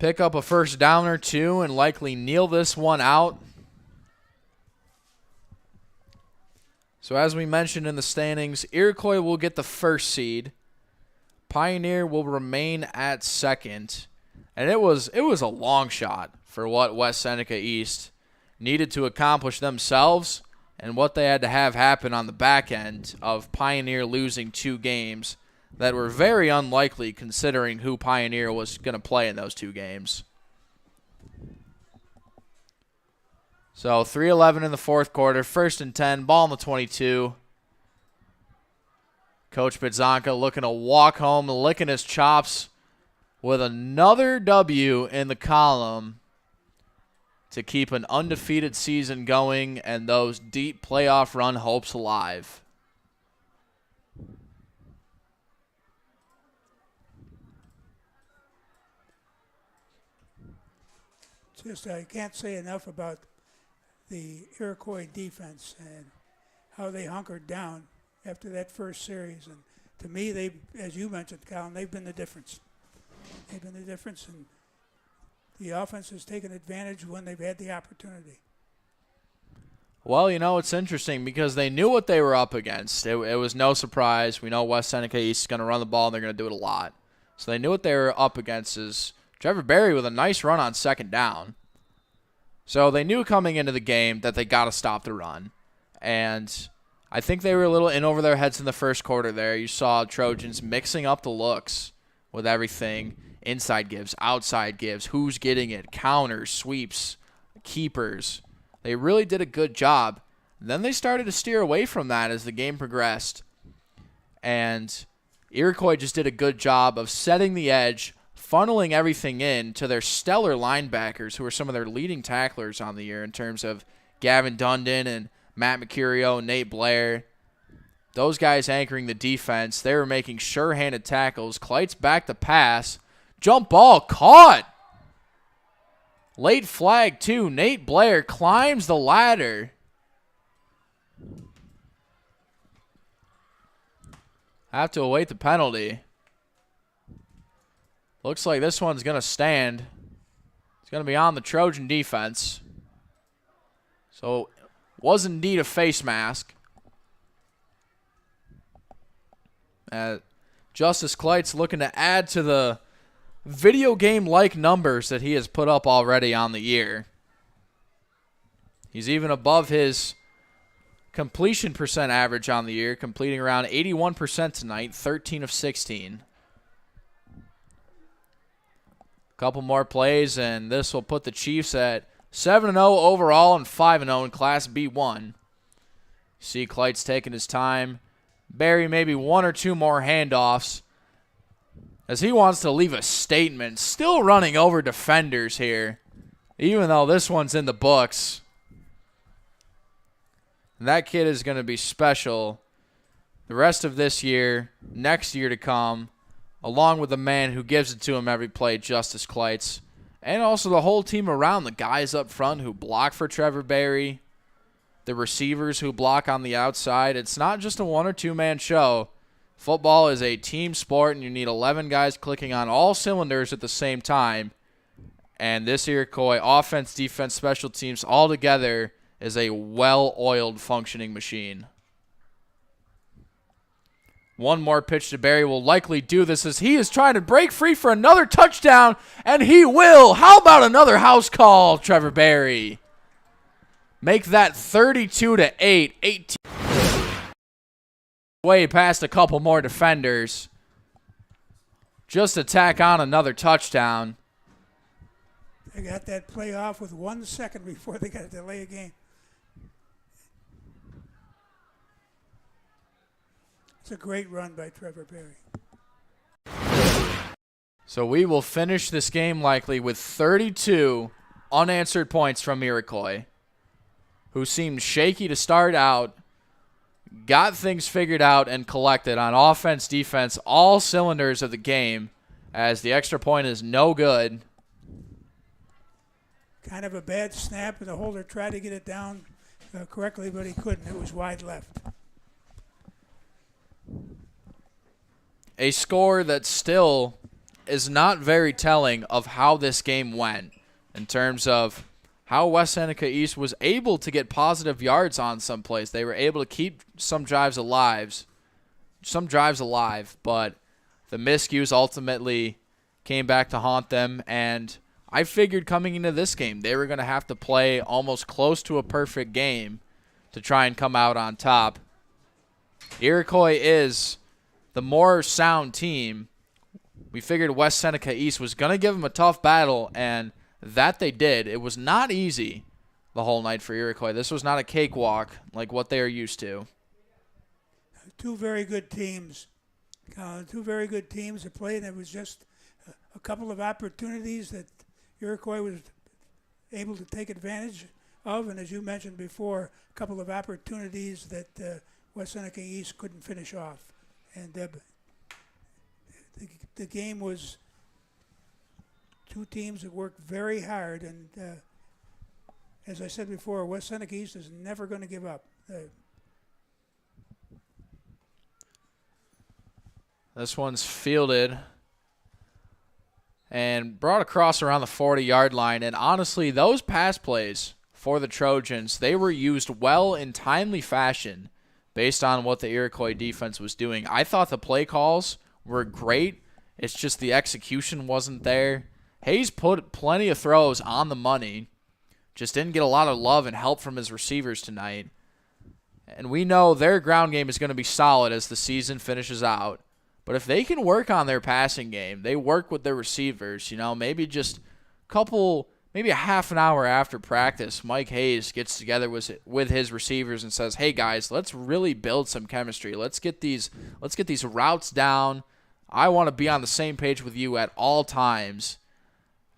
pick up a first down or two and likely kneel this one out. So as we mentioned in the standings, Iroquois will get the first seed. Pioneer will remain at second. And it was a long shot for what West Seneca East needed to accomplish themselves and what they had to have happen on the back end of Pioneer losing 2 games that were very unlikely considering who Pioneer was going to play in those 2 games. So 3:11 in the fourth quarter, 1st and 10, ball on the 22. Coach Bidzonka looking to walk home, licking his chops with another W in the column to keep an undefeated season going and those deep playoff run hopes alive. Just I can't say enough about the Iroquois defense and how they hunkered down after that first series. And to me, they, as you mentioned, Colin, they've been the difference. They've been the difference, and the offense has taken advantage when they've had the opportunity. Well, you know, it's interesting because they knew what they were up against. It was no surprise. We know West Seneca East is going to run the ball, and they're going to do it a lot. So they knew what they were up against is Trevor Berry with a nice run on 2nd down. So they knew coming into the game that they got to stop the run. And I think they were a little in over their heads in the first quarter there. You saw Trojans mixing up the looks with everything. Inside gives, outside gives, who's getting it, counters, sweeps, keepers. They really did a good job. Then they started to steer away from that as the game progressed. And Iroquois just did a good job of setting the edge, funneling everything in to their stellar linebackers, who are some of their leading tacklers on the year in terms of Gavin Dundon and Matt Mercurio and Nate Blair. Those guys anchoring the defense. They were making sure-handed tackles. Kleitz back to pass. Jump ball caught. Late flag, too. Nate Blair climbs the ladder. Have to await the penalty. Looks like this one's going to stand. It's going to be on the Trojan defense. So, was indeed a face mask. Justice Kleitz looking to add to the video game-like numbers that he has put up already on the year. He's even above his completion percent average on the year, completing around 81% tonight, 13 of 16. Couple more plays, and this will put the Chiefs at 7-0 overall and 5-0 in Class B1. See Kleitz taking his time. Barry maybe 1 or 2 more handoffs as he wants to leave a statement. Still running over defenders here, even though this one's in the books. And that kid is going to be special the rest of this year, next year to come, along with the man who gives it to him every play, Justice Kleitz, and also the whole team around, the guys up front who block for Trevor Berry, the receivers who block on the outside. It's not just a 1 or 2 man show. Football is a team sport, and you need 11 guys clicking on all cylinders at the same time. And this Iroquois offense, defense, special teams all together is a well-oiled functioning machine. One more pitch to Barry will likely do this as he is trying to break free for another touchdown, and he will. How about another house call, Trevor Berry? Make that 32-8, 18. Way past a couple more defenders. Just to tack on another touchdown. They got that play off with 1 second before they got to delay a game. It's a great run by Trevor Berry. So we will finish this game likely with 32 unanswered points from Iroquois, who seemed shaky to start out, got things figured out and collected on offense, defense, all cylinders of the game, as the extra point is no good. Kind of a bad snap, and the holder tried to get it down correctly, but he couldn't. It was wide left. A score that still is not very telling of how this game went in terms of how West Seneca East was able to get positive yards on some plays. They were able to keep some drives alive, but the miscues ultimately came back to haunt them, and I figured coming into this game they were going to have to play almost close to a perfect game to try and come out on top. Iroquois is the more sound team. We figured West Seneca East was going to give them a tough battle, and that they did. It was not easy the whole night for Iroquois. This was not a cakewalk like what they are used to. Two very good teams. Two very good teams that played. It was just a couple of opportunities that Iroquois was able to take advantage of, and as you mentioned before, a couple of opportunities that West Seneca East couldn't finish off. And the game was two teams that worked very hard, and as I said before, West Seneca East is never going to give up. This one's fielded and brought across around the 40-yard line. And honestly, those pass plays for the Trojans, they were used well in timely fashion based on what the Iroquois defense was doing. I thought the play calls were great. It's just the execution wasn't there. Hayes put plenty of throws on the money, just didn't get a lot of love and help from his receivers tonight. And we know their ground game is going to be solid as the season finishes out. But if they can work on their passing game, they work with their receivers, maybe just maybe a half an hour after practice, Mike Hayes gets together with his receivers and says, hey guys, let's really build some chemistry. Let's get these routes down. I want to be on the same page with you at all times.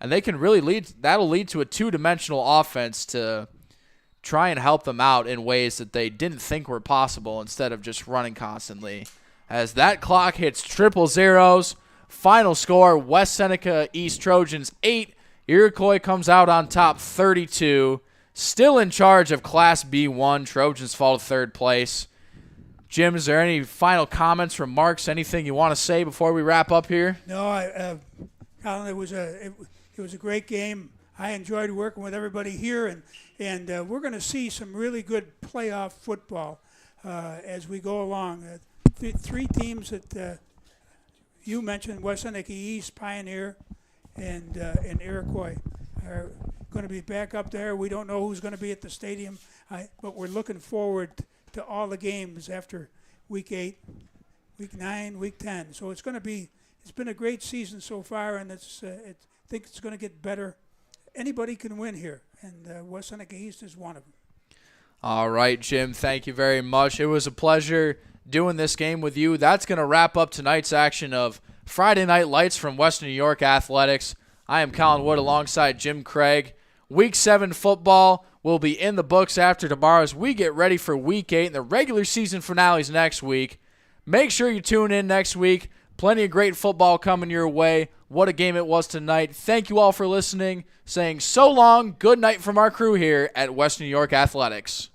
And they can really that'll lead to a two-dimensional offense to try and help them out in ways that they didn't think were possible instead of just running constantly. As that clock hits triple zeros, final score, West Seneca East Trojans 8, Iroquois comes out on top 32, still in charge of Class B1. Trojans fall to third place. Jim, is there any final comments, remarks, anything you want to say before we wrap up here? No, Colin, it was a great game. I enjoyed working with everybody here, and we're going to see some really good playoff football as we go along. Three teams that you mentioned, West Seneca East, Pioneer, and Iroquois, are going to be back up there. We don't know who's going to be at the stadium, but we're looking forward to all the games after Week 8, Week 9, Week 10. So it's been a great season so far, and I think it's going to get better. Anybody can win here, and West Seneca East is one of them. All right, Jim, thank you very much. It was a pleasure doing this game with you. That's going to wrap up tonight's action of Friday Night Lights from Western New York Athletics. I am Colin Wood alongside Jim Craig. Week 7 football will be in the books after tomorrow as we get ready for Week 8 and the regular season finales next week. Make sure you tune in next week. Plenty of great football coming your way. What a game it was tonight. Thank you all for listening. Saying so long, good night from our crew here at Western New York Athletics.